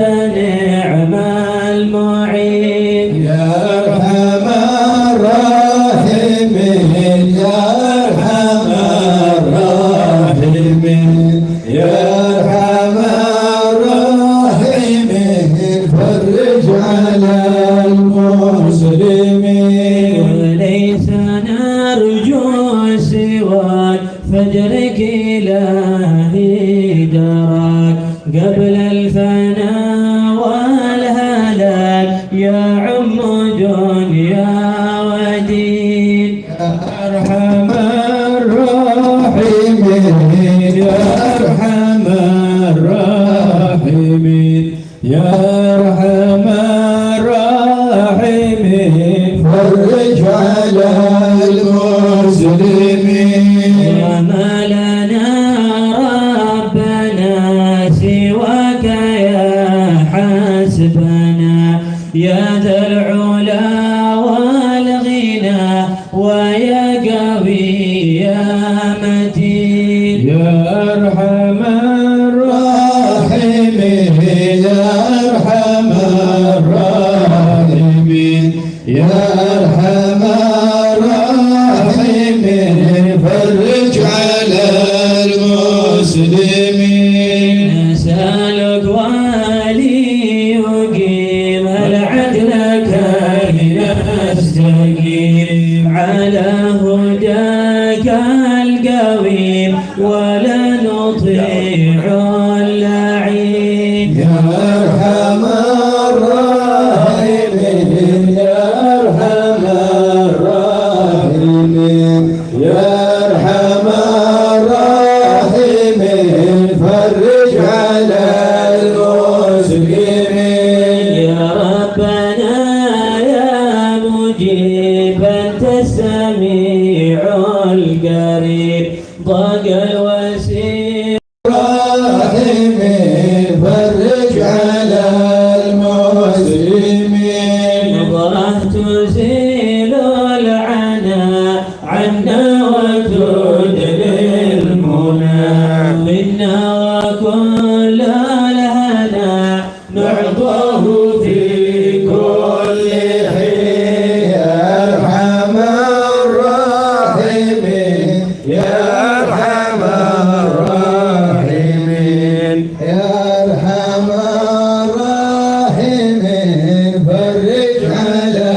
نعم المعين يا أرحم الراحمين يا أرحم الراحمين يا أرحم الراحمين فرج على المسلمين وليس نرجو سواك فجرك إلهي دراك قبل الفناء والهلاك يا عم دنيا ودين يا أرحم الراحمين يا أرحم الراحمين يا أرحم الراحمين فرج على المسلمين وما لنا ربنا سواك يا حسبنا يا ذا العلا والغنى ويا قوي يا متين يا أرحم الراحمين يا أرحم الراحمين يا أرحم الراحمين فرج على المسلمين نسألك ولي يقيم العدل كي نستقيم على هداك القويم ولا نطيع اللعين يا أرحم الراحمين يا أرحم الراحمين يا أرحم الراحمين فرج على المسلمين يا ربنا يا مجيب أنت السميع القريب ضاق الوسيل الراحمين فرج على المسلمين نظرة تزيل العنا عنا وتدلي المنى منا وكل الهنا نعطاه في كل حين يا أرحم الراحمين يا أرحم الراحمين يا أرحم الراحمين فرج على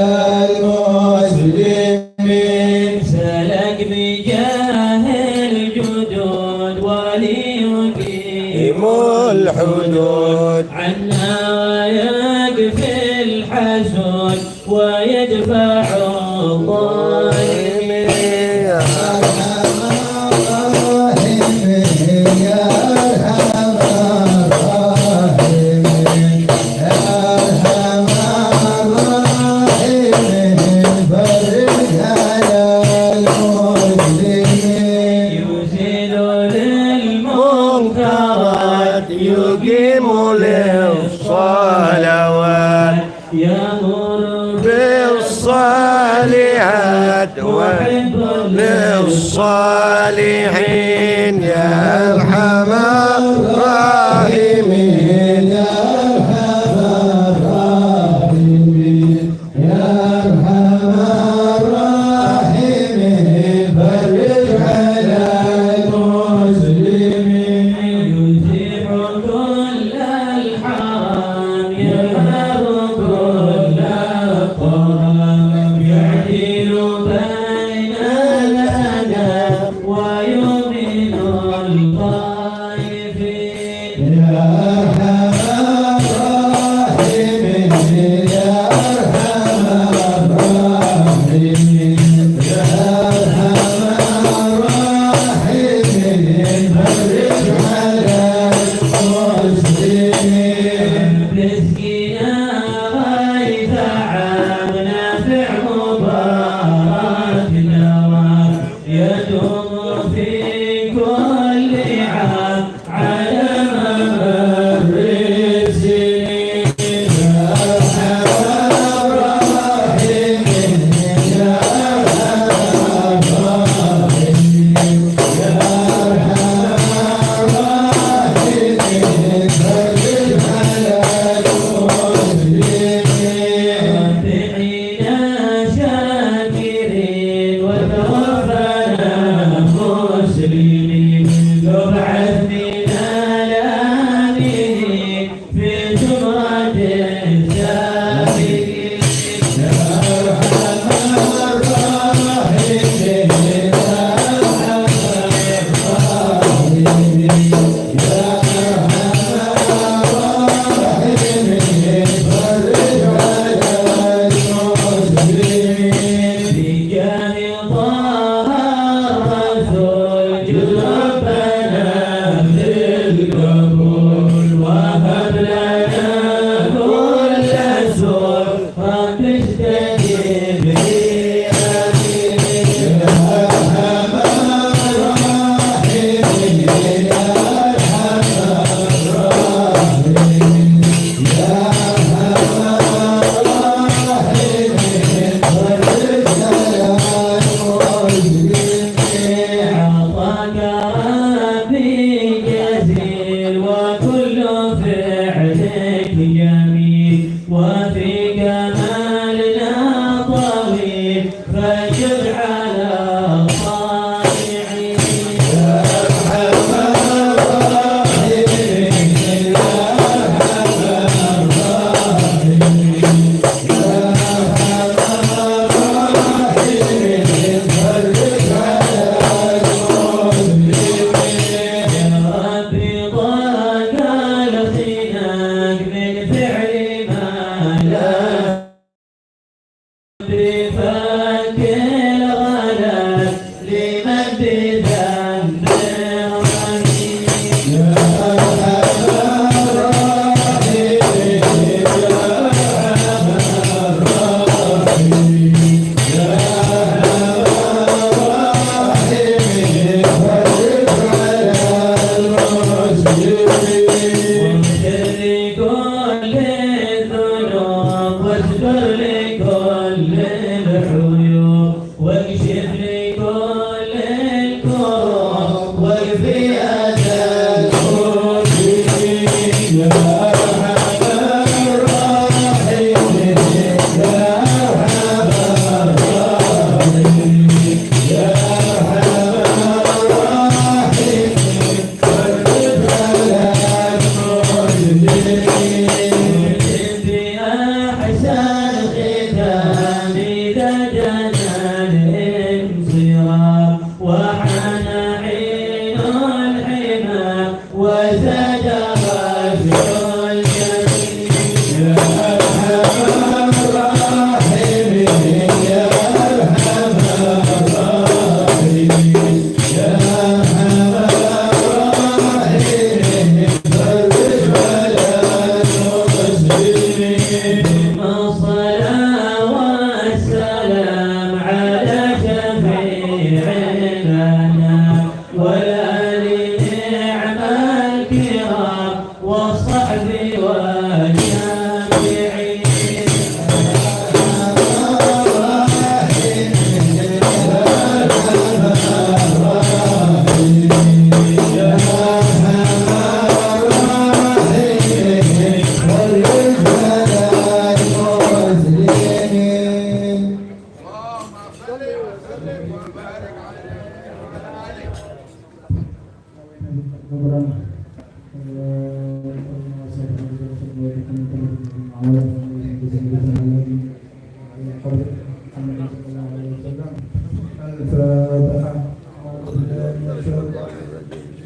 المسلمين سلك بجاه الجدود وليقيم الحدود عنا ويكفي الحسود ويدفع الظالمين يا أرحم الراحمين يا أرحم الراحمين يا أرحم الراحمين فرج على المسلمين يزيل للمنكرات يقيم للصلوات يأمر بالصالحات ويحب للصالحين يا أرحم الراحمين يا أرحم الراحمين يا أرحم الراحمين فرج على المسلمين يزيح كل الحرام يذهب كل الطرام يعدل بين الأنام ويؤمن الخائفين يا أرحم الراحمين يا أرحم الراحمين يا أرحم الراحمين فرج على المسلمين رزقنا غيث عام نافع مبارك نوام يدوم في كل عام على ممر السنين يا أرحم الراحمين يا أرحم الراحمين يا أرحم الراحمين فرج على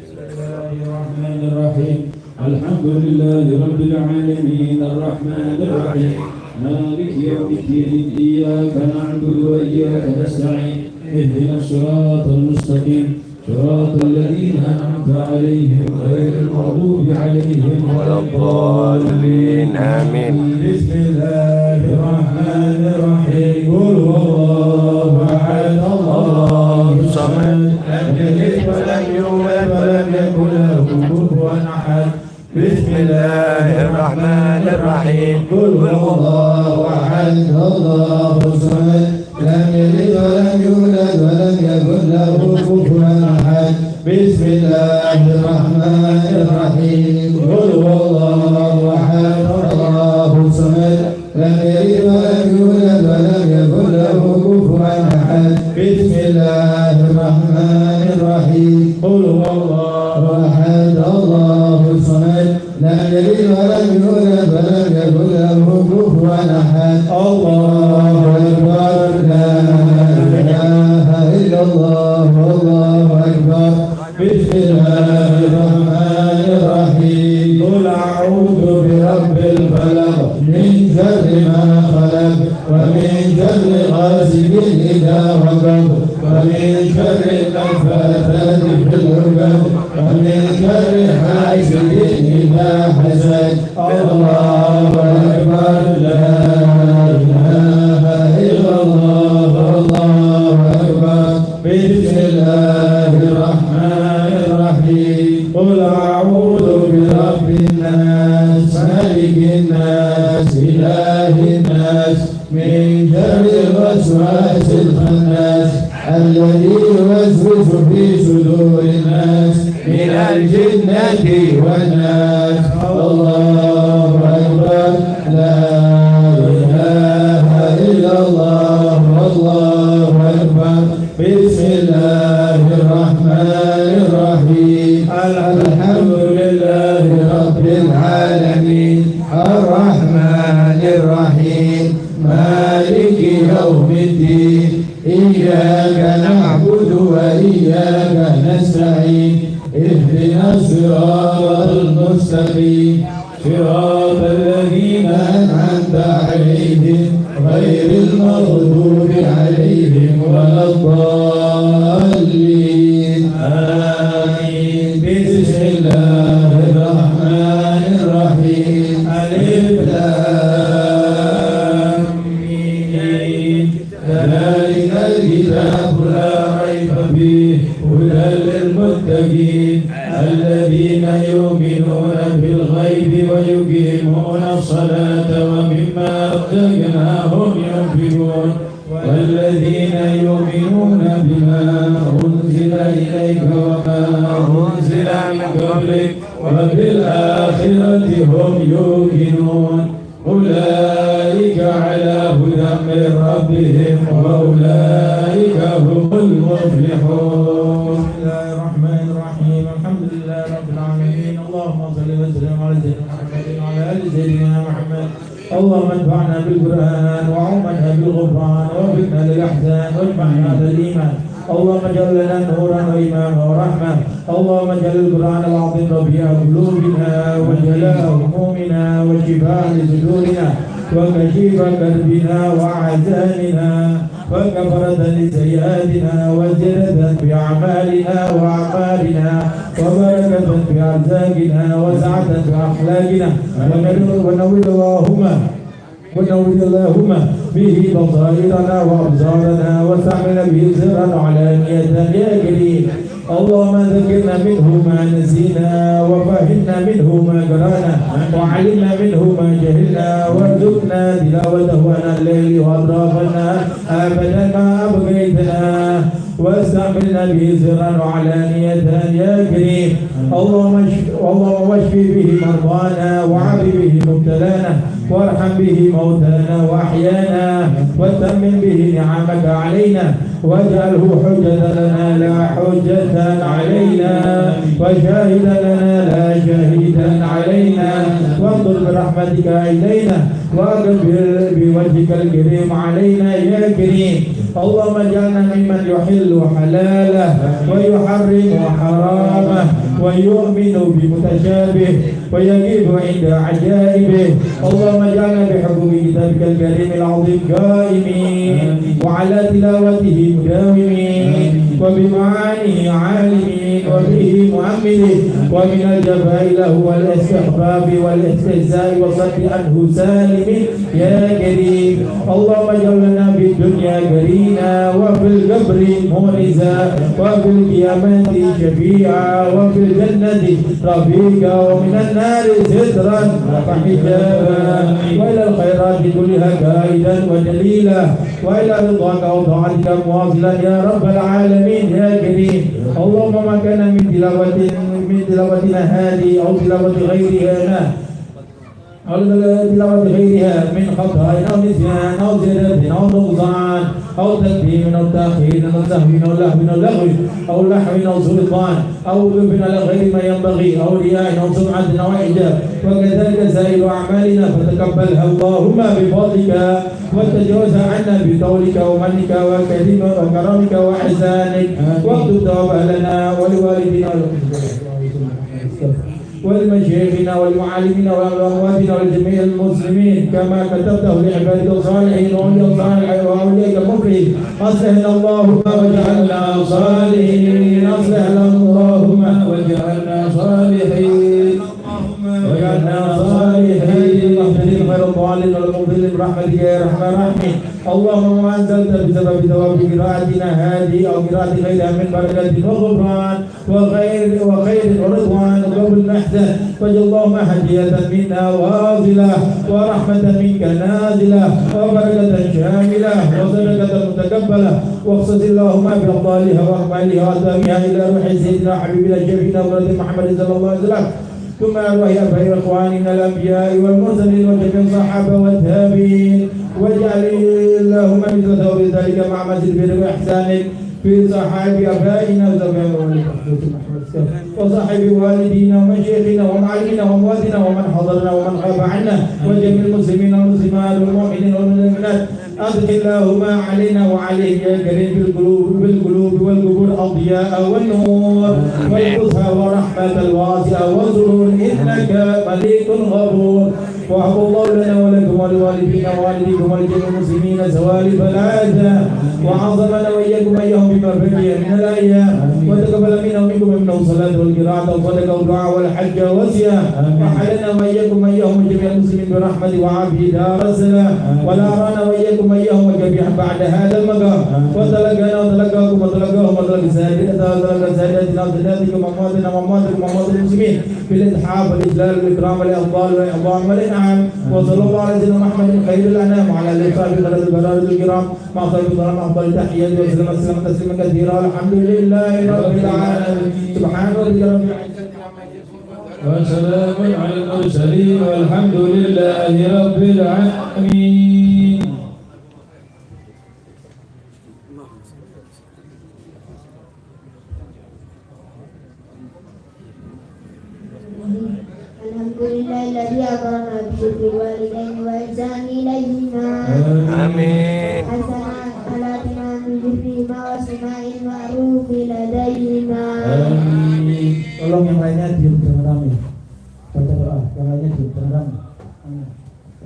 الرحمن الرحيم الحمد لله رب العالمين الرحمن الرحيم مالك يوم الدين إياك نعبد وإياك نستعين اهدنا الصراط المستقيم صراط الذين أنعمت عليهم غير المغضوب عليهم ولا الضالين آمين. بسم الله الرحمن الرحيم قل هو الله أحد الله الصمد لم يلد ولم يولد ولم يكن له كفوا أحد بسم الله الرحمن الرحيم قل هو الله أحد الله الصمد لم يلد ولم يولد ولم يكن له كفوا أحد بسم الله الرحمن الرحيم قل هو الله أحد الله الصمد لم يلد ولم يولد ولم يكن له كفوا أحد بسم الله الرحمن الرحيم قل هو الله أحد الله الصمد لم يلد ولم يولد ولم يكن له كفوا أحد الله أكبر لا إله إلا الله والله أكبر بسم الله الرحمن الرحيم قل أعوذ برب الفلق من شر ما خلق ومن شر غاسق إذا وقب ومن شر النفاثات في العقد ومن شر حاسد إذا حسد الله أكبر لا إله إلا الله والله أكبر بسم الله الرحمن الرحيم قل أعوذ برب الناس ملك الناس إله الناس من شر الوسواس الخناس الذي يوسوس في صدور الناس من الجنة والناس الله أكبر لا إله إلا الله والله أكبر بسم الله الرحمن الرحيم الحمد لله رب العالمين الرحمن الرحيم مالك يوم الدين إياك نعبد وإياك نستعين اهدنا الصراط المستقيم صراط الذين أنعمت عليهم غير المغضوب عليهم ولا الضالين آمين بسم الله الرحمن الرحيم ألف لام ميم ذلك الكتاب لا ريب فيه هدى للمتقين الذين يؤمنون بالغيب ويقيمون الصلاة ومما رزقناهم ينفقون والذين يؤمنون بما أنزل إليك وما أنزل من قبلك وبالآخرة هم يوقنون أولئك على هدى من ربهم وأولئك هم المفلحون. بسم الله الرحمن الرحيم الحمد لله رب العالمين اللهم صل وسلم على سيدنا محمد وعلى آل سيدنا محمد اللهم انفعنا بالقرآن وعمنا بالغفران ووفقنا للإحسان واجمعنا على الإيمان اللهم اجعل لنا نورا وإماما ورحمة اللهم اجعل القرآن العظيم ربيع قلوبنا وجلاء همومنا وشفاء لصدورنا وكشيف كربنا وأحزاننا وكفرة لسيئاتنا وزيادة في أعمالنا وأعمالنا وبركة في أرزاقنا وسعة في أخلاقنا ونور اللهم به بصائرنا وأبصارنا واستعمل به سرا علانية يا كريم اللهم ذكرنا منه ما نسينا وفهمنا منه ما قرانا وعلمنا منه ما جهلنا وارزقنا تلاوته آناء الليل وأطراف النهار أبدا ما أبقيتنا واستعملنا به سرا وعلانية يا كريم اللهم واشف به مرضانا وعاف به مبتلانا وارحم به موتانا وأحيانا وتمم به نعمك علينا واجعله حجة لنا لا حجة علينا وشاهدا لنا لا شاهدا علينا وانظر برحمتك إلينا واغفر بوجهك الكريم علينا يا كريم اللهم اجعلنا ممن يحل حلاله ويحرم حرامه ويؤمن بمتشابه ويغيب عند عجائبه اللهم اجعلنا بحكم كتابك الكريم العظيم قائمين وعلى تلاوته مداومين وبمعانيه عالمين وبه مؤمنين ومن الجفاء له والاستخفاف والاستهزاء وصد عنه سالمين يا كريم اللهم اجعل لنا في الدنيا قرينا وفي القبر مونسا وفي القيامة شفيعا وفي الجنة رفيقا ومن النار سترا وحجابا والى الخيرات كلها قائدا ودليلا والى رضاك وطاعتك مواصلا يا رب العالمين يا كريم اللهم ما كان من تلاوتنا هذه او تلاوة غيرها أو تلاوة غيرها من خطأ أو نسيان أو زيادة أو نقصان أو تقديم أو تأخير أو سهو أو لهو أو لحو أو سلطان أو غب على غير ما ينبغي أو رياء أو سمعة أو إعجاب وكذلك سائر أعمالنا فتقبلها اللهم بفضلك وتجاوز عنا بقولك ومنك وكرمك وإحسانك واكتب توبة لنا ولوالدنا ولمشايخنا والمعلمين والأمواتنا ولجميع المسلمين كما كتبته لعبادك الصالحين وأوليائك المكرمين أصلحنا اللهم وجعلنا صالحين أصلحنا اللهم وجعلنا صالحين وجعلنا صالحين واهدنا غير الضالين والمضلين برحمتك يا أرحم الراحمين اللهم ما أنزلت بسبب ثواب قراءتنا هذه أو قراءة غيرها من بركة وغفران وخير ورضوان وقبل نحسن فجل اللهم هدية منا واصلة ورحمة منك نازلة وبركة شاملة وصدقة متقبلة واخصص اللهم بأفضالها وأكملها وأتمها إلى روح سيدنا حبيبنا شفينا ولد محمد صلى الله عليه وسلم ثم أرواح أبائي إخواننا الأنبياء والمرسلين وجميع الصحابة والتابعين واجعل اللهم مثل ثواب ذلك مع مسجد البر وإحسانك في صحائف أبائنا وصاحب والدينا ومشايخنا ومعلمينا وأمواتنا ومن حضرنا ومن غاب عنا وجميع المسلمين والمسلمات والمؤمنين والمؤمنات أدخل اللهم علينا وعليه يا كريم بالقلوب والقبور الضياء والنور والفصحى ورحمة الواسعة والسرور إنك مليك غفور وهب الله لنا ولكم ولوالدينا ووالديكم ولجميع المسلمين سوالف العادة وعظمنا وإياكم أيهم بما بقي من الأيام وتقبل منا ومنكم من الصلاة والقراءة والصدقة والدعاء والحج والصيام وحلنا وإياكم أيهم جميع المسلمين برحمة وعافية دار السلام ولا أرانا وإياكم أيهم جميعا بعد هذا المقام وتلقانا وتلقاكم وتلقاهم وتلقى سادتنا وتلقى سادتنا وساداتكم وأمواتنا وأمواتكم وأموات المسلمين بالإتحاف والإجلال والإكرام والإفضال والإعظام والإنعام وصلى الله على سيدنا محمد خير الأنام وعلى آله وصحبه البرار الكرام مع صاحب الكرام أفضل التحيات وسلم تسليما كثيرا الحمد لله رب العالمين سبحان ربك رب العزة عما يصفون وسلام على المرسلين والحمد لله رب العالمين. Alhamdulillah الذي أمرنا بشكر الوالدين وإحسان إليهما آمين. حسناتنا من ذكرهما وسماع المعروف لديهما. Amin. Tolong yang lainnya diam jangan ramai. Baca doa, yang lainnya diam jangan ramai. Amin.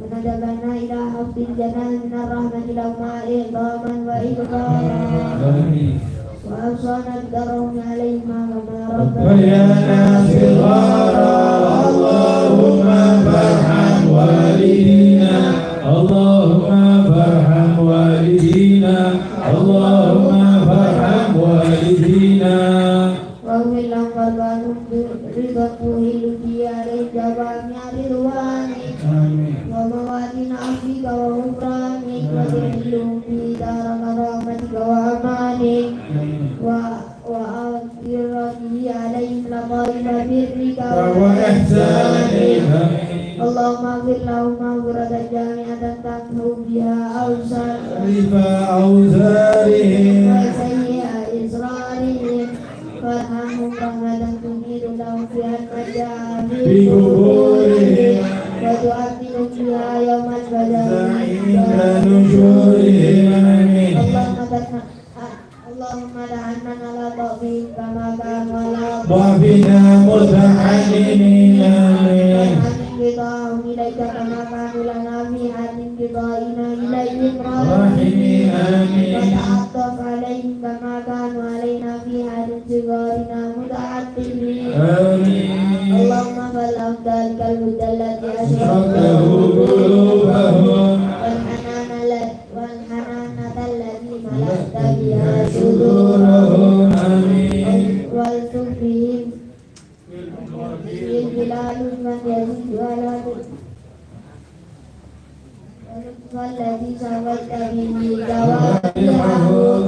ونجبنا إلى حفظ الجنان من الرحمة لهما إعظاما وإكراما. Amin. وأوصانا بالترحم عليهما وما ربنا صغارا اللهم فارحم والدينا اللهم فارحم والدينا اللهم فارحم والدينا واغفر لهم وارضاهم برضا تهل في عليه جوامع رضوانك آمين. وموادن عفوك وغفرانك وتحلهم في دار كرامتك وأمانك وأغفرته عليهم لطائف برك وإحسانك اللهم اغفر لهم مغفرة جامعة تمحو بها أوزارهم أوزارهم بقبورهم وتؤمن فيها يوم البدر عند نشورهم آمين اللهم لعنا على ضعفهم كما كانوا على ضعفنا متحننين آمين انقطاعهم إليك كما كانوا لنا في حال انقطاعنا إليهم راحمين آمين وتعطف عليهم كما كانوا علينا في حال انتظارنا متعطفين آمين اللهم بلغ ذلك الهدى الذي أشرقته قلوبهم والحنانة التي ملأت بها صدورهم صدورهم آمين والتف بهم بلال من يزيد ولا والذي سويت به جوارحهم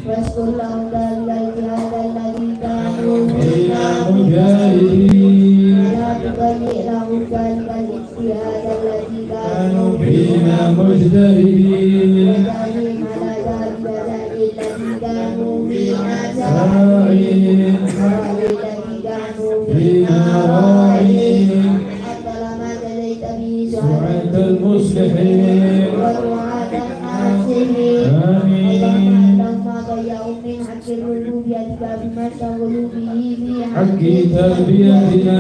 واشكر لهم ذلك الجهاد الذي كانوا إلى فينا مجاهدين ولا تضيع لهم ذلك الاجتهاد الذي كانوا كانوا فينا مجتهدين وجعلهم على ذلك الذي كانوا فينا راعين الذي كانوا فينا راعين حتى لما جزيت به سعد المصلحين وتعاد الناصرين آمين اللهم ضيعوا من حق ربوبيتك بما اشتغلوا به في حق تربيتنا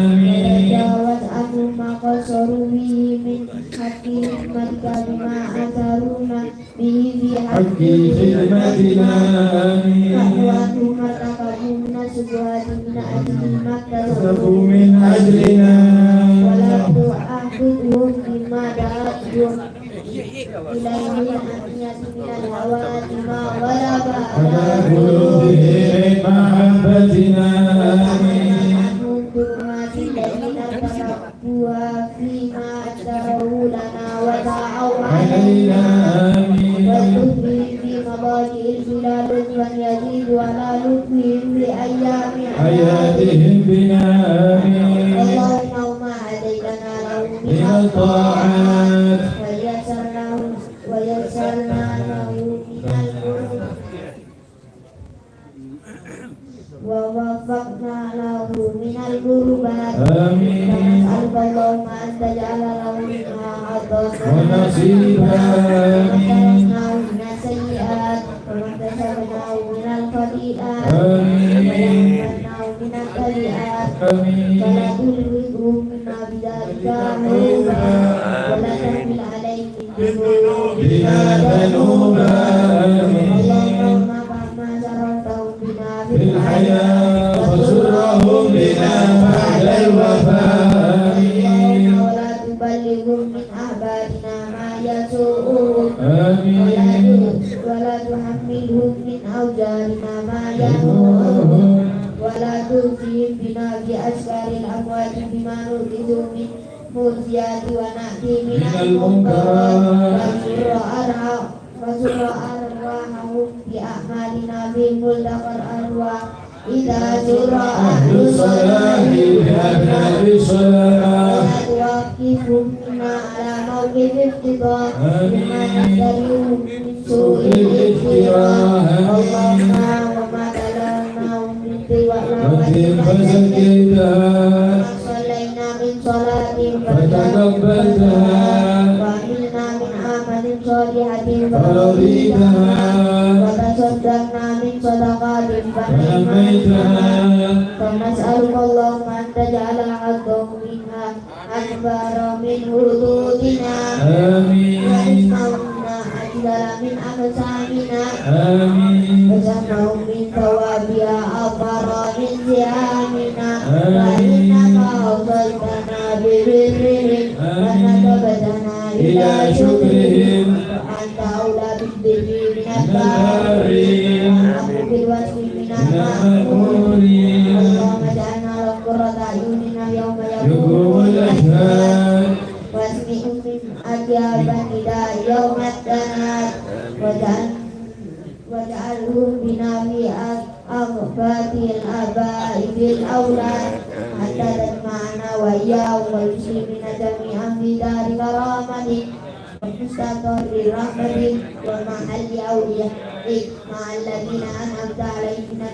آمين وتجاوز عنهم ما قصروا به من حق حكمتك بما أثرونا به في حق خدمتنا آمين أخواتهم ارتكبوا من الشبهات من أجل ما اكتسبوا كتبوا من أجلنا ولا تؤاخذهم بما دعتهم إليه من أنية من الهوات ما غلب على قلوبهم محبتنا آمين عنهم كرمات الذين تركوها فيما أسروا لنا ودعوا علينا آمين وتخفي في مضاجع البلاد من يزيد على لطفهم بأيام حياتهم بنا آمين اللهم وما هديتنا له من الطاعات ويسرنا له من القرب ووفقنا له من القربات آمين ونسألك اللهم أن تجعل له منها حظا ونصيبا آمين وتركناه من السيئات وانتشرناه من الخطيئات آمين ويمنعه من السيئات آمين فلا تلهكه منا بذلك عيوبا ولا تحمل عليه من بنا ذنوبا آمين اللهم كما شرفتهم بنا في الحياة فسرهم بنا بعد الوفاة آمين ولا تبلغهم من أحبابنا ما يسوءهم آمين ولا تحملهم من أوزارنا ما ينوءهم ولا تؤذيهم بنا بأشكال الأموات بما نؤذي من مرجيات ونأتي من المنكرات وسر أرواحهم بأعمالنا في ملتقى الأرواح إذا سر أهل الصلاة بأبناء الصلاة ولا توقفهم منا على موقف افتقار بما نحذرهم من سوء الافتراء اللهم وما بلغناهم من وكيف طوى سكتها صلينا من صلاة فتقبلتها وعملنا من عمل صالحة فرضيتها وتصدقنا من صدقات فنميتها فنسألك اللهم أن تجعل حظهم منها أكبر من حدودنا آمين وإثمهن أجزل من أقسامنا آمين وسمهم من ثوابها أكبر من سهامنا آمين. فإنك أوصلتنا ببرهم ونسبتنا إلى شكرهم وأنت أولى بالبر من من البارين البارين وأحق بالوصف من من المأمورين المأمورين اللهم اجعلنا لهم قرة أعيننا يوم يقوم الأشهاد واسمع من أجاب النداء يوم التناد واجعله بنا في أغفات الآباء بالأولاد حتى تجمعنا وإياهم والمسلمين جميعا في دار كرامتك ومستقر رحمتك ومحل أوليائك مع الذين أنعمت عليهم من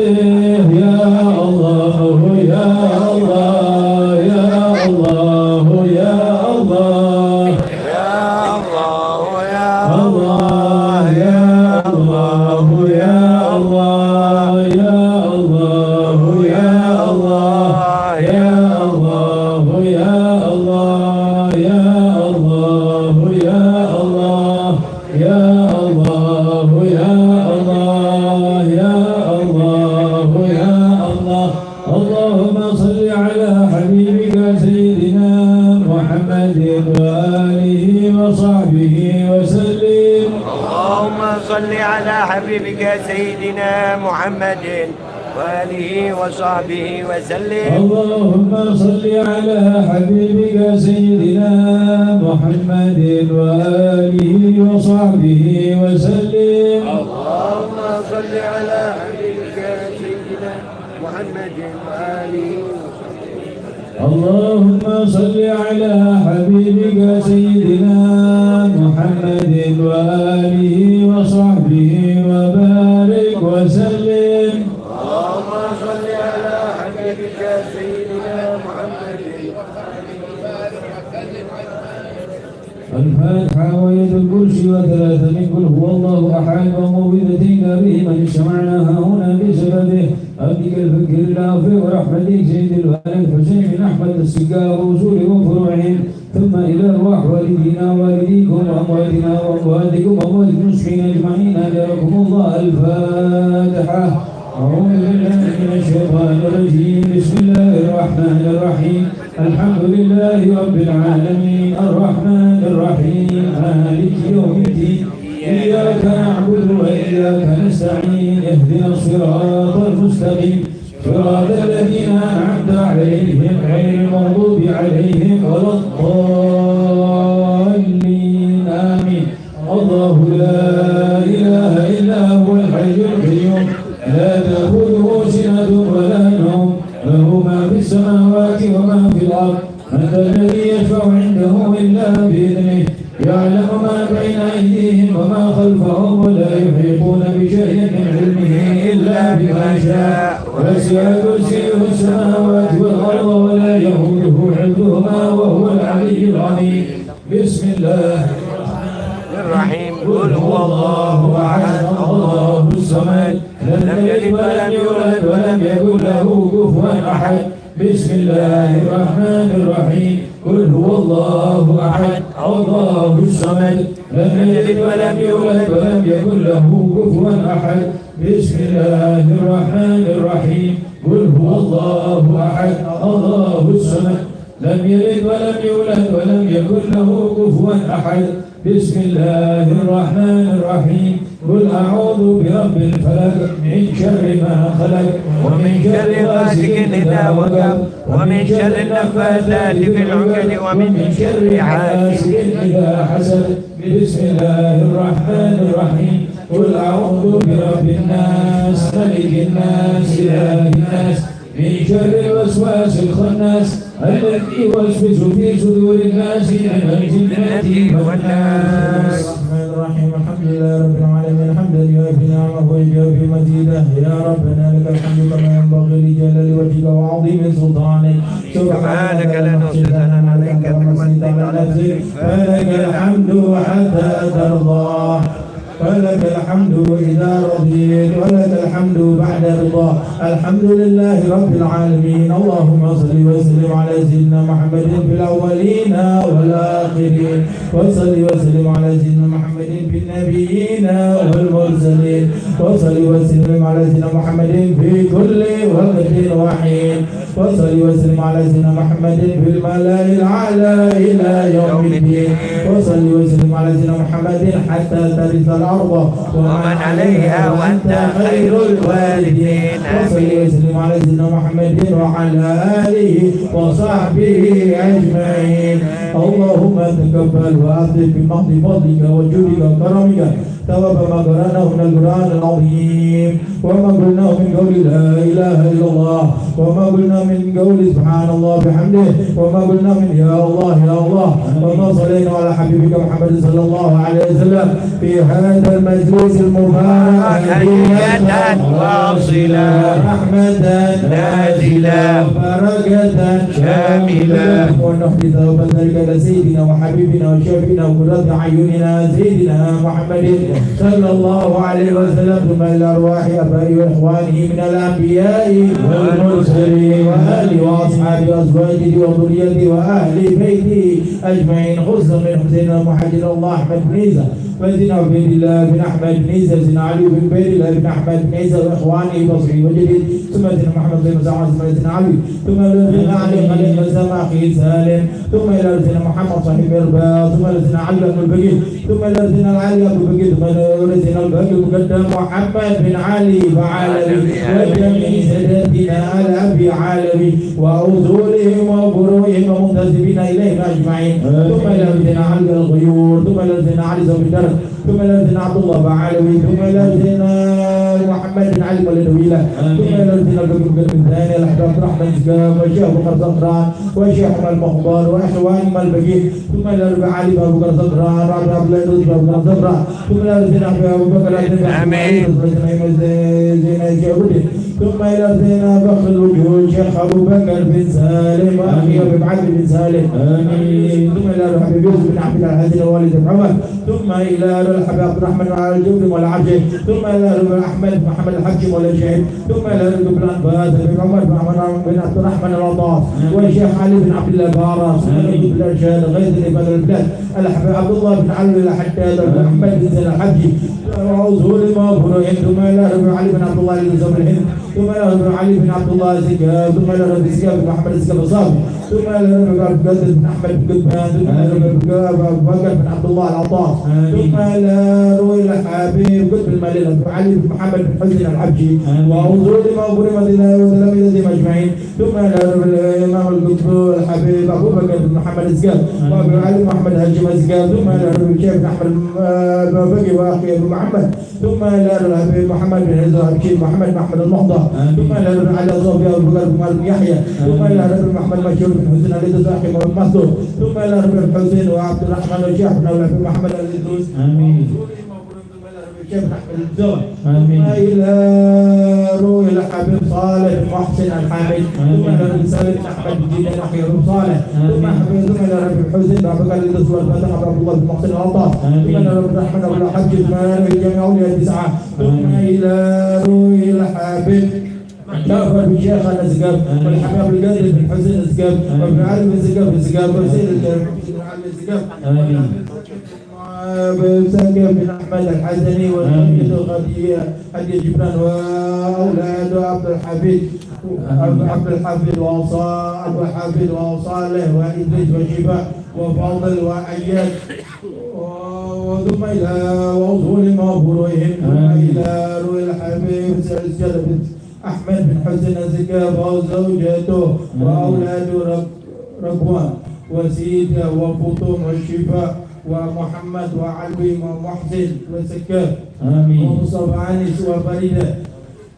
به يا الله يا الله يا الله يا الله يا الله يا الله يا الله يا الله يا الله يا الله يا الله يا الله يا الله يا الله يا الله يا الله يا الله يا الله اللهم صل على حبيبك سيدنا محمد وآله وصحبه وسلم اللهم صل على حبيبك سيدنا محمد وآله وصحبه وسلم اللهم صل على حبيبك سيدنا محمد وآله وصحبه وسلم اللهم صل على حبيبك سيدنا محمد وآله اللهم صل على حبيبك سيدنا محمد وآله وصحبه وبارك وسلم اللهم صل على حبيبك سيدنا محمد الفاتحة ويد الكرسي وثلاثة من قل هو الله أحد وموعظتين به من اجتمعناها هنا بسببه عبدك الفكر العافي ورحمتك سيد الوالد حسين بن أحمد السقاء ورسولهم وفروعهم ثم إلى أرواح والدينا ووالديكم وأمواتنا وأمواتكم وأموات المسلمين أجمعين أجركم الله. الفاتحة. أعوذ بالله من الشيطان الرجيم. بسم الله الرحمن الرحيم. الحمد لله رب العالمين الرحمن الرحيم مالك يوم الدين إياك نعبد وإياك نستعين اهدنا الصراط المستقيم صراط الذين أنعمت عليهم غير المغضوب عليهم ولا الضالين آمين. الله لا إله إلا هو الحي القيوم لا تأخذه سنة ولا نوم له ما في السماوات وما في الأرض. من ذا الذي يشفع عنده إلا بإذنه يعلم ما بين أيديهم وما خلفهم ولا يحيطون بشيء من علمه إلا بما شاء وسع كرسيه السماوات والأرض ولا يؤوده حفظهما وهو العلي العظيم. بسم الله الرحيم. قل هو الله أحد الله الصمد لم يلد ولم يولد ولم يكن له كفوا أحد. بسم الله الرحمن الرحيم. قل هو الله أحد الله الصمد لم يلد ولم يولد ولم يكن له كفوا أحد. بسم الله الرحمن الرحيم. قل هو الله أحد الله الصمد لم يلد ولم يولد ولم يكن له كفوا أحد. بسم الله الرحمن الرحيم. قل أعوذ برب الفلق من شر ما خلق ومن شر غاسق إذا وقب ومن شر النفاثات في العقد ومن شر حاسد إذا حسد. بسم الله الرحمن الرحيم. قل أعوذ برب الناس ملك الناس إله الناس من شر الوسواس الخناس الذي يوسوس في صدور الناس من الجنة والناس. الرحمن الرحيم. الحمد لله رب العالمين حمدا يوافي نعمه ويجازي مزيده. يا ربنا لك الحمد كما ينبغي لجلال وجهك وعظيم سلطانك. سبحانك لا نحصي ثناء عليك كما أثنيت على نفسك. فلك الحمد حتى ترضى ولك الحمد إذا رضيت ولك الحمد بعد رضا. الحمد لله رب العالمين. اللهم صل وسلم على سيدنا محمد في الأولين والآخرين وصل وسلم على سيدنا محمد في النبيين والمرسلين وصل وسلم على سيدنا محمد في كل وقت وحين وصل وسلم على سيدنا محمد في الملأ الأعلى إلى يوم الدين وصل وسلم على سيدنا محمد حتى ترث الأرض ومن عليها وأنت خير الوالدين. وصل وسلم على سيدنا محمد وعلى آله وصحبه أجمعين. اللهم تقبل وأعطي بمحض فضلك وجودك وكرمك ثواب ما قرأناه من القرآن العظيم وما قلناه من قول لا إله إلا الله وما قلنا من قول سبحان الله بحمده وما قلنا من يا الله يا الله وما صلينا على حبيبك محمد صلى الله عليه وسلم في هذا المجلس المبارك تحية واصلة رحمة نازلة بركة شاملة ونحدث ذلك لسيدنا وحبيبنا وشافينا وقرة أعيننا سيدنا محمد صلى الله عليه وسلم ثم إلى أرواح آبائه وإخوانه من الأنبياء والمرسلين وآله وأصحابه وأزواجه وذريته وأهل بيته أجمعين خصوصا من حسين المحجر الله أحمد بن عيسى وزين عبيد الله بن أحمد بن عيسى زين علي بن عبيد الله بن أحمد بن عيسى وإخوانه بصري وجديد ثم زين محمد بن مسعود ثم زين علي ثم زين علي خليل مسلم أخي سالم ثم إلى زين محمد صاحب الرباط ثم زين علي بن البقيل ثم إلى زين علي بن البقيل ثم إلى زين البقيل مقدم محمد بن علي وعالمي وجميع سادتنا على أبي عالمي وأصولهم وفروعهم ومنتسبين إليهم أجمعين ثم إلى زين علي الغيور ثم إلى زين علي زوج الدرس ثم إلى زين عبد الله بعالمي ثم إلى زين محمد بن علي والدويلة ثم إلى زين البقيل بن ثاني الأحباب رحمة الزكام وشيخ بكر زهران وشيخ المخبار وإخوان البقيل ثم إلى علي بن بكر زهران رابع عبد الله بن بكر زهران ثم إلى زين أبو بكر آمين ثم إلى زين فخر الوجود شيخ أبو بكر بن سالم وأخي أبي عبد بن سالم آمين ثم إلى الحبيب يوسف بن عبد العزيز والد محمد ثم إلى الحبيب عبد الرحمن على الجبل والعبد ثم إلى أحمد محمد الحج والشهيد ثم إلى ابن أنباز بن عمر بن عبد الرحمن العطاس والشيخ علي بن عبد الله بارا ثم ابن الأرشاد غيث بن البلاد الحبيب عبد الله بن علي حتى بن أحمد بن زين الحج وعزول المغفور ثم إلى علي بن عبد الله بن زبر الهند ثم إلى علي بن عبد الله زكاب ثم إلى ربي زكاب بن محمد زكاب الصافي ثم إلى ربي قدر بن أحمد بن قدمان ثم إلى ربي بكر بن عبد الله العطاس ثم إلى روي الحبيب قدر المليل علي بن محمد بن حسين الحبشي وعزول المغفور مدينة وتلاميذهم أجمعين ثم إلى الإمام القطب الحبيب أبو بكر بن محمد زكاب وأبو علي محمد هجم زكاب ثم إلى ربي الشيخ بن أحمد بكر وأخي أبو محمد ثم إلى الحبيب محمد بن عزة الحبشي محمد بن أحمد المحضر ثم إلى ربي علي صوفيا أبو بكر بن يحيى ثم إلى ربي محمد مشهور بن حسين علي صاحب المصدر ثم إلى ربي الحسين وعبد الرحمن والشيخ بن محمد الإدريس آمين آمين إلى روح الحبيب صالح محسن الحامد ثم إلى ربي سالم بن أحمد بن جيلان أخي رب صالح ثم إلى ربي الحسين بن عبد الله الإدريس والفتح عبد الله بن محسن العطاس ثم إلى ربي الرحمن بن الحج ثم إلى جميع أولياء التسعة ثم إلى روح الحبيب جعفر بن شيخ الأزقاب والحبيب القادر بن حسين الأزقاب وابن علي بن الزقاب وسيد علي الزقاب آمين بسكر بن أحمد الحزني والمجد الغدية حدي جبران وأولاد عبد الحفيد وصالح وإدريس وشفاء وفاضل وأياد وثم إلى وصول مغفورهم ثم إلى روي الحبيب سجد أحمد بن حسن الزكاة وزوجته وأولاد ربوان وسيدة وفطوم والشفاء ومحمد وعلوي ومحسن وسكاة آمين ومصطفى عنيس وفريدة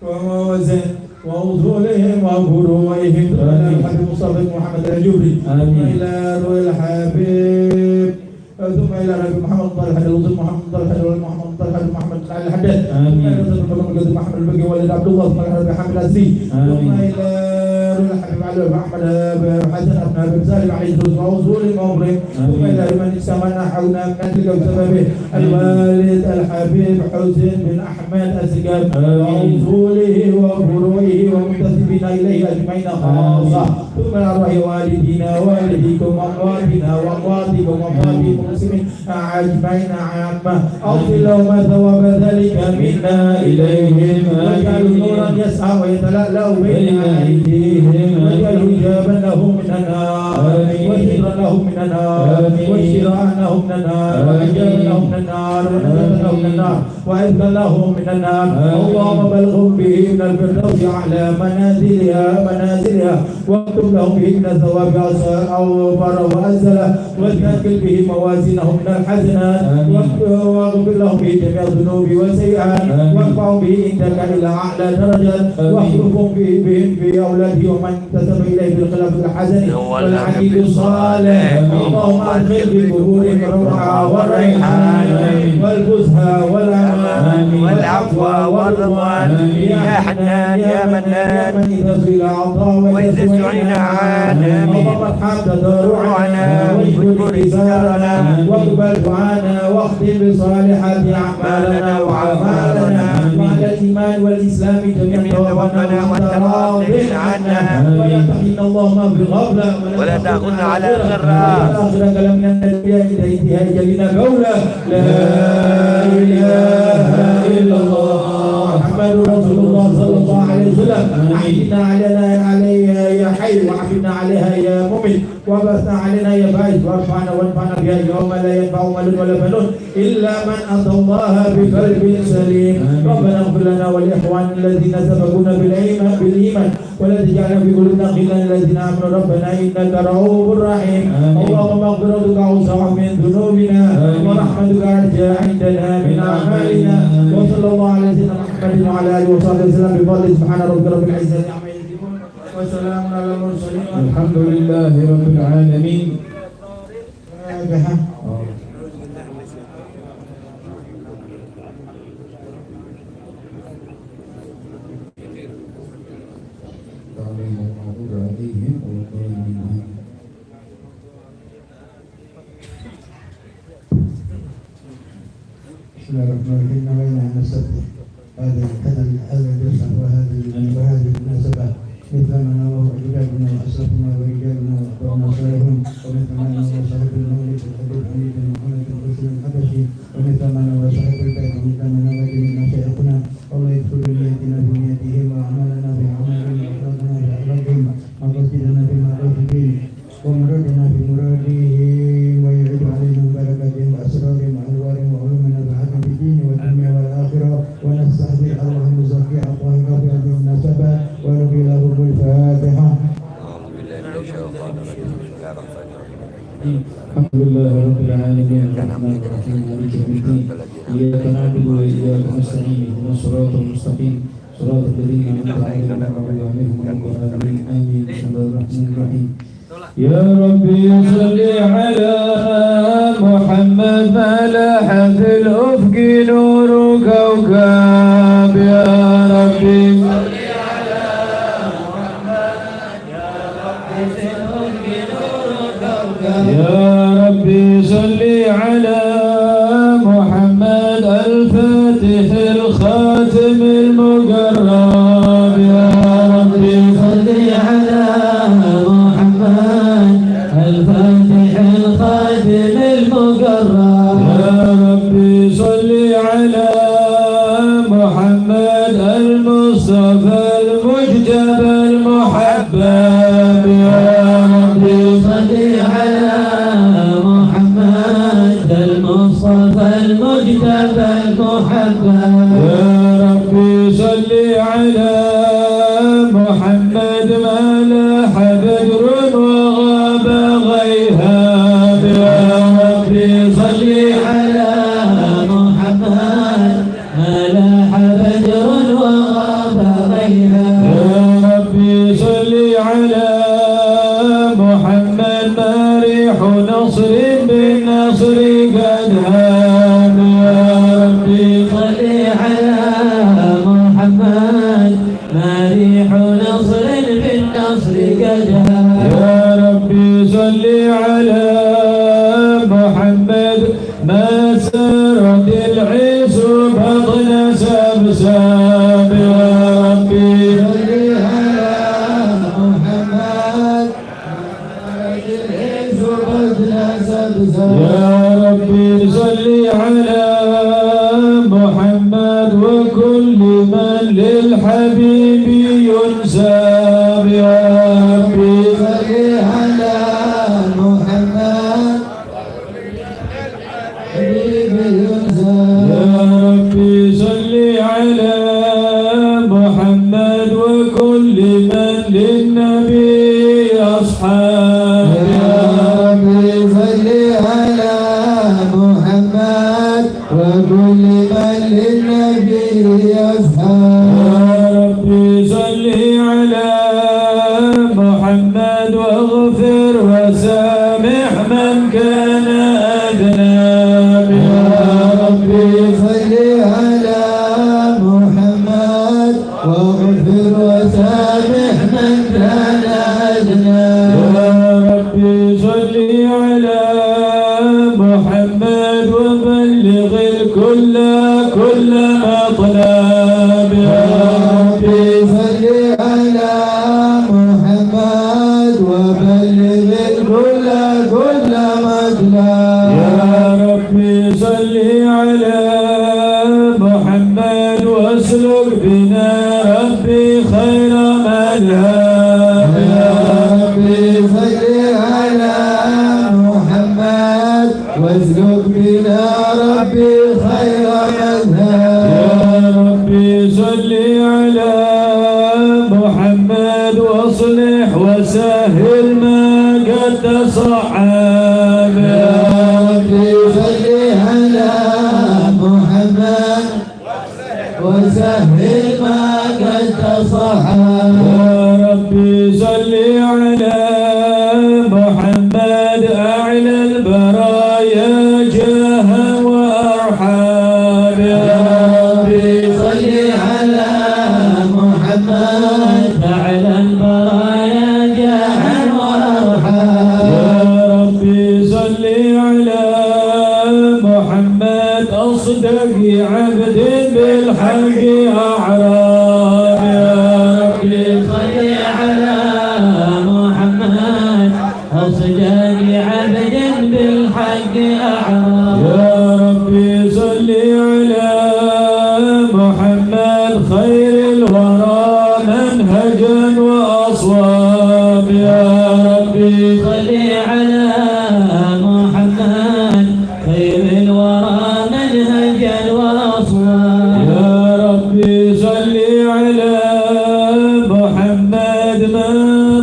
وموزن وأصولهم وفروعهم إلى الحبيب مصطفى محمد الجبري ثم إلى روي الحبيب ثم إلى ربي محمد طلحة الوزير محمد طلحة محمد طلحة محمد علي الحداد ثم إلى ربي محمد البقي ولد عبد الله ثم إلى ربي حمد الأسري ثم إلى روي الحبيب علي بن أحمد حسن بن أبي سالم عليه الصلاة وأصول المغرب ثم إلى من استمعنا حولنا من تلك بسببه الوالد الحبيب حسين بن أحمد الزكاب وأصوله وفروعه ومنتسبين إليه أجمعين خاصة ثم أرواح والدينا والديكم وأمواتنا وأمواتكم وأمواتكم المسلمين أجمعين عامة أغفر لهم ثواب ذلك منا إليهم واجعل نورا يسعى ويتلألأ بين أيديهم واجعل حجابا لهم من النار وسترا لهم من النار وشراء لهم من النار وحجابا لهم من النار ونجاة لهم من النار وعذبا لهم من النار اللهم بلغهم به من الفردوس أعلى منازلها واكتب لهم به من الثواب أوفر وأزلا وثقل به موازينهم من الحسنات واغفر لهم به جميع الذنوب والسيئات وارفعهم به عندك إلى أعلى درجات واحفظهم بهم في أولاده ومن انتسب إليه بالخلاف الحسن والعقيد الصالح اللهم أدخل في قبورهم الروعة والريحان والفسحى والأمان والعفو والرضوان يا حنان يا منان وإذا سعينا عانا اللهم ارحم تضرعنا واجبر إزارنا واقبل دعانا واختم بصالحات أعمالنا وأعمالنا مع الإيمان والإسلام جميعا توفنا وأنت راض عنا ولا تحرمنا اللهم بالغفلة ولا تأخذنا على الجراء آخر كلامنا الأنبياء إلى انتهاء جلنا قولا لا إله إلا الله محمد رسول الله صلى الله عليه وسلم أحينا عليها يا حي وعافنا عليها يا مؤمن وبثنا علينا يا باعث وارفعنا وانفعنا بها يوم لا ينفع مال ولا بنون إلا من أتى الله بقلب سليم ربنا اغفر لنا والإخوان الذين سبقونا بالإيمان ولا تجعلنا في قلوبنا غلا للذين آمنوا ربنا إنك رؤوف رحيم اللهم مغفرتك أوسع من ذنوبنا ورحمتك أرجى عندنا من أعمالنا وصلى الله على سيدنا محمد وعلى آله وصحبه وسلم بفضل سبحان ربك رب العزة عما يصفون وسلام على المرسلين الحمد لله رب العالمين. بسم الله الرحمن الرحيم. نوينا أن نستفتح هذا الدرس وهذه المناسبة مثل ما نواه عبادنا وأسرفنا ورجالنا وأخبارنا صالحون ومثل ما نواه صاحب المولد الحبيب حميد محمد الرسول الحبشي ومثل ما نواه صاحب البيت ومثل ما نواه جميع مشايخنا والله يدخل نيتنا في نيتهم وأعمالنا في أعمالهم وأخلاقنا في أخلاقهم وقصدنا في مقاصدهم ومرادنا في مرادهم ويعيد علينا بركاتهم وأسرارهم وأنوارهم وعلوم نفعنا في الدين والدنيا والآخرة ونستحضر اللهم زكي أطهرنا في هذه المناسبة ونبي لهم الفاتحة. أعوذ بالله من الشيطان الرجيم بسم الله الرحمن الرحيم الحمد لله رب العالمين الرحمن الرحيم مالك يوم الدين إياك نعبد وإياك نستعين اهدنا الصراط المستقيم صراط الذين أنعمت عليهم غير المغضوب عليهم ولا الضالين آمين. بسم الله الرحمن الرحيم. يا ربي صل على محمد فلاح في الأفق نور كوكب يا ربي صل على محمد يا ربي في الأفق نور كوكب يا ربي صل على محمد الفاتح الخاتم المقرب يا ربي صل على الفاتح الخاتم المقرب يا ربي صل على محمد المصطفى المجتبى المحبب يا ربي صل على محمد المصطفى المجتبى المحبب يا ربي صل على محمد ما لاح بدر وغاب غيهاب يا ربي صل على محمد ما لاح بدر وغاب غيهاب يا ربي صل على محمد ما ريح نصر بالنصر قد هاب يا ربي صل على محمد ما ريح نصر بالنصر قد هاب يا ربي صل على محمد ما سرت العيس بطن سبساب يا ربي صل على محمد يا ربي صل على محمد وكل من للحبيب ينساب يا ربي صل على محمد حبيب ينساب يا ربي محمد وكل من للنبي أصحاب. يا ربي صل على محمد وكل من للنبي أصحاب. يا ربي صل على محمد واغفر وسامح من كان أذنب. يا ربي صل على محمد واغفر وسامح من كان أذنب. يا ربي صل على محمد وبلغ الكل كل مطلب. يا ربي صل على محمد وبلغ الكل كل مطلب. يا ربي صل على محمد واسلك بنا ربي خير مذهب. يا ربي صل على محمد واسلك بنا ربي خير مذهب. يا ربي صل على محمد واصلح وسهل ما قد تصعب. يا ربي صل على محمد وسهل ما قد تصعب. يا ربي صل على محمد أعلى البرايا جاها وأرحاب. يا ربي صل على محمد أعلى البرايا جاها وأرحاب. يا ربي صل على محمد أصدق عبد بالحق أعراب. يا ربي صل على محمد أصدق عبد بالحق أعراب. يا ربي صل على محمد خير الورى منهجا وأصواب. يا ربي صل على محمد خير الورى منهجا وأصواب. يا ربي صل على محمد ما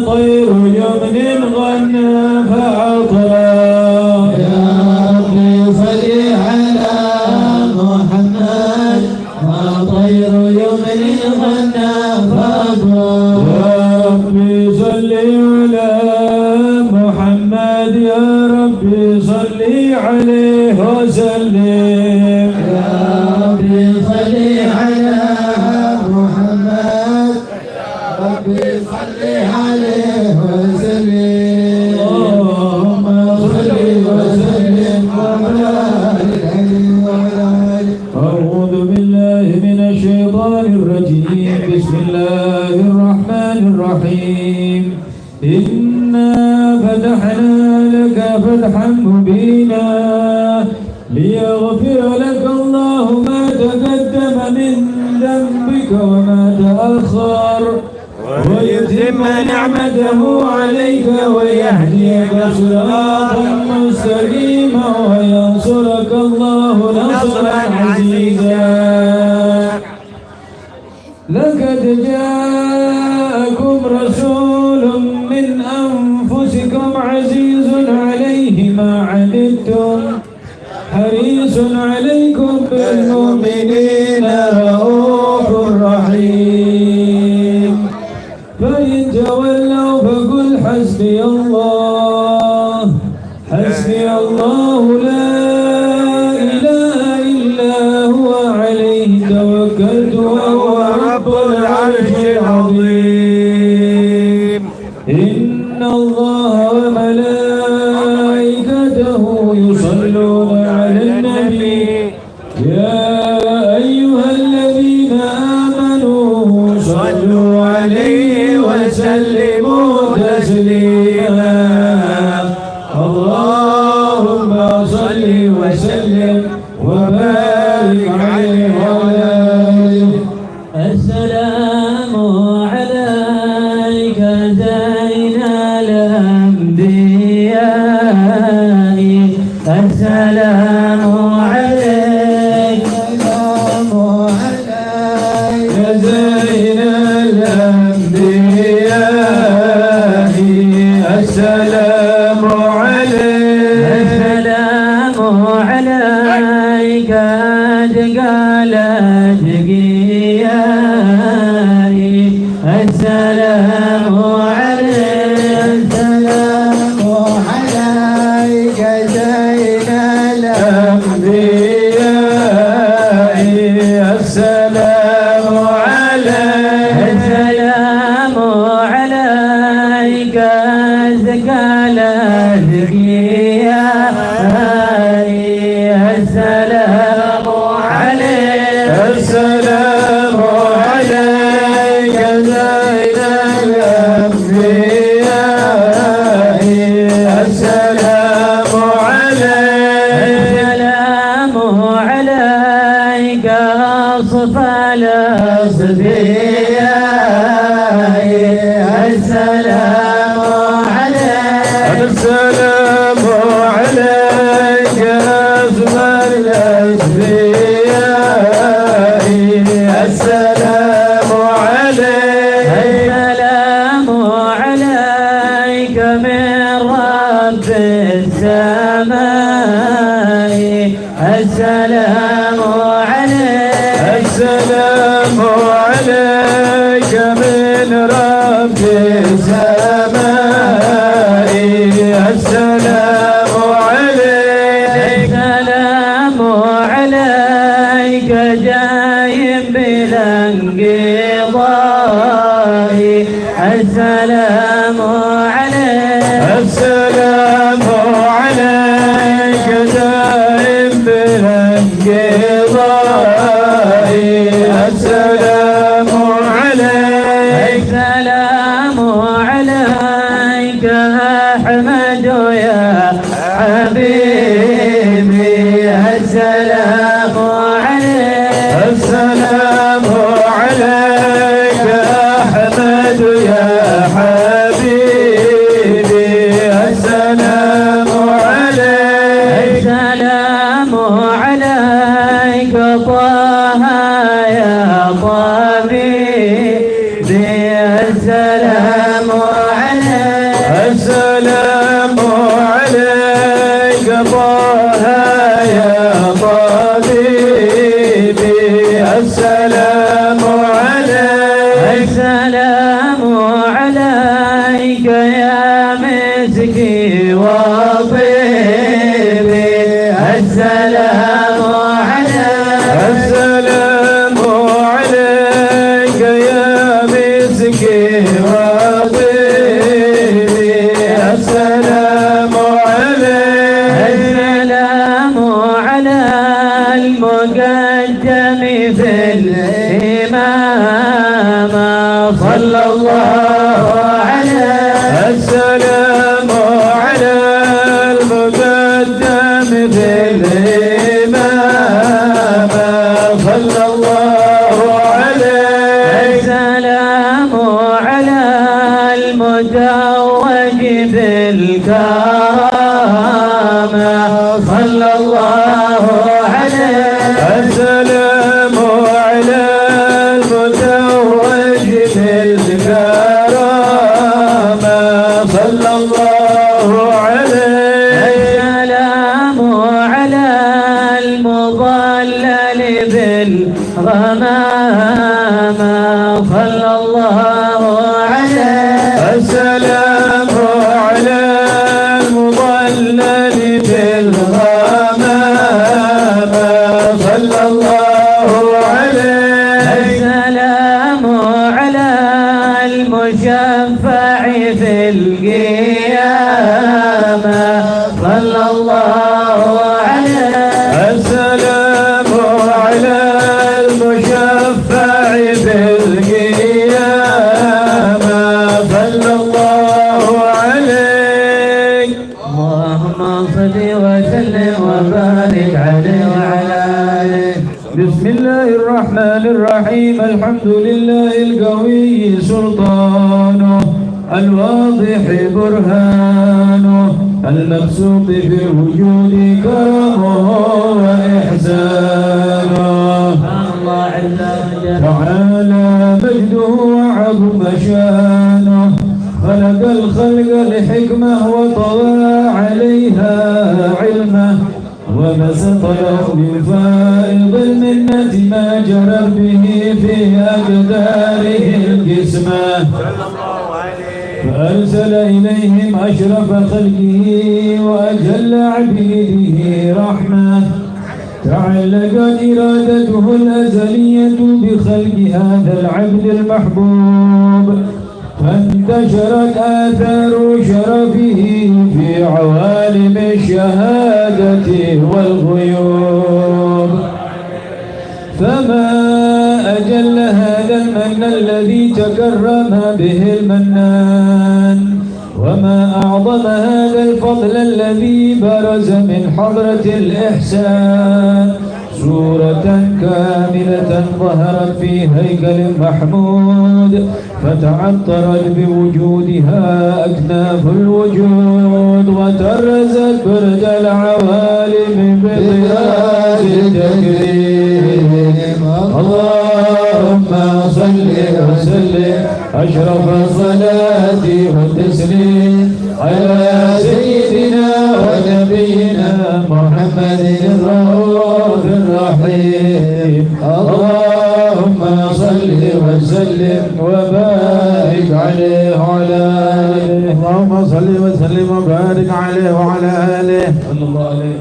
طير يمن غنى فأطراب. يا ربي صل على محمد ما طير يمن غنى فأطراب. يا ربي صل على محمد يا ربي صل عليه وسلم. يا ربي صل على محمد ربي صل عليه وسلم. اللهم صل وسلم وبارك عليه وعلى آله. أعوذ بالله من الشيطان الرجيم. بسم الله الرحمن الرحيم. إنا فتحنا لك فتحا مبينا ليغفر لك الله ما تقدم من ذنبك وما تأخر ويتم نعمته عليك ويهديك صراطا مستقيما وينصرك الله نصرا عزيزا. لقد جاءكم رسول من أنفسكم عزيز عليه ما عنتم حريص عليكم بالمؤمنين رؤوف رحيم. فإن تولوا فقل حسبي الله حسبي الله لا إله إلا هو عليه توكلت وهو رب العرش العظيم. إن الله وملائكته يصلون على النبي يا أيها الذين آمنوا صلوا عليه وسلموا تسليما. اللهم صل وسلم وبارك عليه وعلى آله. السلام عليك زين الأنبياء. السلام عليك يا زين الأنبياء السلام عليك قال أتقيائي السلام عليك زين الأنبياء السلام عليك أزكى الأتقياء السلام عليك السلام عليك زين الأنبياء السلام عليك صفى الأصفياء السلام عليك السلام عليك صفى الأصفياء السلام عليك من رب السماء السلام عليك من رب السماء السلام عليك جاي بلا انقضاء السلام عليك دائم بلا انقضاء السلام عليك أحمد يا حبيبي السلام عليك أحمد يا حبيبي السلام عليك طه يا طبيبي السلام عليك طه يا طبيبي السلام عليك يا مسكي وطيبي السلام عليك يا مسكي وطيبي السلام على المقدم في الإمامة صلى الله عليه السلام على المقدم في الإمامة صلى الله عليه السلام على المتوج بالكرامة صلى الله عليه السلام على المتوج بالكرامة صلى الله عليه السلام على المضلل بالغمامة صلى الله عليه السلام على المضلل بالغمامة صلى الله عليه السلام على المشفع في القيامة صلى الله عليه السلام على المشفع في القيامة صلى الله عليه اللهم صل وسلم وبارك عليه وعلى آله بسم الله الرحمن الرحيم الحمد لله القوي سلطانه الواضح برهانه المبسوط في الوجود كرمه وإحسانه الله عز وجل تعالى مجده وعظم شانه خلق الخلق لحكمة وطوى عليها علمه وبسط له من فائض المنة ما جرى به في أقداره القسمة فأرسل إليهم أشرف خلقه وأجل عبيده رحمة تعلقت إرادته الأزلية بخلق هذا العبد المحبوب فانتشرت آثار شرفه في عوالم الشهادة والغيوب فما أجل هذا المن الذي تكرم به المنان وما أعظم هذا الفضل الذي برز من حضرة الإحسان صورة كاملة ظهرت في هيكل محمود فتعطرت بوجودها أكناف الوجود وترزت برد العوالم بضياء التكريم اللهم صل وسلم أشرف الصلاة والتسليم على سيدنا ونبينا محمد الرؤوف الرحيم اللهم صل وسلم وبارك عليه وعلى آله اللهم صل وسلم وبارك عليه وعلى آله صلى الله عليه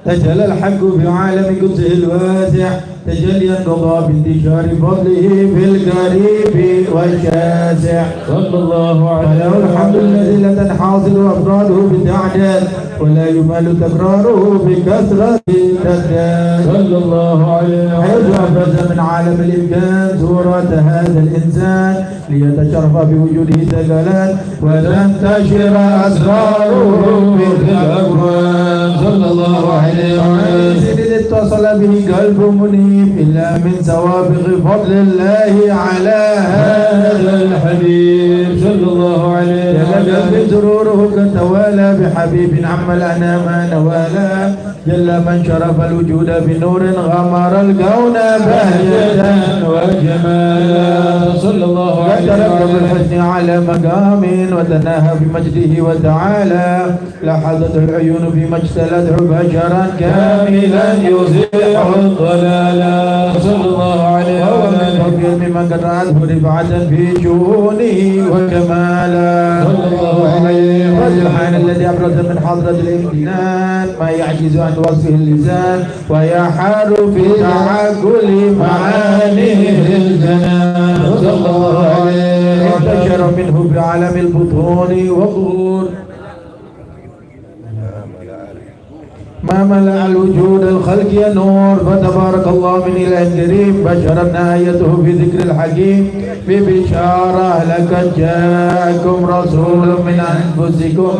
تجلى الحق في عالم قدسه الواسع تجليا رضا بانتشار فضله في القريب والشاسع صلى الله عليه وسلم الحمد الذي لا تنحاصر افراده بالتعداد ولا يمال تكراره بكثره الترداد صلى الله عليه وسلم حيث ابرز من عالم الامكان صوره هذا الانسان ليتشرف بوجوده ثقلان وتنتشر اسراره في الاكوان صلى الله عليه وسلم اتصل به قلب منيب إلا من سوابق فضل الله على هذا الحبيب صلى الله عليه وسلم سروره كتوالى بحبيب عم الأنام نوالا جل من شرف الوجود بنور غمر الكون بهجة وجمالا صلى الله عليه وسلم بالحسن على مقام وتناهى بمجده وتعالى لاحظت العيون بما اجتلته بشرا كاملا يزيح الضلالا صلى الله عليه وسلم ممن قد رأته رفعة في شؤونه وكمالا صلى الله عليه وسلم سبحان الذي أبرز من حضرة الامتنان ما يعجز عن وصفه اللسان ويحار في تعقل معانيه الجنان صلى الله عليه وسلم انتشر منه بعالم البطون والظهور ما ملأ الوجود الخلق يا نور فتبارك الله من إله كريم بشرت آيته في ذكر الحكيم ببشارة لقد جاءكم رسول من أنفسكم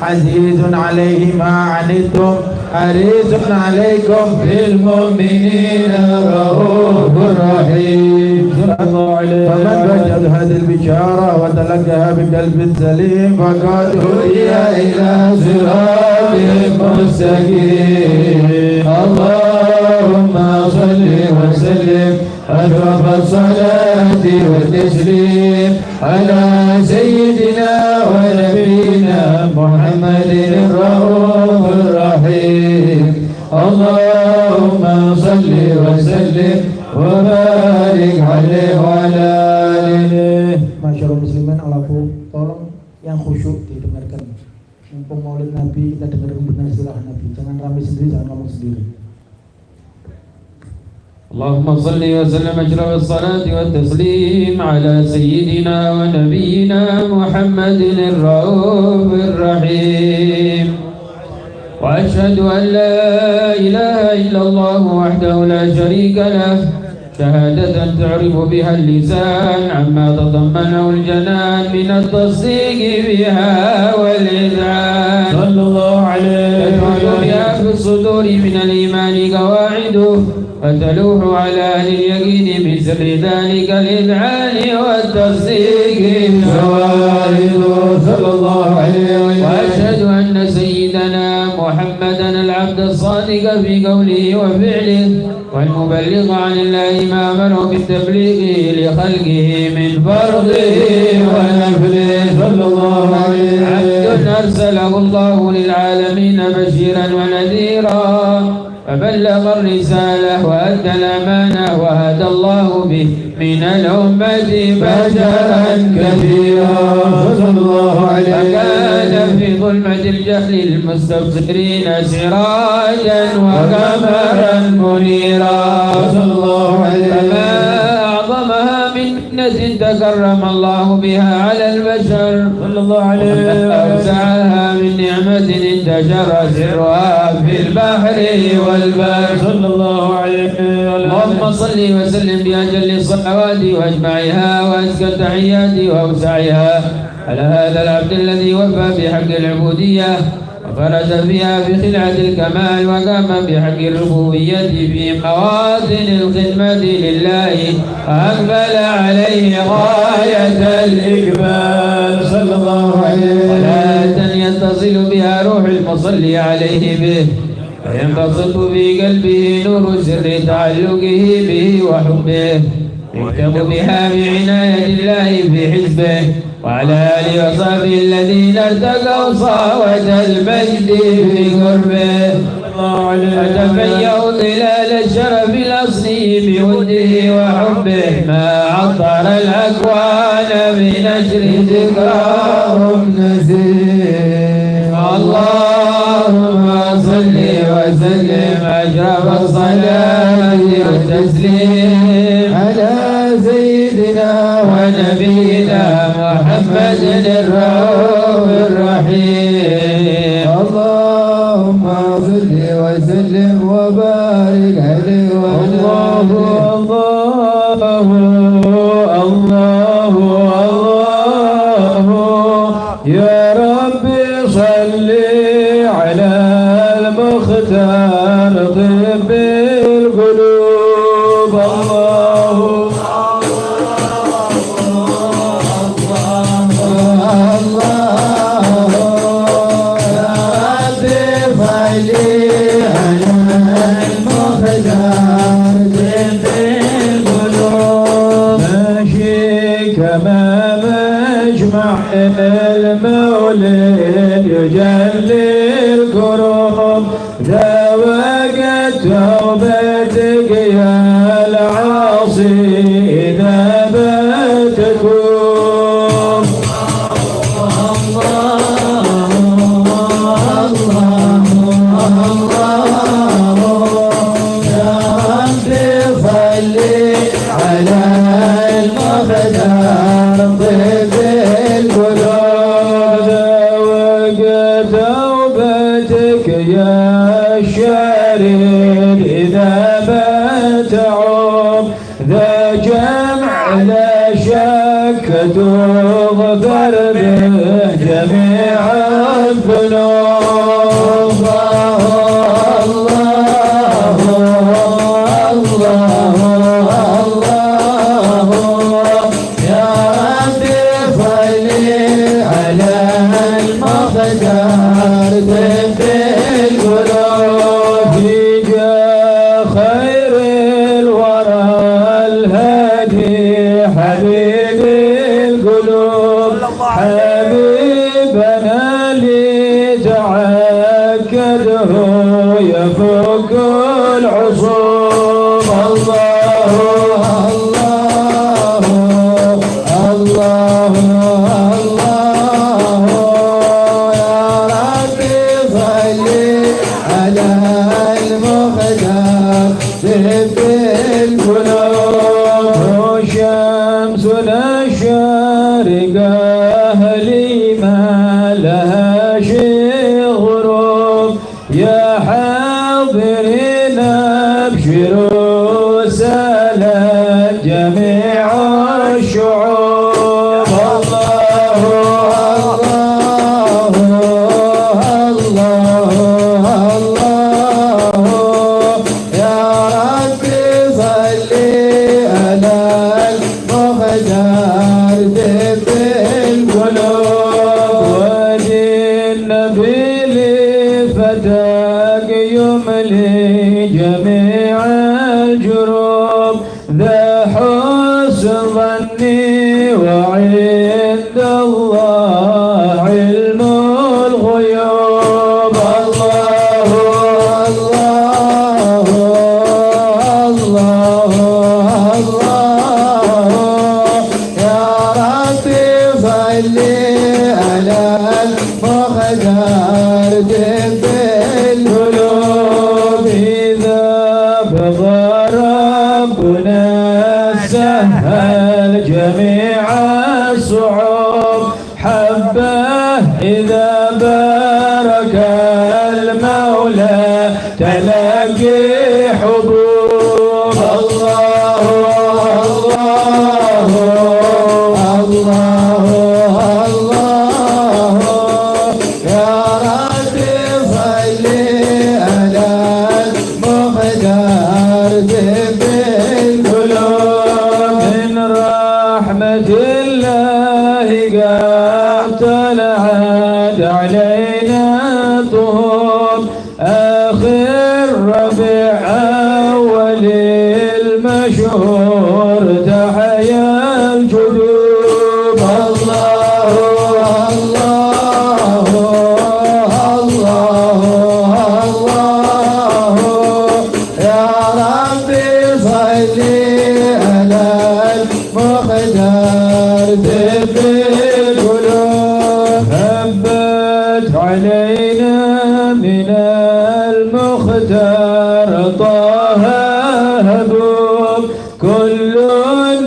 عزيز عليه ما عنتم حريص عليكم بالمؤمنين رؤوف رحيم فمن وجد هذه البشارة وتلقاها بقلب سليم فقد هدي إلى صراط مستقيم اللهم صل وسلم أشرف الصلاة والتسليم على سيدنا ونبينا محمد الرؤوف الرحيم اللهم صل وسلم وبارك عليه وعلى آله. Masyaallah muslimin alafu, tolong yang khusyuk didengarkan. Mumpung maulid Nabi kita dengarkan benar surah Nabi. Jangan ramai sendiri, jangan ngomong sendiri. اللهم صل وسلم أشرف الصلاة والتسليم على سيدنا ونبينا محمد الرؤوف الرحيم وأشهد أن لا إله إلا الله وحده لا شريك له شهادة تعرف بها اللسان عما تضمنه الجنان من التصديق بها والإذعان صلى الله عليه وسلم بها في الصدور من الإيمان قواعده وتلوح على أهل اليقين بسر ذلك الإذعان والتصديق شواهد صلى الله عليه وسلم وأشهد أن سيدنا محمدا العبد الصادق في قوله وفعله والمبلغ عن الله ما أمره بالتبليغ لخلقه من فرضه ونفله صلى الله عليه وسلم. عبد أرسله الله للعالمين بشيرا ونذيرا فبلغ الرسالة وأدى الأمانة وهدى الله به من الأمة بشرا كثيرا صلى الله عليه وسلم. فكان في ظلمة الجهل المستبصرين سراجا وقمرا منيرا صلى الله عليه وسلم. فما أعظمها من نعمة تكرم الله بها على البشر صلى الله عليه وسلم. أوسعها من نعمة انتشر سرها في البحر والبر صلى الله عليه وسلم. اللهم صل وسلم بأجل الصلوات وأجمعها وأزكى التحيات وأوسعها على هذا العبد الذي وفى بحق العبودية وفرج فيها بخلعة الكمال وقام بحق الربوبية في مواطن الخدمة لله وأقبل عليه غاية الإقبال صلى الله عليه وسلم. صلاة يتصل بها روح المصلي عليه به وينبسط في قلبه نور سر تعلقه به وحبه يكتب بها بعناية الله في حزبه وعلى آله وصحبه الذين ارتقوا صاوة المجد في قربه فتفيأوا ظلال الشرف الأصلي بوده وحبه ما عطر الأكوان بنشر ذكراهم نزيل. اللهم صل وسلم أشرف الصلاة والتسليم على سيدنا ونبينا محمد الرؤوف الرحيم. اللهم صل وسلم وبارك عليه وعلى الله يا ربي صل على المختار طب القلوب. الله المولد يجلي الكروب ذا وقت توبتك يا العاصي إذا بتكون. يا ربي صل على المختار طب القلوب وقت توبتك يا الشريد إذا بتعوب ذا جمع لا شك تغفر به جميع الذنوب. يا ربي صل على المختار طب القلوب خير الورى الهادي حبيب القلوب حبيبنا اللي تعكده يفك العصوب. الله يا ربي صل على المختار طب القلوب شمسنا الشارقة لي ما لها شي غروب يا حاضرين ابشروا سلام جميع الشعوب. يا ربي صل على المختار طب عند الله علم الغيوب. الله الله الله الله يا ربي صل على المختار طب القلوب. إذا بغى ربنا سهل جميع الصعوب، حبه إذا بارك المولى تلقي حبوب. الله الله الله الله يا ربي صل على المختار طب القلوب. من رحمة الله قد طلعت علينا طهور، آخر ربيع أول المشهور تحيا الجدوب. الله الله الله الله يا ربي صل على المختار طب القلوب. هبت علينا من المختار طه هبوب، كل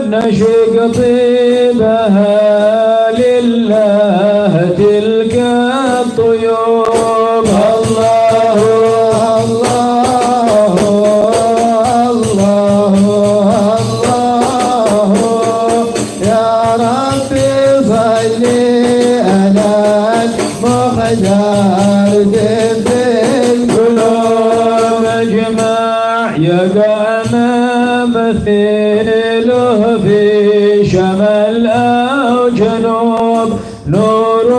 نشق طيبها لله تلك الطيوب. الله الله الله الله يا ربي صل على المختار طب القلوب. اجمع يقع مثيله في شمال أو جنوب، نور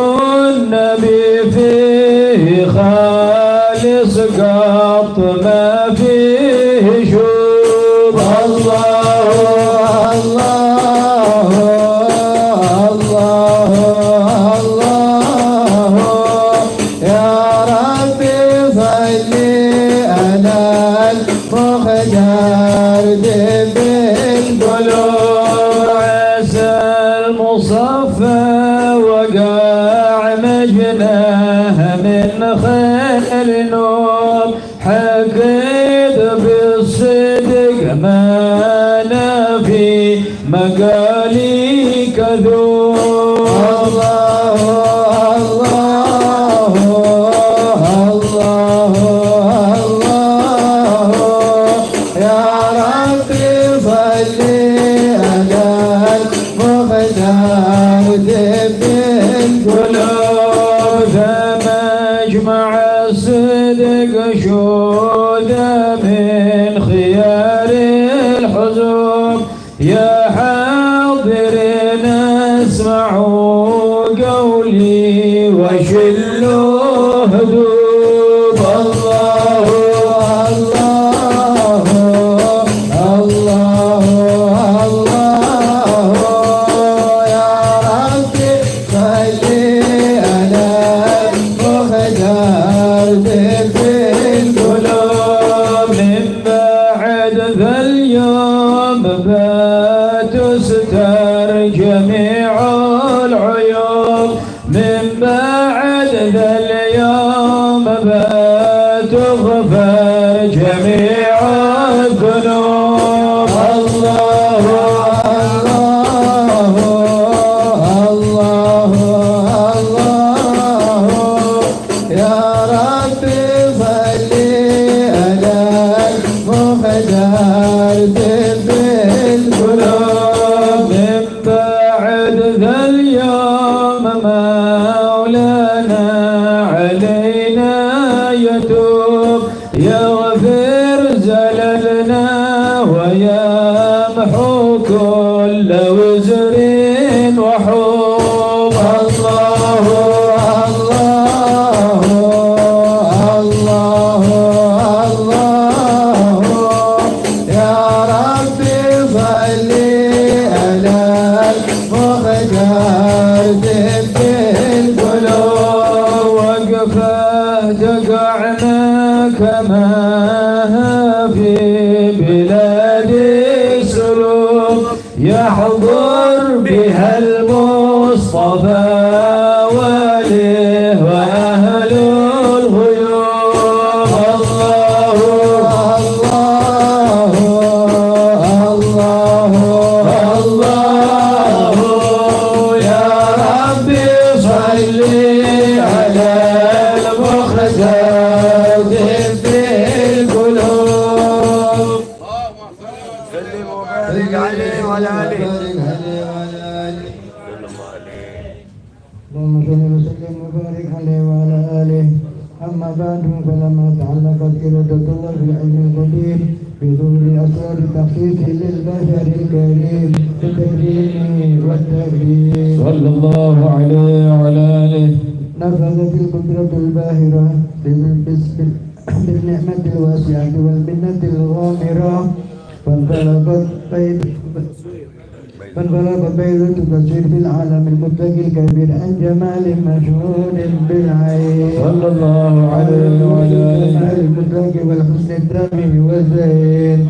النبي فيه خالص قط ما فيه شوب. الله الله الله الله يا ربي صل على المختار طب القلوب. عسى المصفى وقع مجناه من خير نوم، حكيت بالصدق ما نفي مقالي كذوب. الله الله الله الله يا ربي صل على المختار طب القلوب. فمجمع الصدق شوذة من خيار الحزوب، يا حاضرين اسمعوا قولي وشلوا هدوب. الله الله الله الله يا ربي صل على المختار طب القلوب. من بعد ذا اليوم بتستر جميع العيوب، من بعد ذا اليوم بتغفر جميع الذنوب. الله الله الله الله يا ربي صل على المختار طب القلوب. من بعد ذا اليوم مولانا علينا يتوب، يغفر زللنا ويمحو كل وزر وحوب. الله الله الله الله يا ربي صل على المختار زد القلوب وقفة تقعنا كما في بلاد السلوك يحضر بها المصطفى وله وأهل الغيوب الله الله الله الله يا ربي صل على المخرجات في القلوب سلم وبارك عليه وعلى آله. اللهم صل وسلم وبارك عليه وعلى آله. أما بعد فلما تعلقت إرادة الله بالعلم القدير بظهور أسرار تخصيص للبشر الكريم بالتكريم والتكريم صلى الله عليه وعلى آله. نفذت القدرة الباهرة بالنعمة الواسعة والمنة الغامرة فانطلق بيضة تصير في العالم المتقي الكبير عن جمال مشهود بالعين صلى الله عليه وعلى آله. الجمال المتقي والحسن التام والزين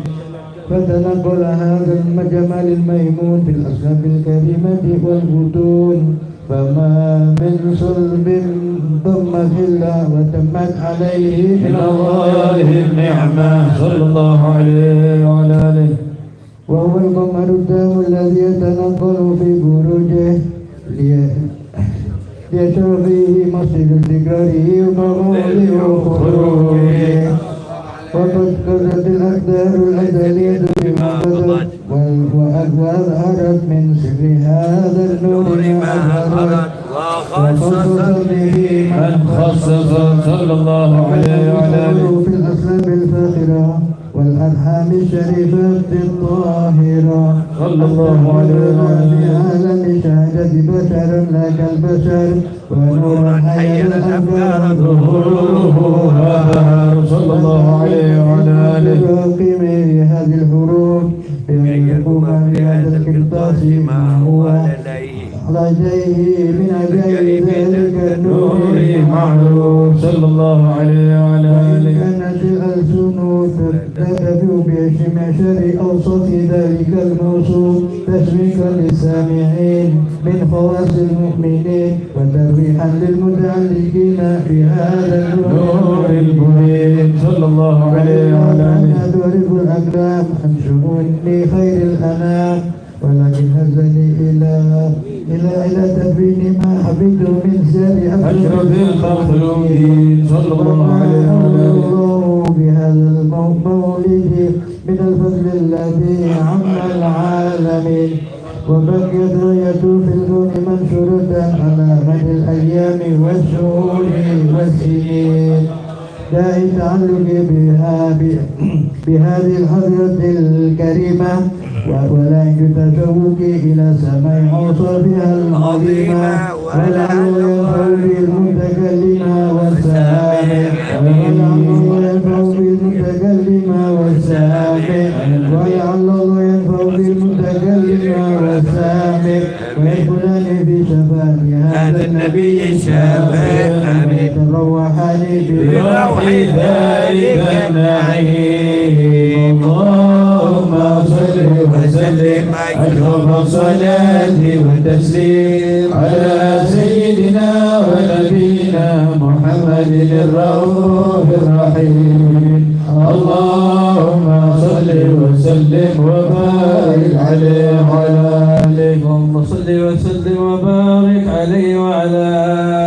فتنقل هذا الجمال الميمون في الأصحاب الكريمة والبطون فما من صلب ضم خلا وتمت عليه من الله النعمة صلى الله عليه وعلى آله. وهو القمر التام الذي يتنقل في بروجه ليشرف فيه مصير استقراره ومغولي خروجه وقد قدرت الأقدار الأزلية بما قدرت وأظهرت من سر هذا النور ما أظهرت وخصص به من خصص صلى الله عليه وعلى آله. في الأسلام الفاخرة والأرحام الشريفة الطاهرة صلى الله عليه وعلى في آله. عالم شهادة بشر لا كالبشر ونورا حيا الأفكار ظهوره هذا صلى الله عليه وعلى آله. يقيم هذه الحروف يقوم بهذا القرطاس ما هو عليه من عجائب ذلك النور معروف صلى الله عليه وعلى آله. كانت الألسن تتبع بشر أوصاف ذلك الموصوف تشويقا للسامعين من خواص المؤمنين وترويحا للمتعلقين بهذا النور المبين صلى الله عليه وعلى آله. تعرف الأقلام عن شؤون خير الأنام ولكن هزني إلى تدوين ما حفظت من سر أشرف المخلوقين صلى الله عليه وعلى آله. بهذا المولد من الفضل الذي عم العالمين وبقيت رايته في الكون منشورة على مدى الأيام والشهور والسنين داعي تعلق بهذه الحضرة الكريمة ولا تشوقي إلى سماع أوصافها العظيمة ولعله ينفع بالمتكلم والسامع ولعل الله ينفع بالمتكلم والسامع ويدخلان في شفاعة هذا النبي الشافع يتروحان بروح ذلك النعيم. اللهم صل وسلم أشرف الصلاة والتسليم على سيدنا ونبينا محمد الرؤوف الرحيم. اللهم صل وسلم وبارك عليه وعلى آله. اللهم صل وسلم وبارك عليه وعلى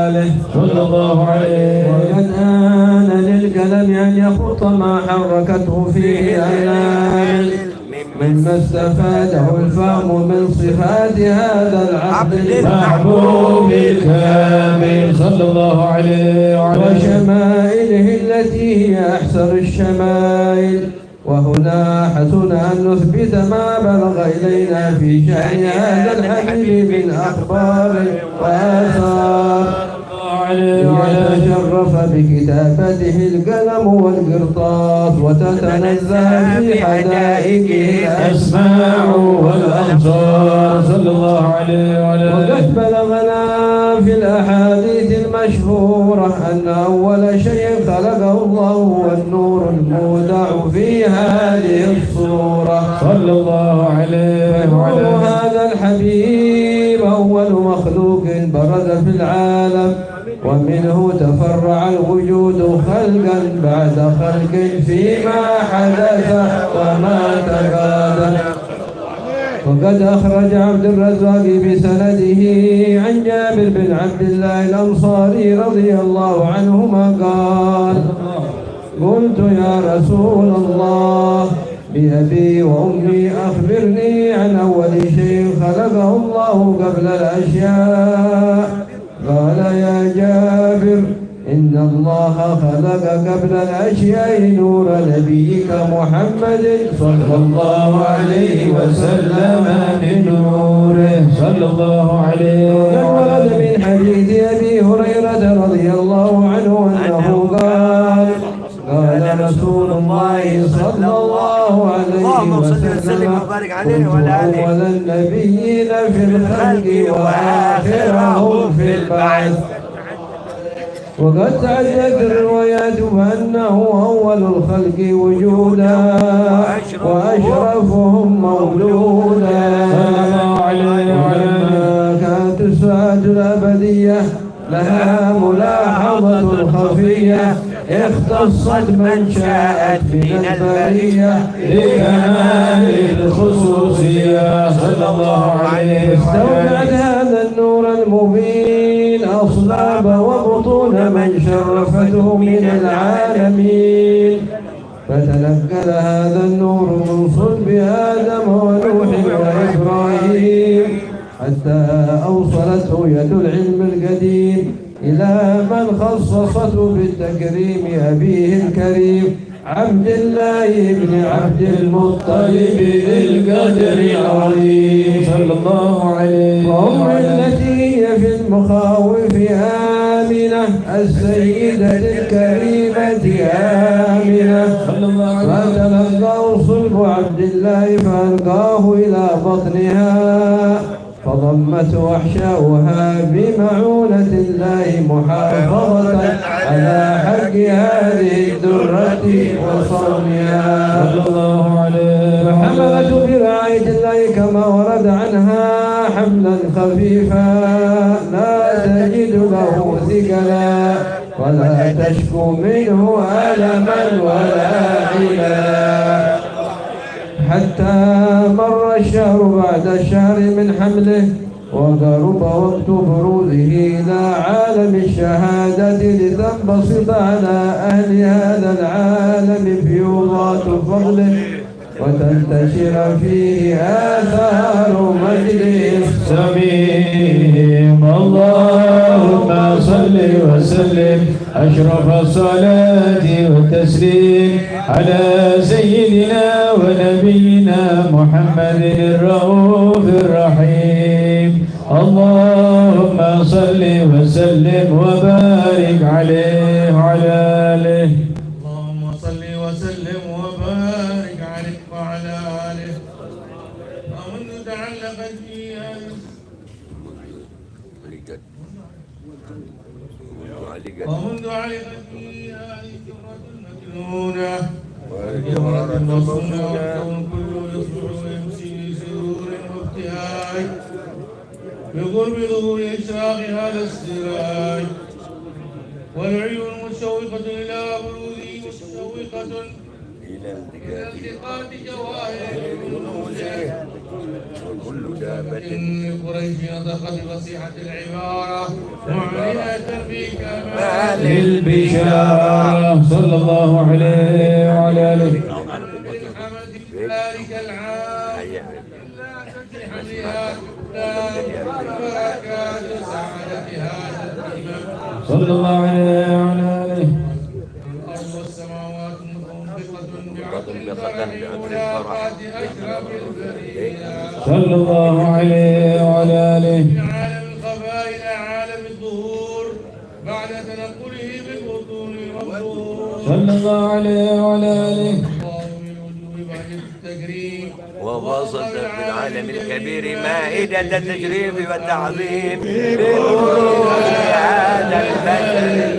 آله صلى الله عليه. وقد آن للقلم أن يخط ما حركته فيه الأعلام مما استفاده الفهم من صفات هذا العبد المحبوب الكامل صلى الله عليه وعلى آله. وشمائله التي هي أحسن الشمائل. وهنا حسن أن نثبت ما بلغ إلينا في شأن هذا الحبيب من أخبار وآثار عليه وعلى آله يتشرف بكتابته القلم والقرطاس وتتنزه في حدائقه الأسماع والأبصار صلى الله عليه وعلى آله. وقد بلغنا في الأحاديث المشهورة أن أول شيء خلقه الله هو النور المودع في هذه الصورة صلى الله عليه وعلى نور آله. هذا الحبيب أول مخلوق برز في العالم ومنه تفرع الوجود خلقا بعد خلق فيما حدث وما تقادم. وقد أخرج عبد الرزاق بسنده عن جابر بن عبد الله الأنصاري رضي الله عنهما قال: قلت يا رسول الله بأبي وأمي أخبرني عن أول شيء خلقه الله قبل الأشياء. قال: يا جابر إن الله خلق قبل الأشياء نور نبيك محمد صلى الله عليه وسلم من نوره صلى الله عليه وقد ورد من حديث أبي هريرة رضي الله عنه أنه قال: قال رسول الله صلى الله عليه وسلم: كنت أول النبيين في الخلق وآخرهم في البعث. وقد تعدت الروايات بأنه أول الخلق وجودا وأشرفهم مولودا. ولما كانت الساعة الأبدية لها ملاحظة خفية اختصت من شاءت من البرية لكمال الخصوصية صلى الله عليه استودعت هذا النور المبين أصلاب وبطون من شرفته من العالمين. فتنقل هذا النور من صلب آدم ونوح وإبراهيم حتى أوصلته يد العلم القديم إلى من خصصته بالتكريم أبيه الكريم عبد الله بن عبد المطلب ذي القدر العظيم صلى الله عليه وأم التي هي في المخاوف آمنة السيدة الكريمة آمنة. فتلقاه صلب عبد الله فألقاه إلى بطنها فضمته أحشاؤها بمعونة الله محافظة على حق هذه الدرة وصونها صلى الله عليه فحملته برعاية الله كما ورد عنها حملا خفيفا لا تجد له ثقلا ولا تشكو منه ألما ولا علا حتى مر الشهر بعد الشهر من حمله وقرب وقت بروزه إلى عالم الشهادة لتنبسط على أهل هذا العالم فيوضات فضله وتنتشر فيه آثار مجده سميم. اللهم صل وسلم أشرف الصلاة والتسليم على سيدنا ونبينا محمد الرؤوف الرحيم. اللهم صل وسلم وبارك عليه وعلى آله. اللهم صل وسلم وبارك عليه وعلى آله. ومن تعلقت فيها ومنذ علقت فيها السورة المجنونة والجوهرة المصونة والكون كله يصبح ويمسي سرور وابتهاج بقرب ظهور إشراق هذا السراج والعيون مشوقة إلى بروزه مشوقة إلى التقاط جواهر كنوزه وكل دابة لقريش نطقت بفصيحة العبارة معلنة بكمال البشارة صلى الله عليه وعلى آله. بالحمد ذلك العام إلا تفتح بها بركات سعادة هذا الإمام صلى الله عليه وعلى آله. الأرض والسماوات مطبقة بملاقاة أشرف البرية صلى الله عليه وعلى آله. من عالم الخفاء إلى عالم الظهور بعد تنقله من بطون ربه صلى الله عليه وعلى آله. الله من وجوه بعد التكريم ووسط في العالم الكبير مائدة التشريف والتعظيم بمرور هذا البشر.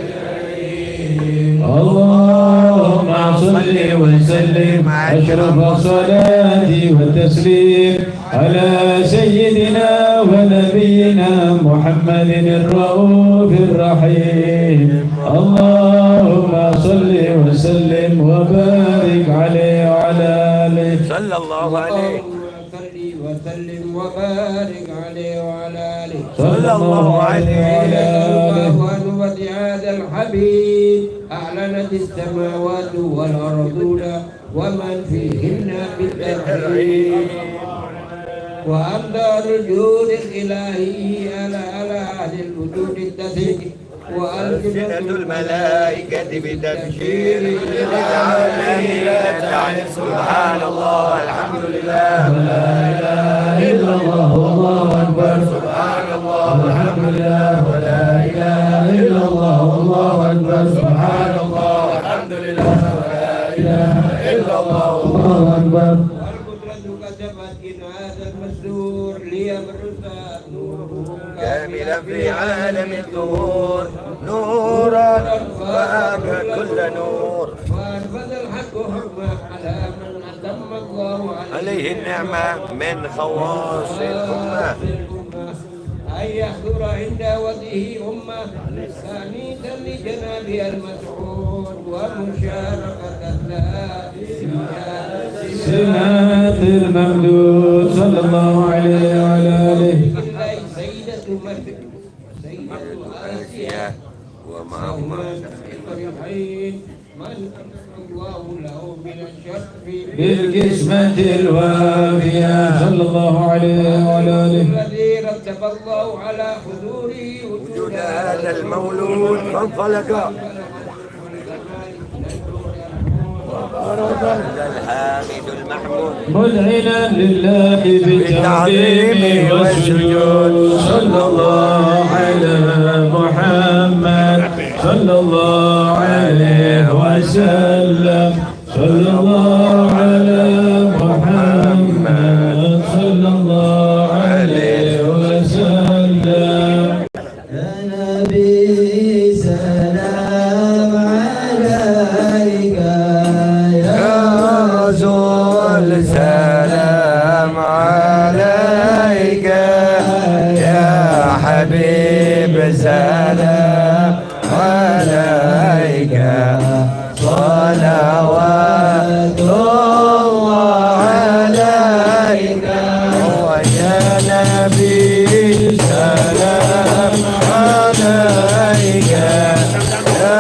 اللهم صل وسلم أشرف الصلاة والتسليم على سيدنا ونبينا محمد الرؤوف الرحيم. اللهم صل وسلم وبارك عليه وعلى آله. صلى الله عليه وسلم وبارك عليه وعلى آله. صلى الله عليه وعلى آله. هذا الحبيب أعلنت السماوات والأرضون ومن فيهن بالتوحيد وأمدار الجود الإلهي على أهل الوجود التسليم وألسنة الملائكة بتبشير للعالمين تعالى سبحان الله الحمد لله ولا إله إلا الله والله أكبر. سبحان الله والحمد لله ولا إله إلا الله والله أكبر. سبحان الله والحمد لله ولا إله إلا الله والله أكبر. والقدرة كتبت إن هذا المسرور ليبرز نوره كاملا في عالم الظهور نورا فأبى كل نور. وأنفذ الحق حكمه على من أتم الله عليه النعمة من خواص الأمة أن يحضر عند وجهه أمة ثانية لجنابها المسعود ومشاركة لها سمات الممدود صلى الله عليه وعلى آله. سيدة مكة سيدة آسيا ومعهما الصالحين من الله له من الشرف بالقسمة الوافية صلى الله عليه وعلى آله. الذي رتب الله على حضوره وجود هذا المولود فانطلق الحامد المحمود مذعنا لله بالتعظيم والسجود. صلى الله على محمد صلى الله عليه وسلم. صلى الله على محمد صلى الله عليه وسلم. يا نبي سلام عليك يا رسول سلام عليك يا حبيب سلام عليك صلوات الله عليك ويا نبي سلام عليك يا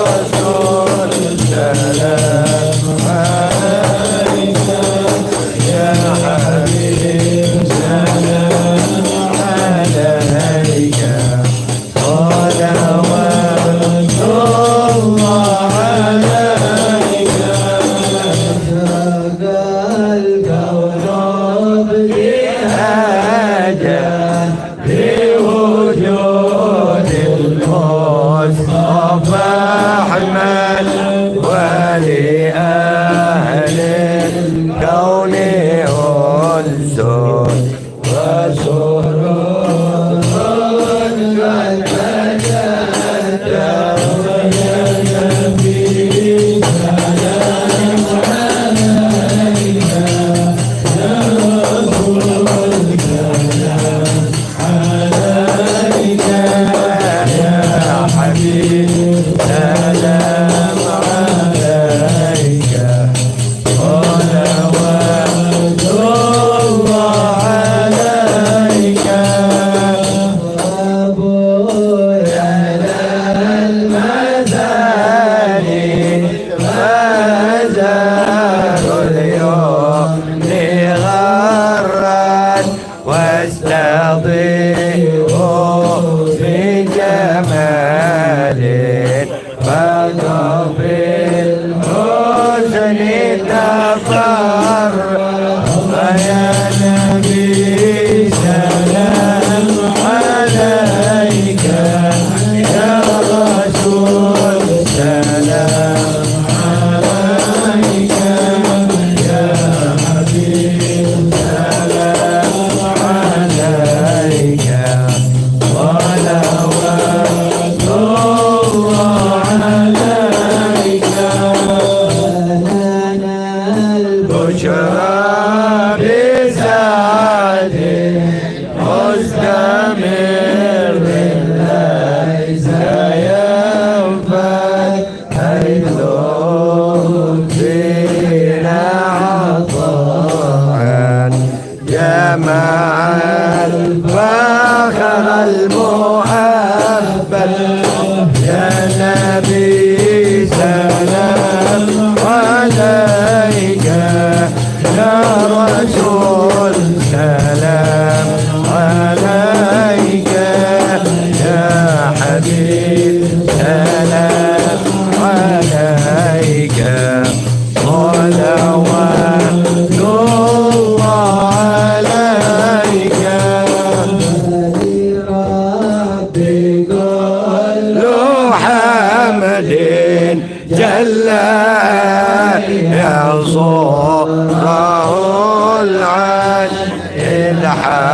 رسول سلام عليك يا حبيب سلام عليك صلوات الله عليك. أشرق الكون بهاجة بوجود المصطفى أحمد ولأهل الكون أنس وسرور عليك يا حبيب سلام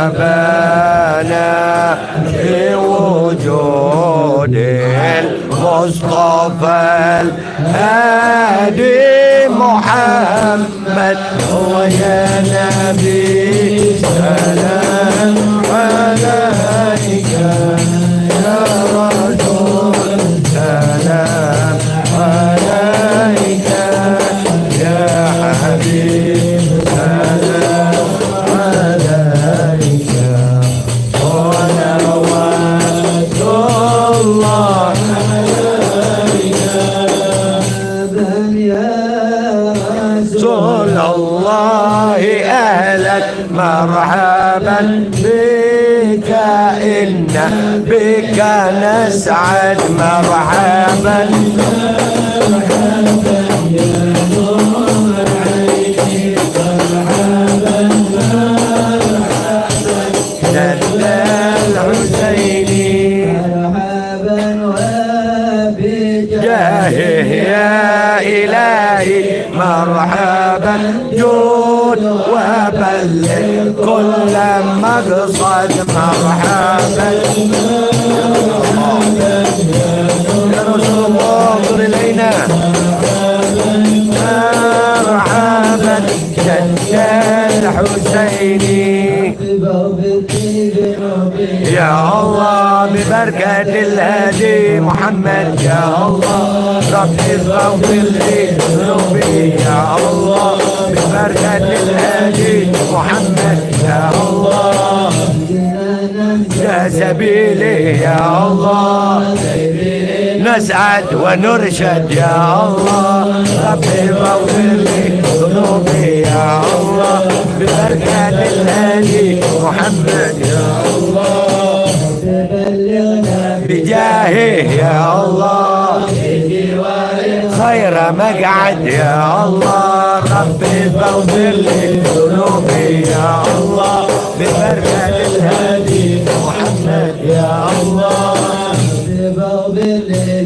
مرحبنا بوجود المصطفى الهادي محمد هو يا نبي سلام عليك يا رسول سلام عليك يا حبيب سلام عليك صلوات الله عليك يا رسول الله أهلك مرحبا بك إن بك نسعد مرحبا يا نور عيني مرحبا جد الحسيني مرحبا وبجاهه يا إلهي مرحبا جود وبلغ كل مقصد مرحبا يا رسول الله انظر إلينا مرحبا جد الحسيني يا الله ببركة الهادي محمد يا الله ربي اغفر لي ذنوبي يا الله ببركة الهادي محمد يا الله يا سبيلي يا الله نسعد ونرشد يا الله ربي اغفر لي ذنوبي يا الله ببركة الهادي محمد يا الله بجاهه يا الله خير مقعد يا الله ربي اغفر لي ذنوبي يا الله ببركة الهادي محمد يا الله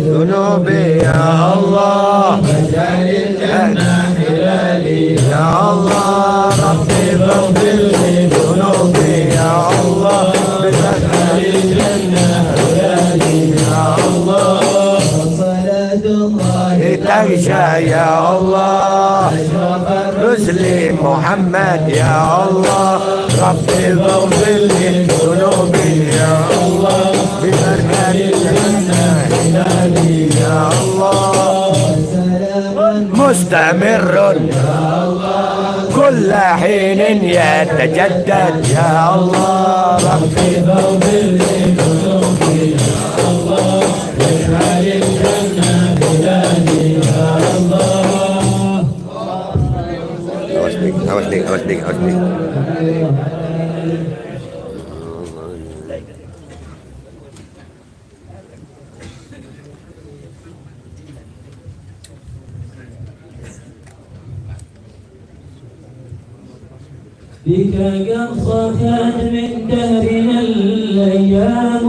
ذنوبي يا الله واجعل الجنة حلالي يا الله ربي اغفر لي ذنوبي يا الله واجعل الجنة حلالي يا الله صلاة الله تغشى يا الله رسل محمد يا الله ربي اغفر لي ذنوبي يا الله ببركة الجنة حلالي يا الله مستمر كل حين يتجدد يا الله ربي اغفر لي ذنوبي يا الله واجعل الجنة حلالي يا الله أوش بيك بك قد صفت من دهرنا الأيام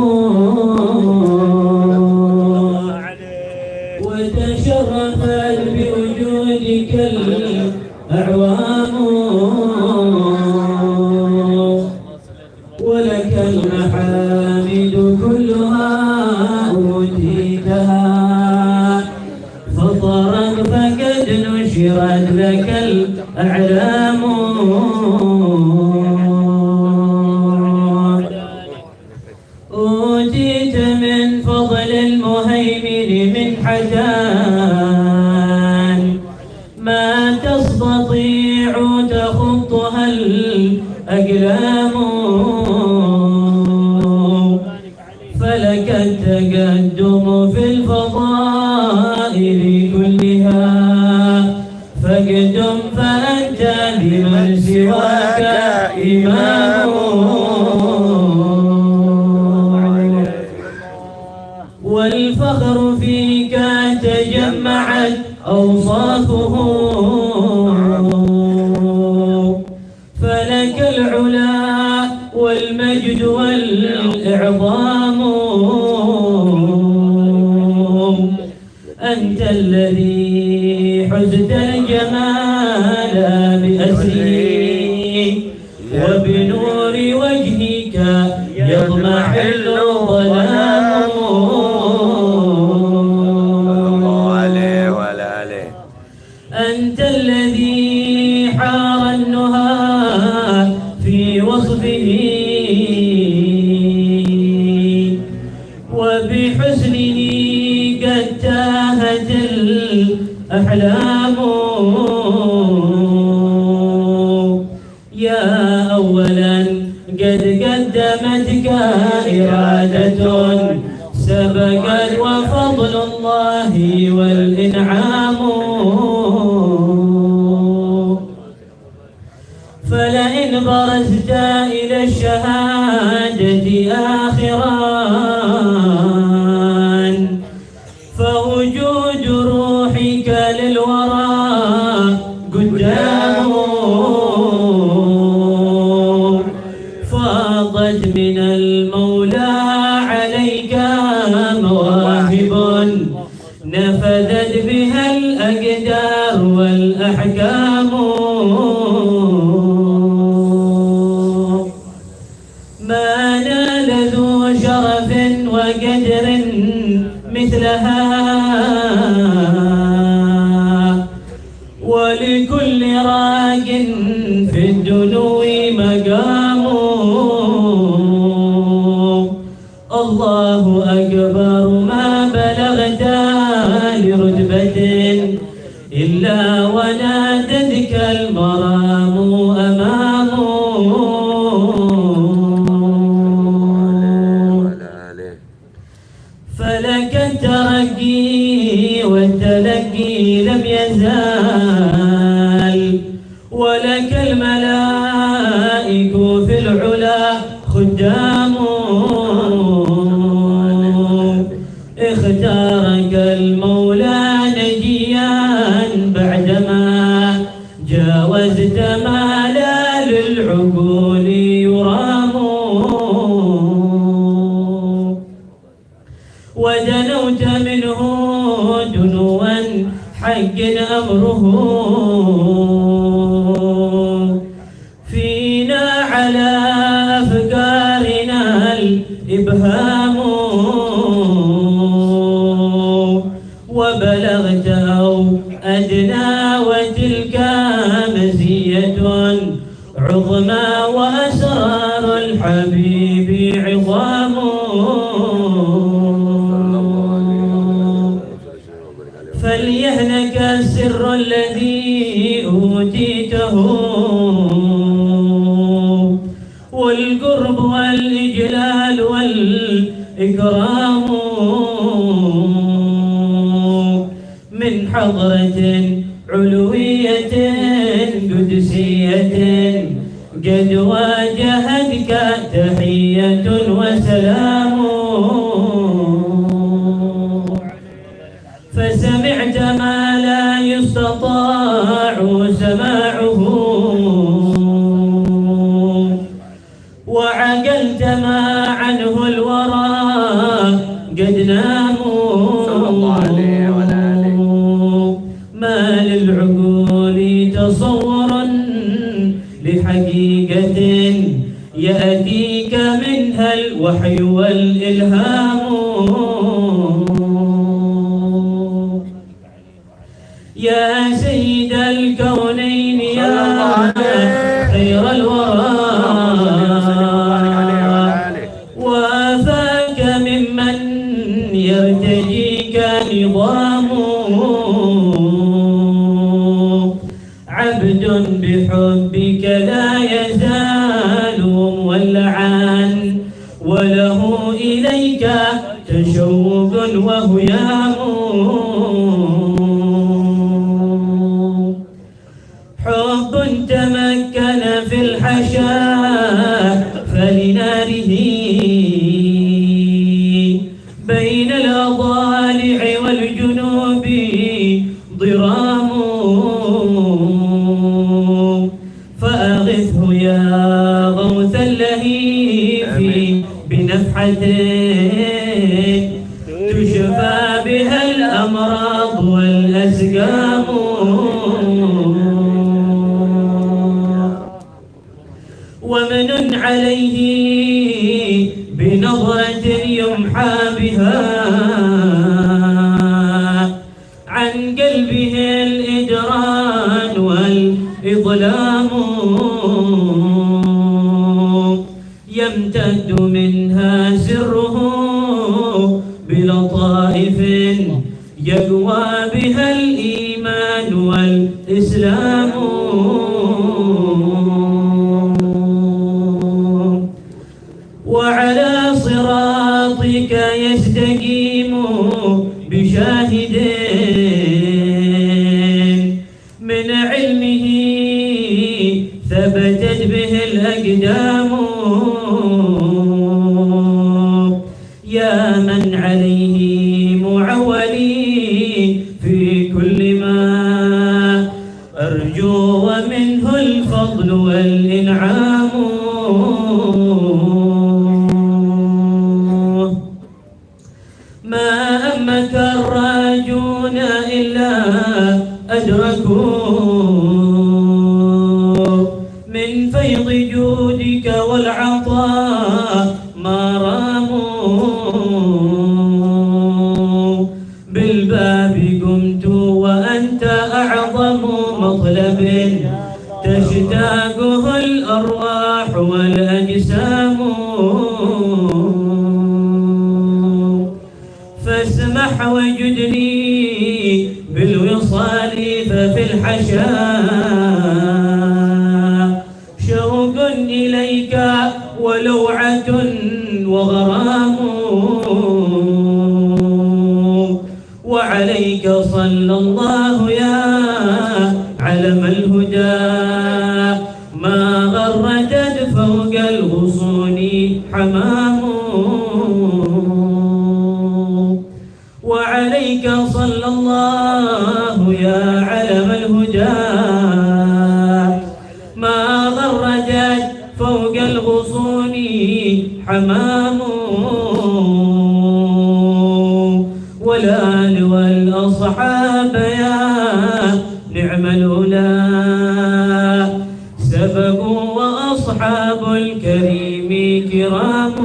وتشرفت بوجودك الأعوام ولك المحامد كلها أوتيتها فطرا فقد نشرت لك الأعلام أوتيت من فضل المهيمن من حجان ما تستطيع تخطها الأقلام فلك التقدم في الفضائل كلها فاقدم فأنت لمن سواك إمام والفخر فيك تجمعت أوصافه فلك العلا والمجد والإعظام أنت الذي حزت الجمال بأسره وبنور وجهه وبحسنه قد تاهت الأحلام يا أولا قد قدمتك إرادة سبقت وفضل الله والإنعام فلئن برزت إلى الشهادة آخرا فوجود روحك للورى قدام فاضت من المولى عليك مواهب نفذت بها الأقدار والأحكام ما نال ذو شرف وقدر مثلها ولكل راق في الدنو مقام الله أكبر ما بلغت لرتبة إلا ونادتك المرام أمامه فلك الترقي والتلقي لم يزال ولك الملائك في العلا خدام اختارك المولى نجيا بعدما جاوزت ما لا للعقول يرام ودنوت منه دنوا حق أمره فينا على أفكارنا الإبهام وبلغت أو أدنى وتلك مزية عظمى وأسرار الحبيب عظام فليهنك السر الذي أوتيته والقرب والإجلال والإكرام من حضرة علوية قدسية قد واجهتك تحية وسلام فسمعت ما لا يستطاع سماعه وعقلت ما عنه الورى قد ناموا ما للعقول تصور لحقيقة يأتيك منها الوحي والإلهام يا سيد الكونين يا خير الورى وافاك ممن يرتجيك نظام عبد بحبك لا يزال مولعا وله إليك تشوق وهيام حب تمكن في الحشا فلناره بين الأضالع والجنوب ضرام فأغثه يا غوث اللهيف بنفحة تشفى بها الأمراض والأسقام ومن عليه بنظرة يمحى بها عن قلبه الإدران والإظلام يمتد منها سره بلطائف يقوى بها الإيمان والإسلام وعلى صراطك يستقيم بشاهد من علمه ثبتت به الأقدام يا من عليه معولي في كل ما أرجو ومنه الفضل والإنعام ما أمك الراجون إلا أدركوا من فيض جودك والعطاء ما راموا بالباب قمت وأنت أعظم مطلب تشتاقه الأرواح والأجسام فاسمح وجدني بالوصال ففي الحشاء شوق إليك ولوعة وغرام وعليك صلى الله يا علم الهدى ما غردت فوق الغصون حمام وعليك صلى الله يا علم الهدى ما غردت فوق الغصون حمام والآل والأصحاب يا نعم الأولى سبقوا وأصحاب الكريم كرام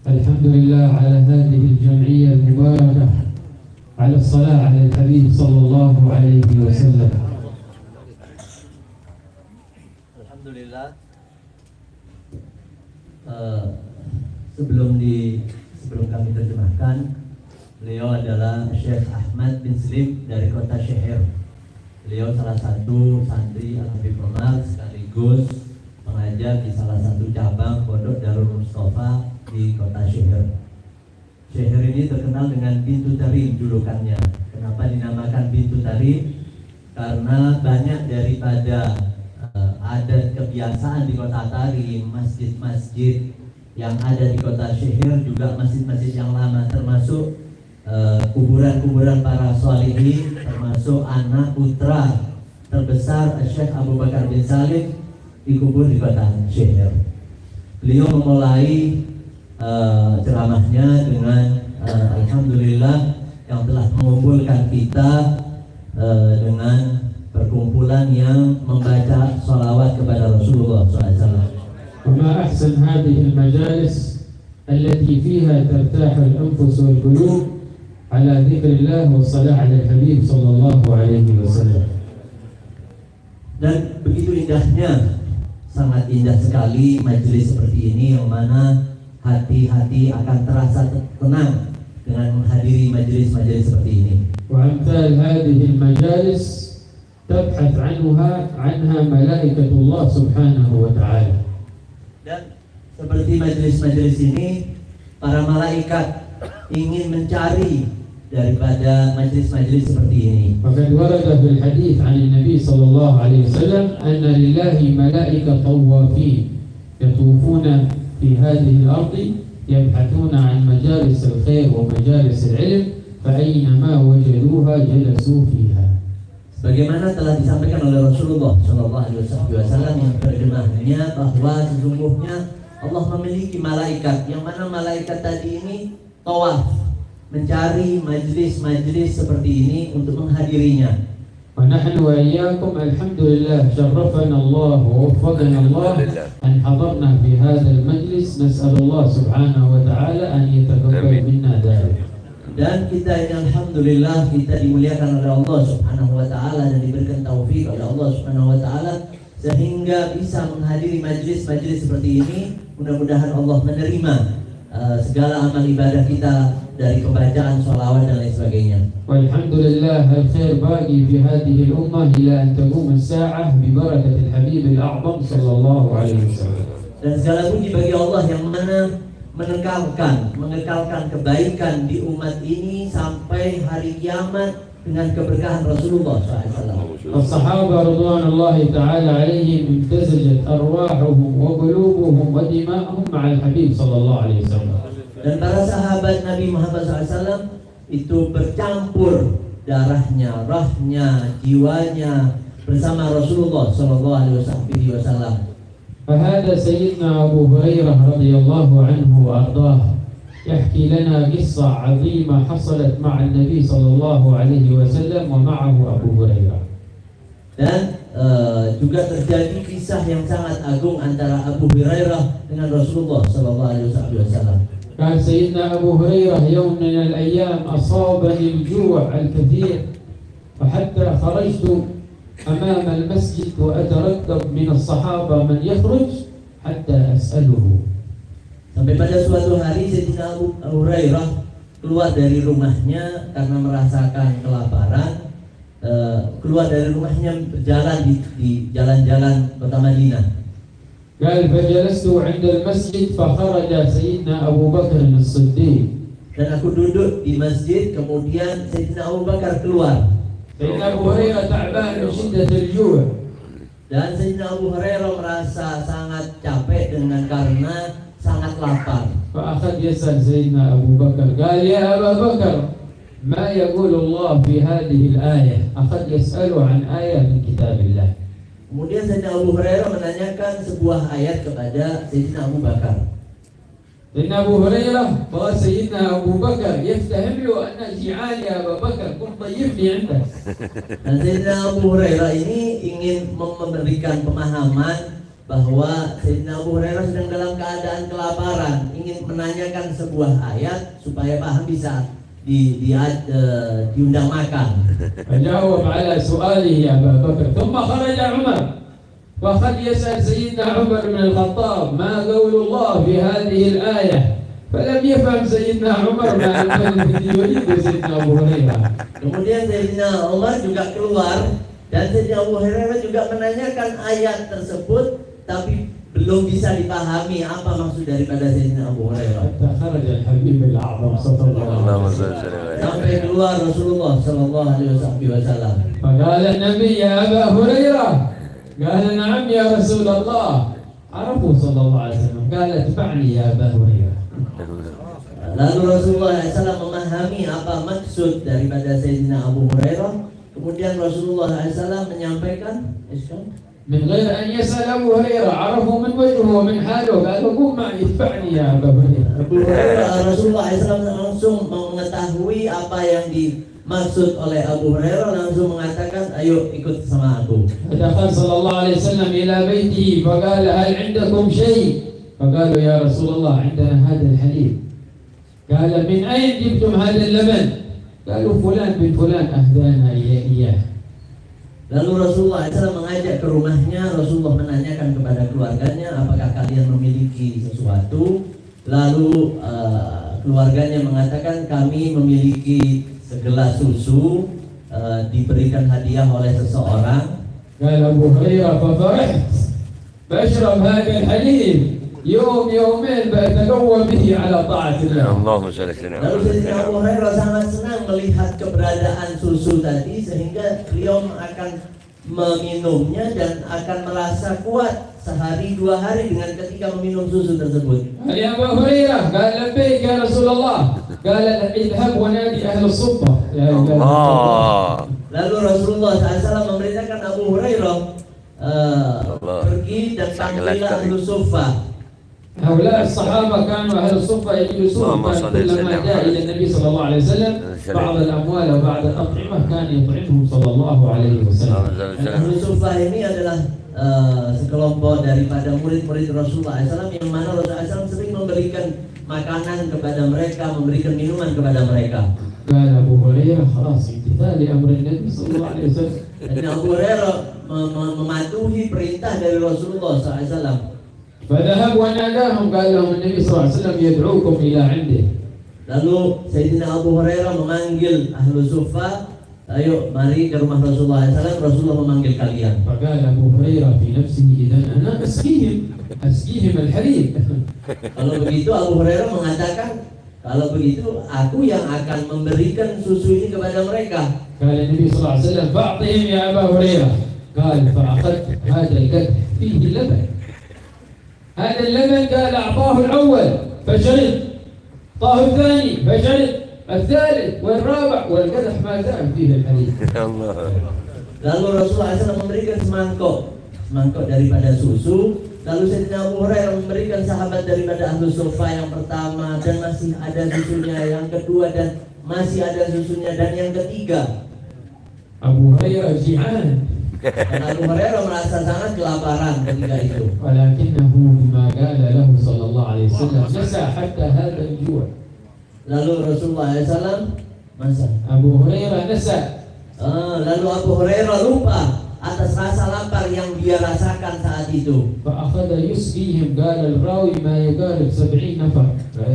الحمد لله على هذه الجمعية المباركة على الصلاة على الحبيب صلى الله عليه وسلم. Alhamdulillah. Sebelum kami terjemahkan, beliau adalah Syekh Ahmad bin Slim dari kota Syeher. Beliau salah satu santri Al-Habibullah sekaligus mengajar di salah satu cabang Pondok Darul Mustafa di kota Syeher. Syeher ini terkenal dengan Bintu Tarim julukannya. Kenapa dinamakan Bintu Tarim? Karena banyak daripada adat kebiasaan di kota Tarim, masjid-masjid yang ada di kota Syeher juga masjid-masjid yang lama, termasuk kuburan-kuburan para sholihin, termasuk anak putra terbesar Syekh Abu Bakar bin Salim dikubur di kota Syeher. Beliau memulai ceramahnya dengan alhamdulillah yang telah mengumpulkan kita dengan perkumpulan yang membaca salawat kepada Rasulullah SAW. وما أحسن هذه المجالس التي فيها ترتاح الأنفس والقلوب على ذكر الله والصلاة على الحبيب صلى الله عليه وسلم. Dan begitu indahnya, sangat indah sekali majelis seperti ini yang mana hati-hati akan terasa tenang dengan menghadiri majelis-majelis seperti ini. وأمثال هذه المجالس تبحث عنها ملائكة الله سبحانه وتعالى. Dan seperti majelis-majelis ini, para malaikat ingin mencari daripada majelis-majelis seperti ini. وقد ورد في الحديث عن النبي صلى الله عليه وسلم أن لله ملائكة طوافين يطوفون في هذه الأرض يبحثون عن مجالس الخير ومجالس العلم فأينما وجدوها جلسوا فيها. Sebagaimana telah disampaikan oleh Rasulullah SAW yang terjemahnya bahwa sesungguhnya Allah memiliki malaikat yang mana malaikat tadi ini tawaf mencari majlis-majlis seperti ini untuk menghadirinya. ونحن وإياكم الحمد لله شرفنا الله ووفقنا الله أن حضرنا في هذا المجلس. نسأل الله سبحانه وتعالى أن يتقبل منا ذلك. Dan kita ini alhamdulillah kita dimuliakan oleh Allah Subhanahu wa taala dan diberikan taufik oleh Allah Subhanahu wa taala sehingga bisa menghadiri majlis-majlis seperti ini. Mudah-mudahan Allah menerima segala amal ibadah kita dari pembacaan sholawat dan lain sebagainya. Walhamdulillah al-khair bagi fi hadhihi al-ummah ila an taqum as-sa'ah bi barakati al-habib al-a'zam sallallahu alaihi wasallam. Dan segala puji bagi Allah yang mana mengekalkan kebaikan di umat ini sampai hari kiamat dengan keberkahan Rasulullah SAW. As-sahabah radhiyallahu ta'ala alaihim imtazajat arwahuhum wa qulubuhum wa dima'uhum ma'al habib sallallahu alaihi wasallam. Dan para sahabat Nabi Muhammad SAW itu bercampur darahnya, rohnya, jiwanya bersama Rasulullah SAW. فهذا سيدنا أبو هريرة رضي الله عنه وأرضاه يحكي لنا قصة عظيمة حصلت مع النبي صلى الله عليه وسلم ومعه أبو هريرة. Dan juga terjadi kisah yang sangat agung antara Abu Hurairah dengan Rasulullah SAW. كان سيدنا أبو هريرة يوم من الأيام أصابني الجوع الكثير فحتى خرجت أمام المسجد وأترقب من الصحابة من يخرج حتى أسأله. Sampai pada suatu hari Sayyidina Abu Hurairah keluar dari rumahnya karena merasakan kelaparan, keluar dari rumahnya berjalan di jalan-jalan kota Madinah. قال فجلست عند المسجد فخرج سيدنا أبو بكر الصديق. Dan aku duduk di masjid, kemudian Sayyidina Abu Bakar keluar. سيدنا أبو هريرة تعبان من شدة الجوع. Dan Sayyidina Abu Hurairah merasa sangat capek karena sangat lapar. فأخذ يسأل سيدنا أبو بكر قال يا أبا بكر ما يقول الله في هذه الآية. أخذ يسأله عن آية من كتاب الله. Kemudian Sayyidina Abu Hurairah menanyakan sebuah ayat kepada Sayyidina Abu Bakar. Sayyidina Abu Hurairah bahwa Sayyidina Abu Bakar yaftahim له أن جعان يا أبا بكر كن ضيفني عندك. Dan Sayyidina Abu Hurairah ini ingin memberikan pemahaman bahwa Sayyidina Abu Hurairah sedang dalam keadaan kelaparan, ingin menanyakan sebuah ayat supaya paham bisa diundang makan. فجاوب على سؤاله يا أبا بكر ثم خرج عمر وقد يسأل سيدنا عمر بن الخطاب ما قول الله في هذه الآية فلم يفهم سيدنا عمر ما الذي يريد سيدنا أبو هريرة. Kemudian Sayyidina Umar juga keluar dan Sayyidina Abu Hurairah juga menanyakan ayat tersebut, tapi belum bisa dipahami apa maksud daripada Sayyidina Abu Hurairah. خرج الحبيب الأعظم صلى الله عليه وسلم Sampai keluar Rasulullah sallallahu alaihi wasallam. فقال النبي يا أبا هريرة قال نعم يا رسول الله. عرفه صلى الله عليه وسلم قال اتبعني يا أبا هريرة. Lalu Rasulullah SAW memahami apa maksud daripada Sayyidina Abu Hurairah. Kemudian Rasulullah SAW menyampaikan من غير أن يسأل أبو هريرة عرفه من وجهه ومن حاله قال قم معي اتبعني يا أبا هريرة. Rasulullah SAW langsung mengetahui apa yang dimaksud oleh Abu Hurairah, langsung mengatakan ayo ikut sama aku. فدخل صلى الله عليه وسلم إلى بيته فقال هل عندكم شيء؟ فقالوا يا رسول الله عندنا هذا الحليب. قال من أين جبتم هذا اللبن؟ قالوا فلان بن فلان أهدانا إياه. Lalu Rasulullah SAW mengajak ke rumahnya. Rasulullah menanyakan kepada keluarganya, apakah kalian memiliki sesuatu? Lalu keluarganya mengatakan, kami memiliki segelas susu, diberikan hadiah oleh seseorang. قال أبو هريرة ففرحت بشرب هذا الحليب يوم يومين بأتقوى به على طاعة الله. اللهم صل وسلم. Lalu Sayyidina Abu Hurairah sangat senang melihat keberadaan susu tadi, sehingga beliau akan meminumnya dan akan merasa kuat sehari dua hari dengan ketika meminum susu tersebut. يا أبا هريرة قال لبيك يا رسول الله. قال اذهب ونادي أهل الصفة. Lalu Rasulullah SAW memerintahkan Abu Hurairah pergi dan panggillah ahlu suffah. هؤلاء الصحابة كانوا أهل الصفة يجلسون كلما جاء إلى النبي صلى الله عليه وسلم بعض الأموال وبعض الأطعمة كان يطعمهم صلى الله عليه وسلم. Ahlu suffah ini adalah sekelompok daripada murid-murid Rasulullah SAW yang mana Rasulullah SAW sering memberikan makanan kepada mereka, memberikan minuman kepada mereka. قال أبو هريرة خلاص امتثال لأمر النبي صلى الله عليه وسلم. Dan Abu Hurairah mematuhi perintah dari Rasulullah SAW. فذهب وناداهم قال لهم النبي صلى الله عليه وسلم يدعوكم إلى عنده. Lalu Sayyidina Abu Hurairah memanggil ahlu sufa, ayo mari ke rumah Rasulullah SAW. Rasulullah memanggil kalian. فقال أبو هريرة في نفسه إذا أنا أسقيهم الحليب. Kalau begitu Abu Hurairah mengatakan, kalau begitu aku yang akan memberikan susu ini kepada mereka. قال النبي صلى الله عليه وسلم فأعطهم يا أبا هريرة. قال فأخذت هذا القدح فيه اللبن. هذا اللبن قال أعطاه الأول فشرب، أعطاه الثاني فشرب، الثالث والرابع والقدح ما زال فيه الحليب. Lalu Rasulullah SAW memberikan semangkok daripada susu. Lalu Sayyidina Abu Hurairah memberikan sahabat daripada ahlu sufa yang pertama, dan masih ada susunya yang kedua, dan masih ada susunya, dan yang ketiga. Abu Hurairah ji'an. Dan Abu Hurairah merasa sangat kelaparan ketika itu. ولكنه بما قال له صلى الله عليه وسلم نسى حتى هذا الجوع. Lalu Rasulullah SAW masa. Abu Hurairah nasa. Lalu Abu Hurairah lupa atas rasa lapar yang dia rasakan saat itu. فأخذ يسقيهم قال الراوي ما يقارب 70 نفر.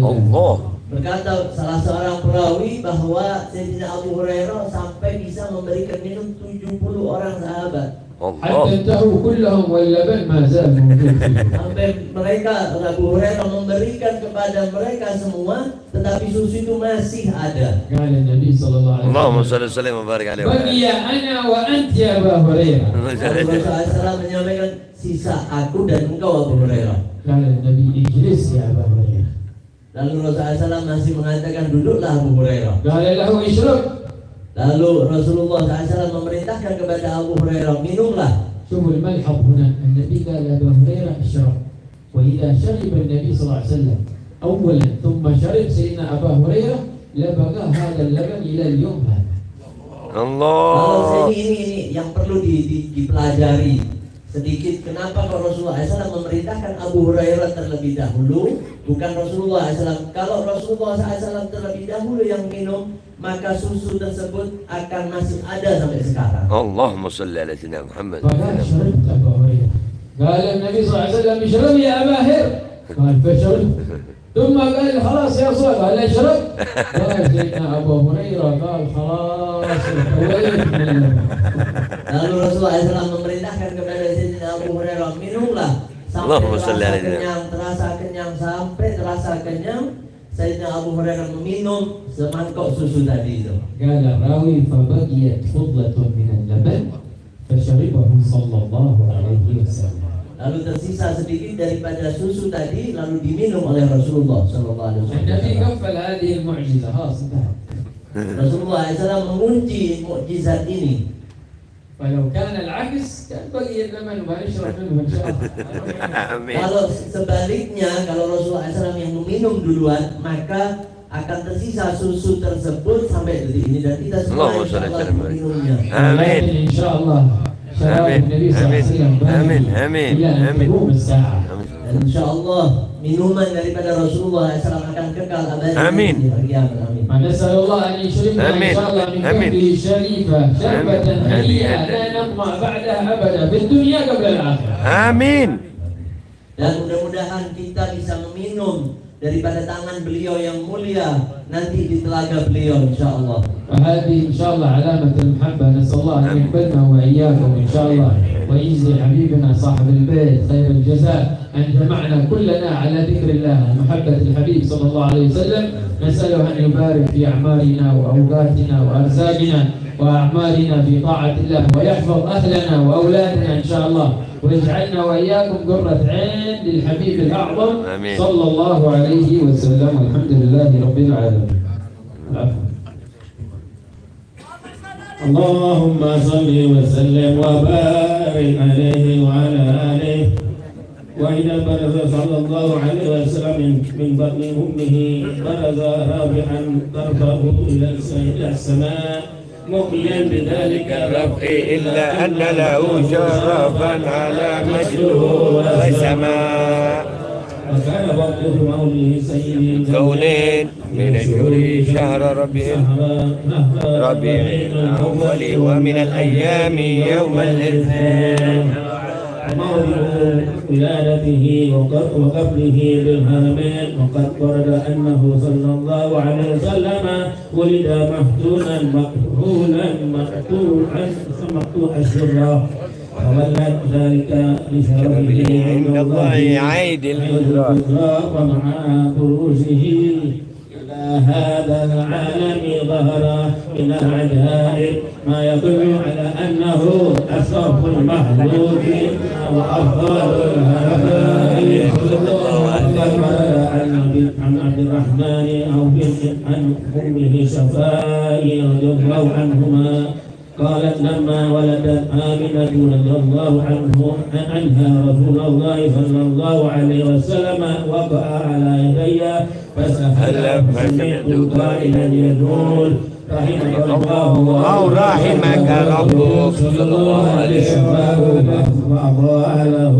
Allah. Berkata salah seorang perawi bahwa Sayyidina Abu Hurairah sampai bisa memberikan minum 70 orang sahabat. حتى انتهوا كلهم واللبن ما زال موجود فيه. Sampai mereka, Abu Hurairah memberikan kepada mereka semua, tetapi susu itu masih ada. قال النبي صلى الله عليه Allahumma وسلم salli wa sallim wa barik alaihi. بقي أنا وأنت يا أبا هريرة. Rasulullah SAW menyampaikan, sisa aku dan engkau Abu Hurairah. قال النبي اجلس يا أبا هريرة. Lalu Rasulullah SAW masih mengatakan, duduklah Abu Hurairah. قال له اشرب. Lalu Rasulullah SAW memerintahkan kepada Abu Hurairah, minumlah. شوفوا الملحظ هنا النبي قال يا أبا هريرة اشرب. وإذا شرب النبي صلى الله عليه وسلم أولا ثم شرب سيدنا أبا هريرة لبقى هذا اللبن إلى اليوم هذا. Allah. Ini yang perlu dipelajari sedikit. Kenapa kalau Rasulullah SAW memerintahkan Abu Hurairah terlebih dahulu, bukan Rasulullah SAW? Kalau Rasulullah SAW terlebih dahulu yang minum, maka susu tersebut akan masih ada sampai sekarang. Allahumma salli ala sayyidina Muhammad. فقال شربت أبا هريرة. قال النبي صلى الله عليه وسلم اشرب يا أبا هريرة. قال فشربت. ثم قال خلاص يا صاحب قال اشرب. قال سيدنا أبو هريرة قال خلاص ارتويت من اللبن. Lalu Rasulullah SAW memerintahkan kepada Sayyidina Abu Hurairah, minumlah sampai terasa kenyang, sampai terasa kenyang. Sayyidina Abu Hurairah meminum semangkok susu tadi itu. قال الراوي فبقيت فضلة من اللبن فشربه صلى الله عليه وسلم. Lalu tersisa sedikit daripada susu tadi, lalu diminum oleh Rasulullah SAW. النبي قفل هذه المعجزة خلاص انتهت. Rasulullah SAW mengunci mukjizat ini. ولو كان العكس كان بقي اللبن ونشرب منه إن شاء الله. Amin. Kalau sebaliknya, kalau Rasulullah SAW yang meminum duluan, maka akan tersisa susu tersebut sampai detik ini, dan kita semua insya Allah meminumnya. Amin. إن شاء الله شراب النبي صلى الله عليه وسلم Amin. Amin. إلى أن Amin. تقوم الساعة. Dan insya Allah minuman daripada Rasulullah SAW akan kekal abadi. Amin. Di hari kiamat. Amin. ونسأل الله أن يشربنا إن آمين. شاء الله من آمين. كفه الشريفة شربة آمين. هنيئة آمين. لا نطمع بعدها أبدا في الدنيا قبل الآخرة. Amin. Dan mudah-mudahan kita bisa meminum daripada tangan beliau yang mulia nanti di telaga beliau insya Allah. وهذه إن شاء الله علامة المحبة. نسأل الله أن يقبلنا وإياكم إن شاء الله ويجزي حبيبنا صاحب البيت خير الجزاء أن جمعنا كلنا على ذكر الله ومحبة الحبيب صلى الله عليه وسلم. نسأله أن يبارك في أعمارنا وأوقاتنا وأرزاقنا وأعمالنا في طاعة الله ويحفظ أهلنا وأولادنا إن شاء الله ويجعلنا وإياكم قرة عين للحبيب الأعظم آمين. صلى الله عليه وسلم والحمد لله رب العالمين. العفو. اللهم صل وسلم وبارك عليه وعلى آله. وإذا برز صلى الله عليه وسلم من بطن أمه برز رافعا طرفه إلى السماء مقبلا بذلك الرفع إلا أن له شرفا على مجده وسماء. وكان وقت مولد سيد كونين من الشهور شهر ربيع الأول ومن الأيام يوم الاثنين موضع ولادته وقبله بالهرمين وقد ورد أنه صلى الله عليه وسلم ولد مفتونا مقتولا مقطوع السرة فولد ذلك لشرفه عند الله عيد الهجرة ومع بروزه إلى هذا العالم ظهر من العجائب ما يدل على أنه أشرف المخلوقين وأفضل الهدايا عن عبد الرحمن أو عن أمه شفاء رضي الله عنهما قالت لما ولدت آمنة رضي الله عنها رسول الله صلى الله عليه وسلم وقع على يدي فسأل فسمعت قائلا يقول رحمك الله أو رحمك ربك صلى الله عليه وسلم وأضاء له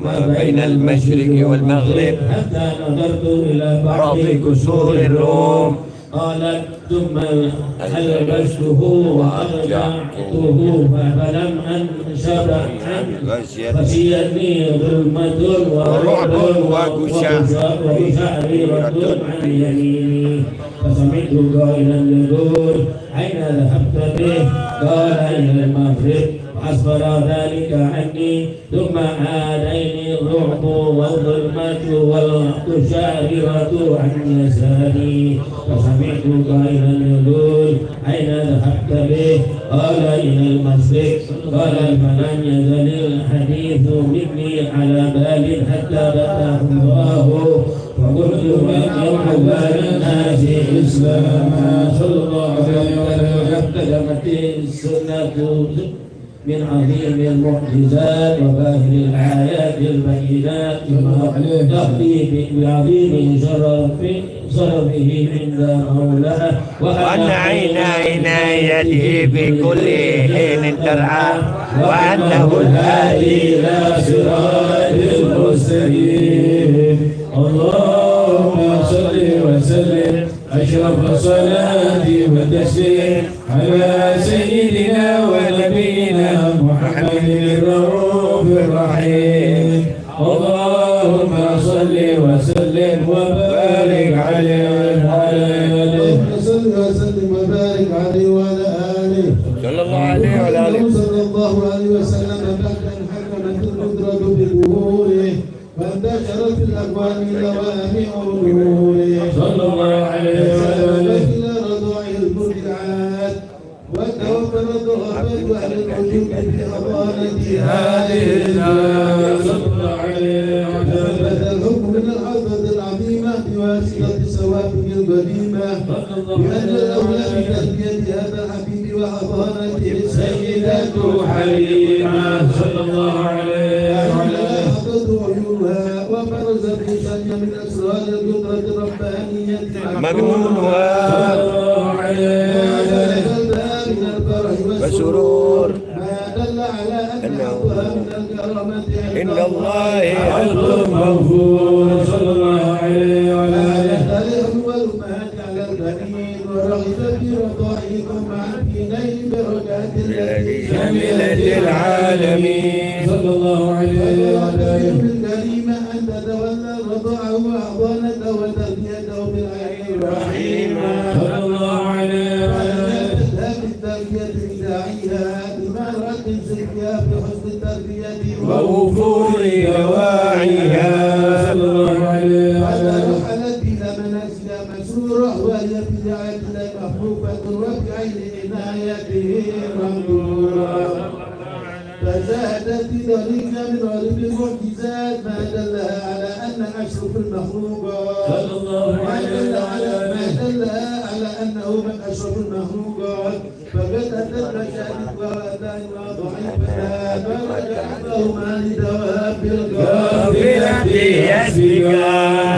ما بين المشرق والمغرب حتى نظرت إلى بعض بعض كسور الروم قالت ثم ألبسته وأرجعته فلم أنشب عنه خشيتني ظلمة ورعب وقشعريرة عن يميني فسمعت قائلا يقول أين ذهبت به؟ قال إلى المغرب أصبر ذلك عني ثم عادني الرعب والظلمة والقشعريرة عن يساري فسمعت قائلا يقول أين ذهبت به؟ قال إلى المشرق قال فلم يزل الحديث مني على بال حتى بدأ الله فقلت من يوم الناس إسلاما صلى الله عليه وسلم اقتدمت السنة من عظيم المعجزات وباهر الآيات البينات تقضي بعظيم شرفه عند مولاه وأن عين عنايته بكل حين ترعى وأنه الهادي إلى صراط المستقيم اللهم صل وسلم أشرف صلاة وتسليم على سيدنا ونبينا محمد الرؤوف الرحيم اللهم صل وسلم وبارك عليه وعلى آله صل وسلم وبارك عليه وعلى آله صلى الله عليه وعلى آله صلى الله عليه وسلم بعد أن حكمت القدرة بظهوره وانتشرت في الأكوان دوامع نوره صلى الله عليه وسلم إلى رضوع المرجعات وتوفرت الغفلة وأهل الوجود بحضانة هذه الناس صلى الله عليه وسلم ثبت الحكم من الحظة العظيمة بواسطة ثوابه القديمة بأن الأولى بتربية هذا الحبيب وحضانته السيدة حليمة صلى الله عليه وسلم حضته عيونها وبرز في شأن من أسرار القدرة الربانية مضمونها من الفرح وسرور ما دل على أن حظها من الكرامة إن الله عبد مغفور صلى الله عليه وسلم تلهم والأمهات على البنين ورغب في رضائكم عن في نيل بركات التي شملت العالمين صلى الله عليه وسلم الكريمة أن تتولى رضاعه وأحضانته وتربيته بالعين الرحيمة صلى الله عليه وسلم بالتربية بداعيها بمهرة زكية بحسن التربية ووفور دواعيها صلى الله عليه وسلم رحلت إلى منازل مسرورة وهي في رعاية الله محبوبة وفي عين عنايته ممدورة فزادت ذلك من علم المعجزات ما دلها على أن أشرف المخلوقات صلى الله عليه وسلم ما دلها على أنه من أشرف المخلوقات فقد أتت مشاهد وأتان وضعيفها ما رجعتهما لدواب غافلة يسبك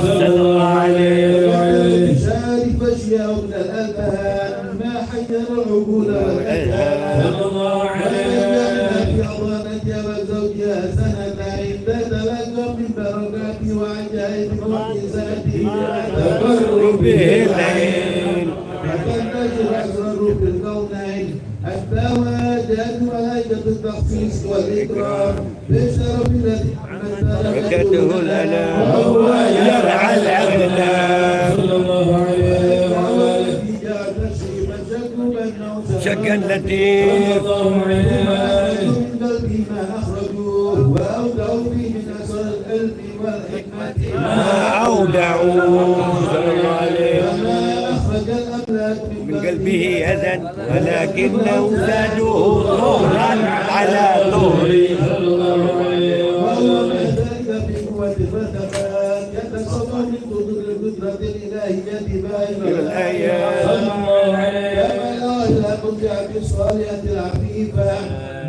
صلى الله عليه وسلم شارف أشياء من الأذهان ما حير العقول والأذهان صلى الله عليه وسلم في حضانتها وزوجها سنتين تتلقى من بركات وعجائب تمر به العين فتنجر أسرار في الكونين التوادات ملائكة التخصيص والإكرام بالشرف الذي ملكته الأنام وهو يرعى الأغلام صلى الله عليه وعلى آله شكا لطيف من قلبه ما أخرجوه وأودعوا فيه من أسرار العلم والحكمة ما أودعوا صلى الله عليه وما أخرج الأملاك من قلبه أذى ولكنه زادوه طهرا على طهر صلى الله عليه وهو ما ذلك في قوة الرتبات يتصور من قدر القدرة الإلهية باينة الآيات صلى الله عليه كما لا إله قطع في الصالحة العفيفة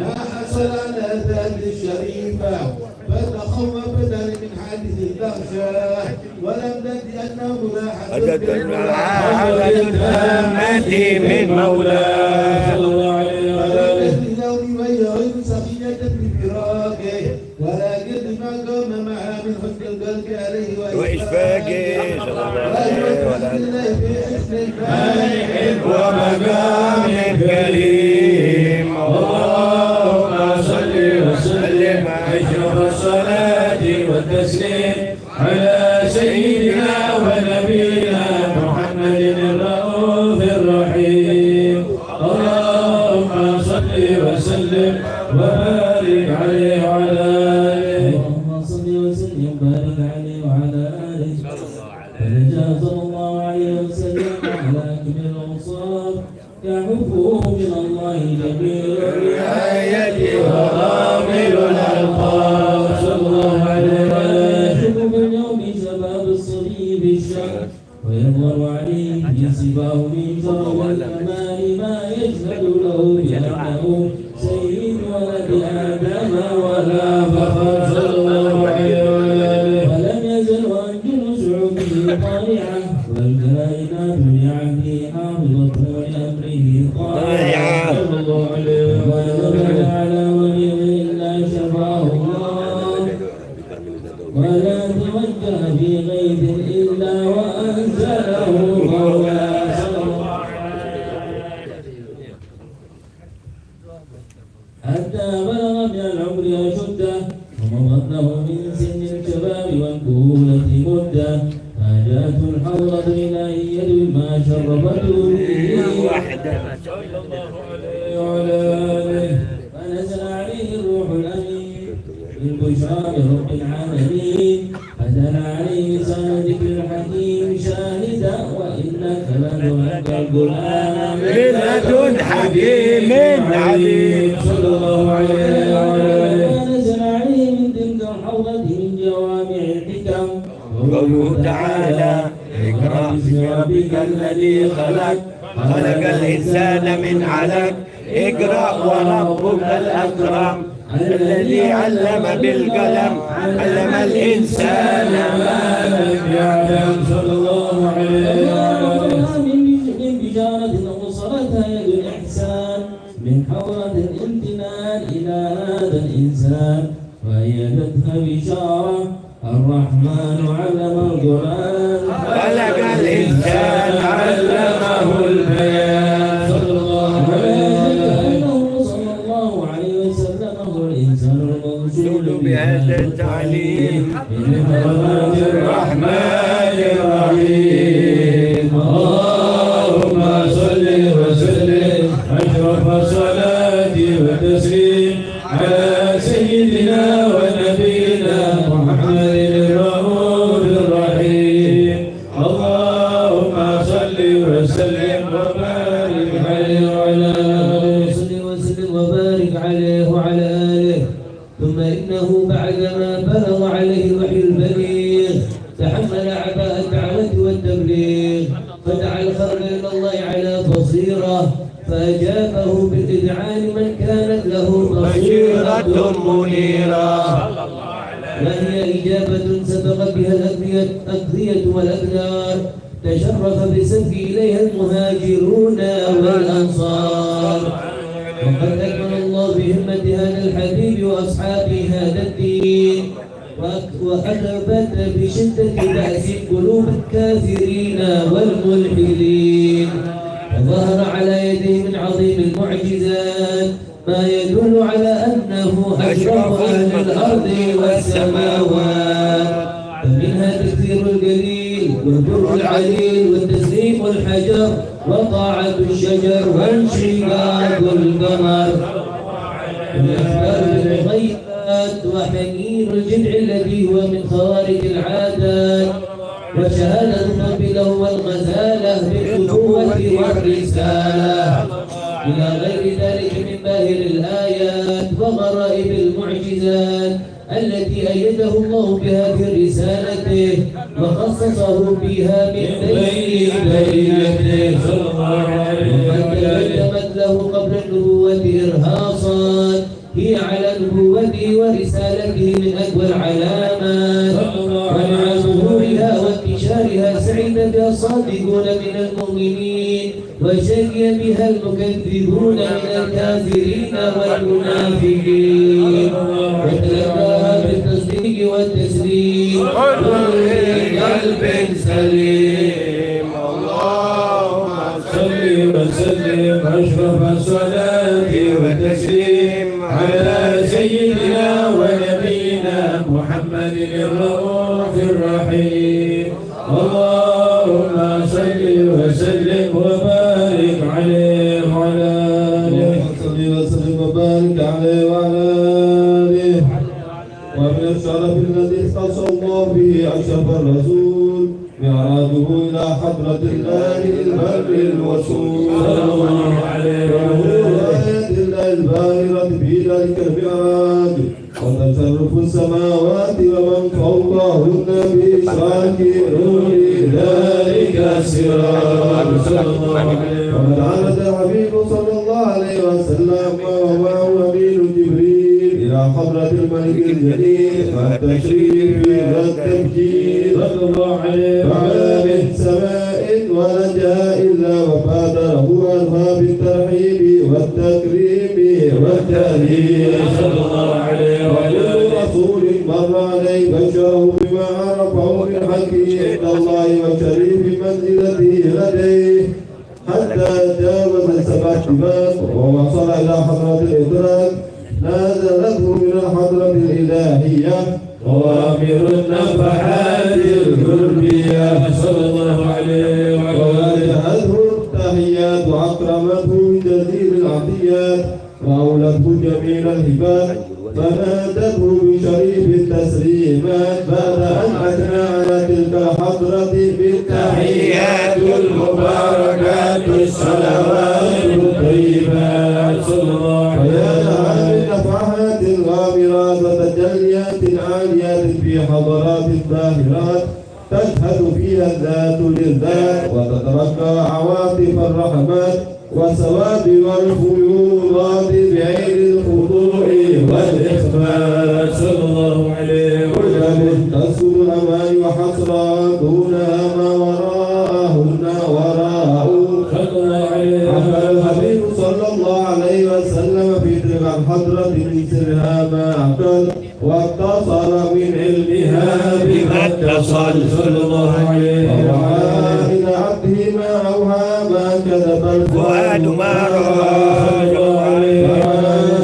ما حصل على ذات الشريفة فتخوف بدل من حادث الدهشة ولم تدري أنه عدد المعاهدة التامة من مولاه صلى الله عليه وعلى آله غير سخية بفراقه ولكن ما قام معها من حسن القلب عليه وإشفاقه صلى الله عليه وسلم وسلم ومقام كريم اللهم صل وسلم أشرف الصلاة والتسليم على سيدنا ونبينا محمد الرؤوف الرحيم اللهم صل وسلم وبارك عليه وعلى آله اللهم صل وسلم وبارك عليه وعلى آله فنجا صلى الله عليه وسلم على كبر الأنصار يعفو من الله جميل الرعاية وغامل الألقاب صلى الله عليه وسلم باليوم شباب الصبي بالشر ويظهر عليه في صفاه من شر الكمال ما يشهد له بأنه سيد ولد آدم ولا فخر صلى الله عليه وسلم ولم يزل أنجل شعوبه طالعا والكائنات لعهده حافظة لأمره طائعة صلى الله عليه وسلم على ولي إلا شفاه الله ولا توجه في غيث إلا وأنزله مولاه صلى الله عليه وسلم حتى بلغ من العمر أشده ومضت له من سن الشباب والكهولة مدة فجاءت الحوضة الإلهية بما شرفته به وحده صلى الله عليه وعلى آله فنزل عليه الروح الأمين بالبشرى برب العالمين فتلا عليه لسان ذكر الحكيم شاهدا وإنك لتلقى القرآن من لدن حكيم عليم صلى الله عليه وعلى آله ونزل عليه من تلك الحوضة من جوامع الحكم قوله تعالى اقرأ باسم ربك الذي خلق خلق الإنسان من علق اقرأ وربك الأكرم الذي علم بالقلم علم الإنسان ما لم يعلم صلى الله عليه وسلم من بشارة وصلتها يد الإحسان من حضرة الامتنان إلى هذا الإنسان وأيدتها بشارة الرحمن علم القرآن خلق الإنسان علمه البيان صلى الله عليه وسلم صلى الله عليه وسلم هو الإنسان الموصول بهذا التعليم من حضرة الرحمن الرحيم اللهم صل وسلم أشرف الصلاة والتسليم على سيدنا ونبينا محمد الرؤوف الرحيم اللهم صل وسلم وبارك عليه وعلى آله صل وسلم وبارك عليه وعلى آله ثم إنه بعدما بلغ عليه الوحي البليغ تحمل أعباء الدعوة والتبليغ فدعا الخلق إلى الله على بصيرة فأجابه بالإذعان من كانت له بشيرة منيرة وهي إجابة سبق بها الأقضية والأبدار تشرف بسبق إليها المهاجرون والأنصار وقد أكمل الله بهمة هذا الحبيب وأصحاب هذا الدين وأثبت بشدة بأس قلوب الكافرين والملحدين، وظهر على يده من عظيم المعجزات ما يدل على أنه أشرف أهل الأرض والسماوات، فمنها تكثير القليل والبر العليل وتسليم الحجر وطاعة الشجر وانشقاق القمر، والإخبار بالغيبات وحنين الجذع الذي هو من خوارق العادات، وشهادة الرب له والغزالة بالنبوة والرسالة، إلى غير ذلك من باهر الآيات وغرائب المعجزات التي أيده الله بها في رسالته وخصصه بها من بين بريته صلى الله عليه وسلم، وقد تقدمت له قبل النبوة إرهاصات هي على نبوته ورسالته من أقوى العلامات، ومع ظهورها وانتشارها سعد بها الصادقون من المؤمنين وشقي بها المكذبون من الكافرين والمنافقين، وتلقاها بالتصديق والتسليم كل قلب سليم. اللهم صل وسلم أشرف الصلاة والتسليم على سيدنا ونبينا محمد الرؤوف الرحيم. اللهم صل وسلم وبارك عليه وعلى آله. صل وسلم وبارك عليه وعلى آله. ومن الشرف الذي اختص الله به أشرف الرسول معراجه إلى حضرة الله البر الوصول صلى الله عليه وسلم، آيات الله الباهرة في ذلك المعراج وتشرف السماوات ومن فوقهن بشاكرون ذلك السراج صلى الله عليه وسلم. وقد عرج الحبيب صلى الله عليه وسلم وهو أمين جبريل إلى حضرة الملك الجليل والتشريف والتبجيل صلى الله عليه وسلم، فعلى من سماء ورجاء إلا وبادره أنها بالترحيب والتكريم والتهليل صلى الله عليه وسلم. وكل رسول مر عليه بشره بما عرفه من حكي عند الله وشريف منزلته لديه حتى جاوز سبع جبال ووصل إلى حضرة الإدراك، نازلته من الحضرة الإلهية وامر النفحات القربية صلى الله عليه وسلم، وواجهته التحيات وأكرمته بجزيل العطيات وأولته جميل الهبات، فنادته بشريف التسليمات بعد أن أثنى على تلك الحضرة بالتحيات المباركات الصلوات الطيبات صلى الله عليه وسلم. فيا لها من نفحات غامرات وتجليات عاليات في حضرات باهرات تشهد فيها الذات للذات وتتركى عواطف الرحمات وثواب والفيوضات بعين الخضوع والإخبات صلى الله عليه وسلم. تسكن الأمان وحسرات دونها ما وراءهن وراء صلى الله عليه وسلم. حمل الحبيب صلى الله عليه وسلم في تلك الحضرة من سرها ما أعقل واتصل من علمها بما اتصل صلى الله عليه وسلم. ووحى إلى عبده ما أوحى ما كذب الفؤاد ما رأى وما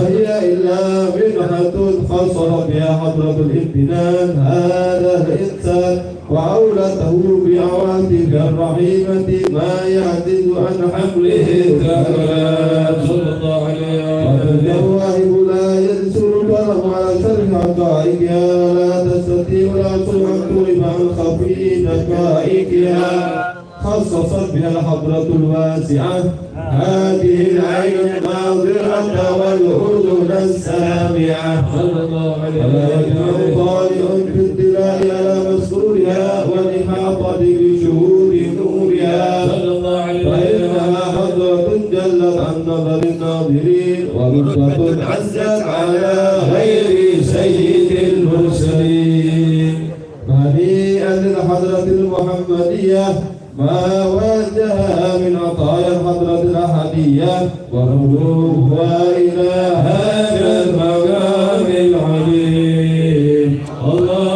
هي إلا منحة خصر بها حضرة الامتنان هذا الإنسان وأولته بعواطف الرحيمة ما يعجز عن حمله الثقلات صلى الله عليه وسلم. والواهب لا ينسر الكرم على شرح حقائقها لا تستطيع العصر أن تغيب عن خفي دقائقها، خصصت بها الحضرة الواسعة هذه العين الناظرة والأذن السامعة صلى الله عليه وسلم. ولا يجمع طالع في الدلاء على مسرورها والإحاطة بشهود نورها صلى الله عليه وسلم، فإنها حضرة جلت عن نظر الناظرين ورتبة عزت على غير سيد المرسلين. هنيئا للحضرة المحمدية ما واجهها من عطايا الحضرة الأحدية وردوها إلى هذا المقام العليم. الله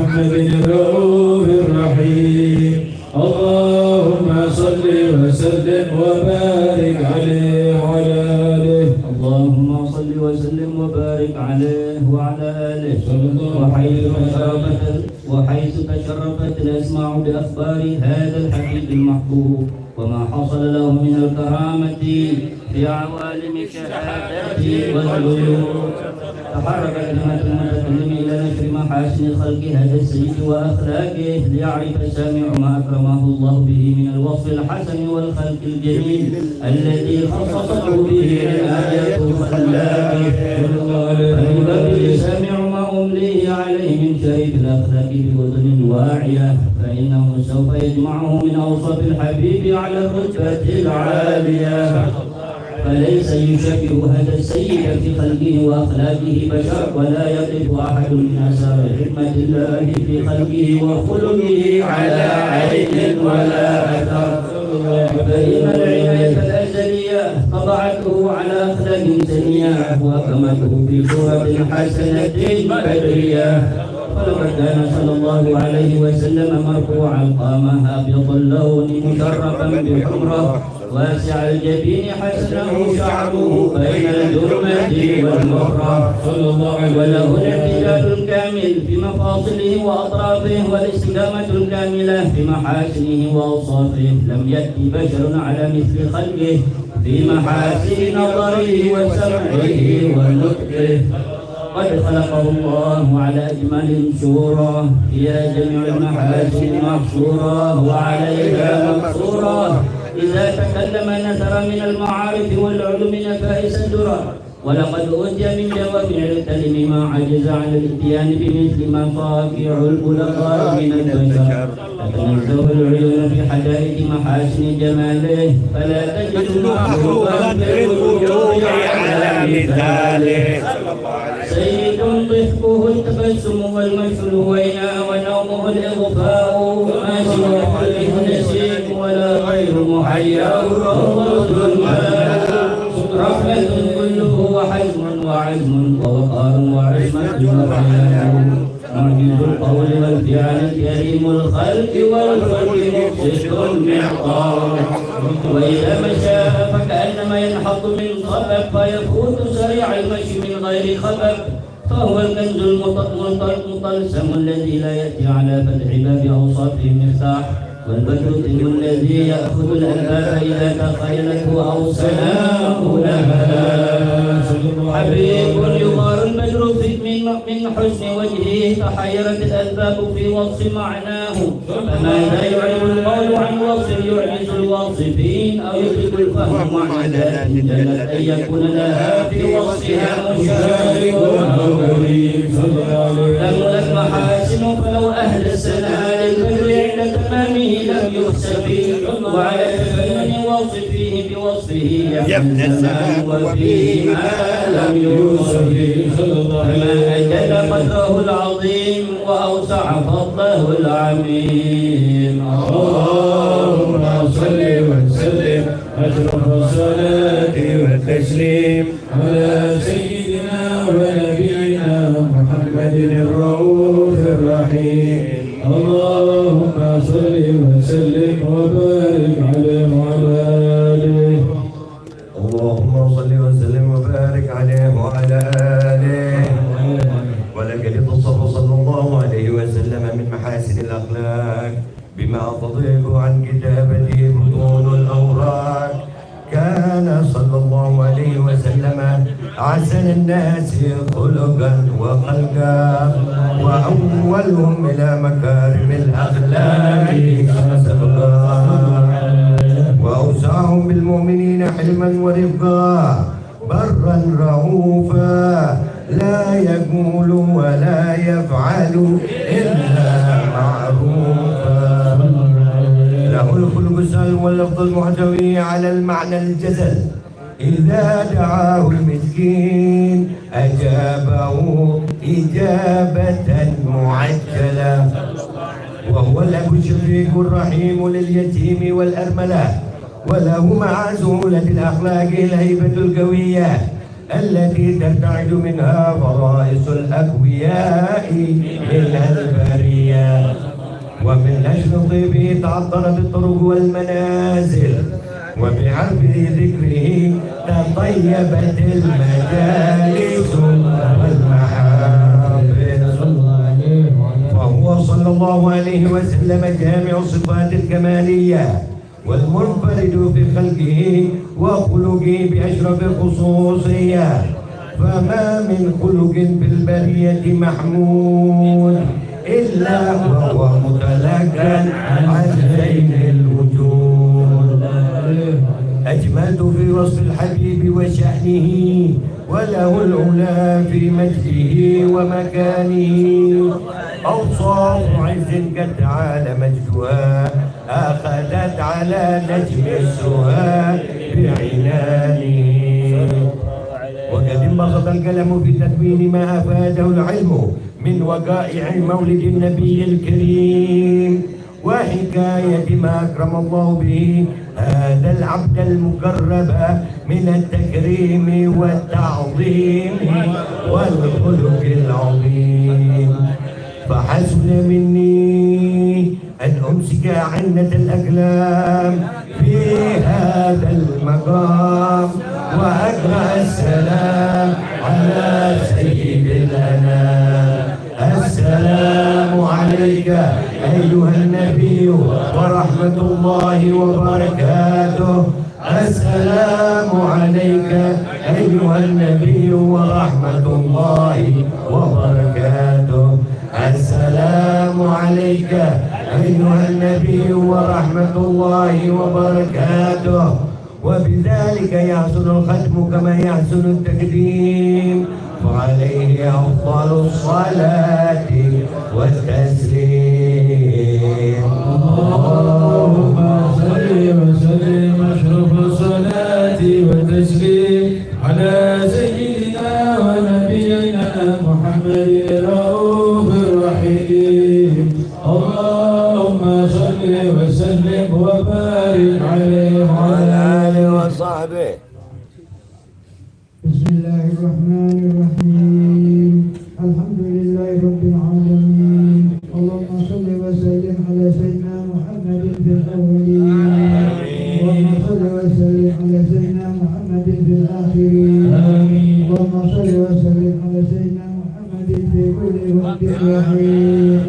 محمد الرؤوف الرحيم اللهم صل وسلم وبارك عليه وعلى آله اللهم صل وسلم وبارك عليه وعلى آله وحيث تشرفت الأسماع بأخبار هذا الحبيب المحبوب وما حصل له من الكرامة في عوالم الشهادات والغيوب تحركت كلمة المتكلم إلى نشر محاسن خلق هذا السيد وأخلاقه ليعرف السامع ما أكرمه الله به من الوصف الحسن والخلق الجميل الذي خصصته به الآيات وخلاقه فليبدل السامع ما أمليه عليه من شريف الأخلاق بوزن واعية فإنه سوف يجمعه من أوصاف الحبيب على الرتبة العالية فليس يشبه هذا السيد في خلقه وأخلاقه بشر ولا يقف أحد من آثار حكمة الله في خلقه وخلقه على عين ولا أثر فإن العناية الأزلية طبعته على أخلاق سنية وأكمته في صورة حسنة بدرية ولقد كان صلى الله عليه وسلم مرفوع القامة أبيض اللون مشرفا بحمرة واسع الجبين حسنه شعره بين الجرمة والمخرة وله الاعتدال الكامل في مفاصله وأطرافه والاستقامة الكاملة في محاسنه وأوصافه لم يأتي بشر على مثل خلقه في محاسن نظره وسمعه ونطقه قد خلقه الله على أجمل صورة فيها جميع المحاسن محصورة وعليها مقصورة إذا تكلم نثر من المعارف والعلوم نفائس الدرر ولقد أوتي من جوامع الكلم ما عجز عن الاتيان بمثل مفاكع البلغاء من البشر تتنزه العيون في حدائق محاسن جماله فلا تجد مخلوقا في الوجود على مثاله سيد ضحكه التبسم والمشي الهوينا ونومه الإغفاء ما سوى قلبه نسيم ولا غير محياه روضة الماء رحمة كله وحزم وعزم ووقار وعصمة وحياة معجز القول والفعل كريم الخلق والخلق مقسط المعطاء وإذا مشى فكأنما ينحط من خبب فيفوت سريع المشي من غير خبب فهو الكنز المطلسم الذي لا يأتي على فتح باب أوصافه مفتاح والبدر الذي يأخذ الألباب إذا تخيلته أو سلامه لها حبيب يغار البدر من حسن وجهه تحيرت الألباب في وصف معناه فماذا يعرف القول عن وصف يعجز الواصفين أو يدرك الفهم معنى ذات جلت أن يكون لها في وصفها مشارك أو كريم لم محاسن فلو أهل السنة للبدر عند تمامه لم يخسف وعلى تفنن وصفه بوصفه يفنى الزمان وفيه ما لم يوصف فما أجل قدره العظيم وأوسع فضله العميم اللهم صل وسلم أشرف الصلاة والتسليم على سيدنا ونبينا محمد الرؤوف الرحيم اللهم صل وسلم وبارك عليه وعلى آله اللهم صل وسلم وبارك عليه وعلى آله ولقد اتصف صلى الله عليه وسلم من محاسن الأخلاق بما تضيق عن كتابته بطون الأوراق كان صلى الله عليه وسلم أحسن الناس خلقا وخلقا وأولهم إلى مكارم الأخلاق سبقا وأوسعهم بالمؤمنين حلما ورفقا برا رؤوفا لا يقول ولا يفعل إلا معروفا له الخلق السهل واللفظ المحتوي على المعنى الجزل إذا دعاه المسكين أجابه إجابة معجلة وهو الأب الشفيق الرحيم لليتيم والأرملة وله مع سهولة الأخلاق الهيبة القوية التي ترتعد منها فرائص الأكوياء من البرية. ومن نشر طيبه تعطرت الطرق والمنازل، وبحرف ذكره تطيبت المجالس والمحافل. فهو صلى الله عليه وسلم جامع الصفات الكمالية والمنفرد في خلقه وخلقه بأشرف الخصوصية، فما من خلق في البرية محمود إلا وهو متلقى عن زين الوجود. أجملت في وصف الحبيب وشأنه، وله الأولى في مجده ومكانه. أوصاف عز قد تعالى مجدها أخذت على نجم السهى بعنانه. وقد انبسط القلم في تدوين ما أفاده العلم من وقائع مولد النبي الكريم، وحكاية ما أكرم الله به هذا العبد المقرب من التكريم والتعظيم والخلق العظيم. فحسن مني أن أمسك عنة الأقلام في هذا المقام وأقرأ السلام على سيد الأنام. السلام عليك أيها النبي ورحمة الله وبركاته. السلام عليك أيها النبي ورحمة الله وبركاته. السلام عليك أيها النبي ورحمة الله وبركاته. وبذلك يحسن الختم كما يحسن التقديم، وعليه أفضل الصلاة والتسليم. اللهم صل وسلم أشرف الصلاة والتسليم على سيدنا ونبينا محمد الرؤوف الرحيم. اللهم صل وسلم وبارك عليه وعلى آله وصحبه. بسم الله الرحمن الرحيم. الحمد لله رب العالمين. اللهم صل وسلم على سيدنا محمد في الأولين، اللهم صل وسلم على سيدنا محمد في الآخرين، اللهم صل وسلم على سيدنا محمد في كل وقت وحين،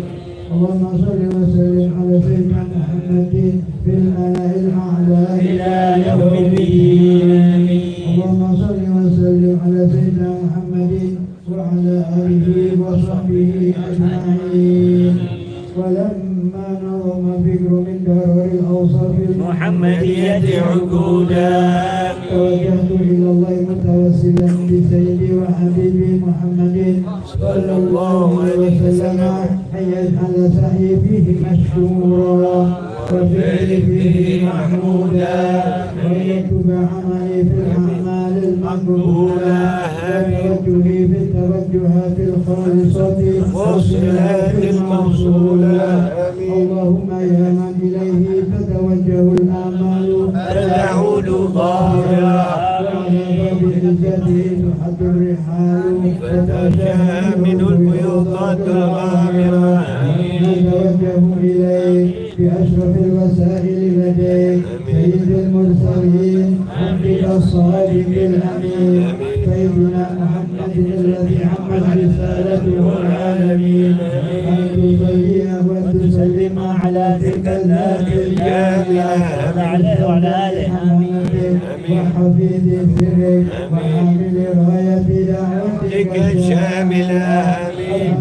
اللهم صل وسلم على سيدنا محمد في الملأ الأعلى إلى يوم الدين. اللهم صل وسلم على سيدنا محمد وعلى آله وصحبه أجمعين. ولما نظم فكر من درر الأوصاف المحمدية عقودا، توجهت إلى الله متوسلا بسيدي وحبيبي محمد صلى الله عليه وسلم أن يجعل سعي فيه مشكورا وفعلي فيه محمودا، وأن يكتب عملي في الأعمال المقبولة، وتوجهي في التوجهات الخالصة والصلات الموصولة. اللهم يا من إليه تتوجه الآمال فتعود ظاهرة، وعلى باب عزته تحد الرحال فتشاء منه الفيوضات الغامرة. نتوجه إليك بأشرف الوسائل لديك سيد المرسلين عبدك الصادق الأمين سيدنا محمد الذي عمت رسالته العالمين، أن تصلي وتسلم على تلك الذات الجامعة وعلى آله وحفيظ سرك وحامل راية دعوتك الشاملة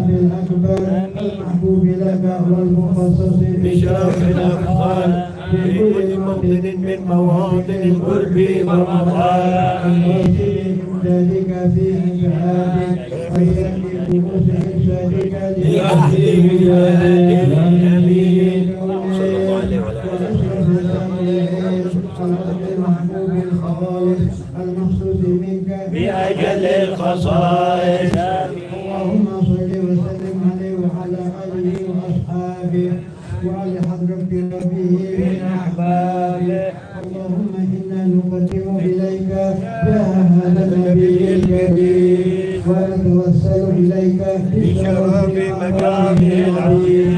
الأكبر المحبوب لك والمخصص بشرف الأفضال في كل موطن من مواطن القرب والمظهر، الواصل ذلك في إمدادك ويأتي كنوز إرشادك لأهل بلادك الأمين صلى الله عليه وسلم. المحبوب الخالص المخصوص منك بأجل الخصائص. اللهم صل وسلم عليه وعلى آله وأصحابه وعلى حضرة ربه من أحبابه. اللهم إنا نقدم إليك جاه هذا النبي الكريم نتوسل إليك بشرف مقامه العظيم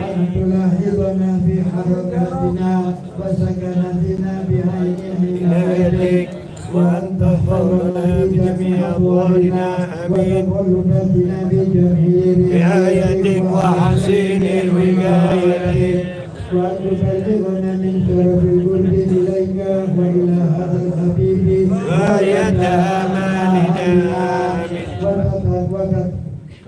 أن تلاحظنا في حركاتنا وسكناتنا بعين عنايتك وأن تحفظنا بجميع أمورنا آمين وتقلبنا بجميع رعايتك وحسين وقايتك وأن تبلغنا من شرف القرب إليك وإلى هذا الحبيب غاية آمالنا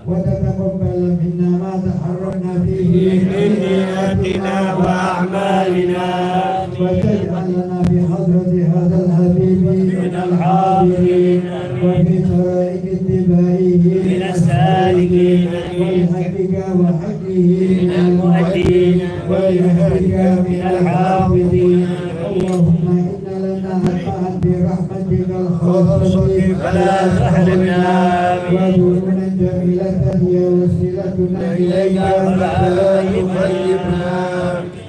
وتتقبل منا ما تحركنا فيه من نياتنا وأعمالنا وتجعلنا بحضرة هذا الحبيب من الحاضرين وفي طرائق اتباعه من السالكين ولحقك وحقه من المؤدين ولحقك من الحافظين اللهم إنا لنا أطمعا برحمتك الخاصة فلا تحرمنا وذنوبا جميلة هي وسيلتنا إليك فلا تخيبنا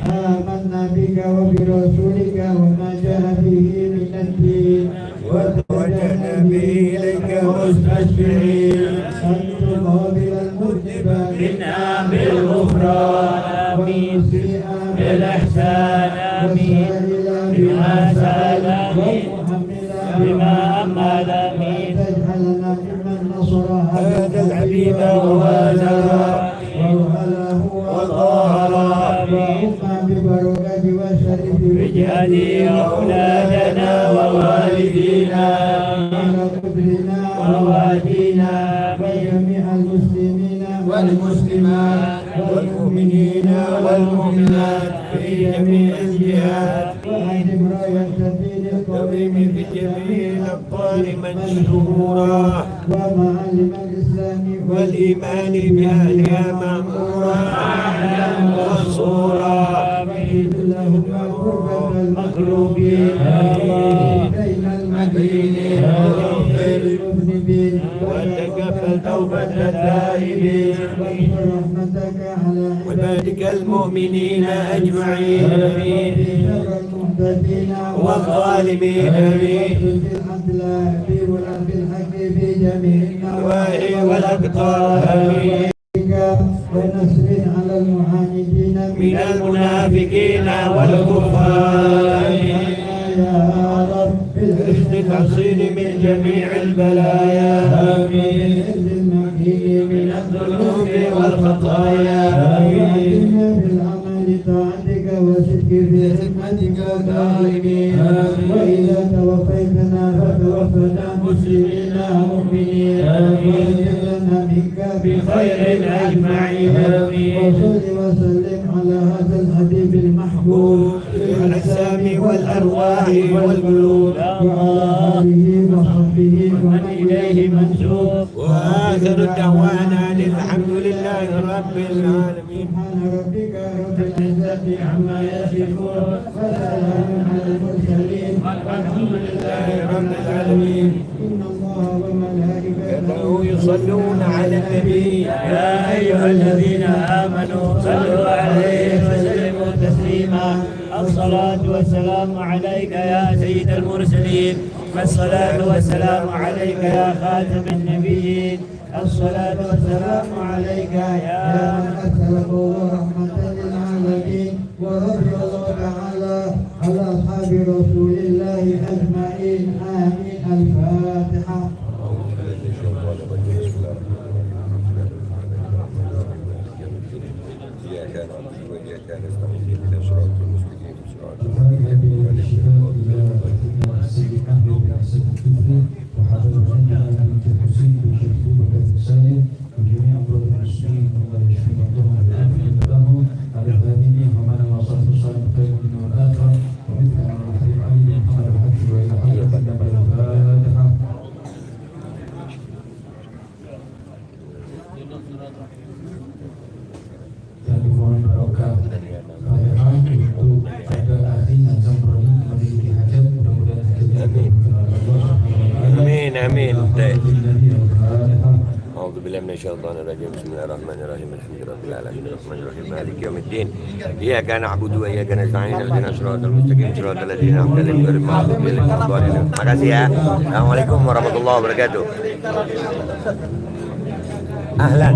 آمنا بك وبرسولك وما جاء به من الدين وتوجهنا به إليك مستشفعين أن تقابل المذنب منا بالغفران آمين بالإحسان آمين بما سأل آمين بما أمل آمين تجعلنا ممن نصر هذا الحبيب ووازره ووهله وظاهره وأما ببركة وشرف بجهده أولادنا ووالدينا على قدرنا ووالدينا وجميع المسلمين والمسلمات والمؤمنين والمؤمنات في جميع الجهات وأهدم راية الدين القويم في جميع الأبطال منشورا ومعالم الإسلام والإيمان بأهلها مأمورا منصورا اللهم قربة المغلوبين بين المدينين واغفر المذنبين وتقبل توبة التائبين واغفر رحمتك على عبادك المؤمنين أجمعين آمين شر المحدثين والظالمين آمين بالعدل بالحق في جميع النواحي والأقطار آمين ونصر على المعاندين من المنافقين والكفار آمين يا رب حسن الحصين من جميع البلايا آمين المكين من الذنوب والخطايا آمين بالعمل طاعتك وصدق في خدمتك دائمين وإذا توفيتنا فتوفنا مسلمين مؤمنين وارزقنا منك بخير أجمعين آمين وصل وسلم على هذا الحبيب المحبوب الأجسام والأرواح والقلوب وعلى آله وصحبه ومن إليه منسوب وآخر دعوانا الحمد لله رب العالمين سبحان ربك رب العزة عما يصفون وسلام على المرسلين والحمد لله رب العالمين إن الله وملائكته يصلون على النبي يا أيها الذين آمنوا صلوا عليه وسلموا تسليما الصلاة والسلام عليك يا سيد المرسلين والصلاة والسلام عليك يا خاتم النبيين الصلاة والسلام عليك يا من أرسله رحمة للعالمين ورضي الله تعالى على أصحاب رسول الله أجمعين آمين الفاتحة إياك نعبد وإياك نستعين اهدنا الصراط المستقيم صراط وحضر عندنا من الحسين بالشرطوبة كالتسالم وجميع أمراض المسلمين الله يشفي مرضاهم ويعافي لهم على الفاتحين ومن وصلت الصالح خير منه والآخرة ومثل عن الحبيب علي بن محمد الحج وإلى حضرة النبي الفاتحة. Dan dimohon barokah Fatihah untuk pada ahli Nazam Rani memiliki hajat, mudah-mudahan hajatnya dikabulkan oleh Allah Subhanahu wa taala. آمين آمين Al-Fatihah. أعوذ بالله من الشيطان الرجيم بسم الله الرحمن الرحيم الحمد لله رب العالمين الرحمن الرحيم مالك يوم الدين إياك نعبد وإياك نستعين اهدنا الصراط المستقيم صراط الذين أنعمت عليهم غير المغضوب عليهم ولا الضالين. Makasih ya. Assalamualaikum warahmatullahi wabarakatuh. أهلا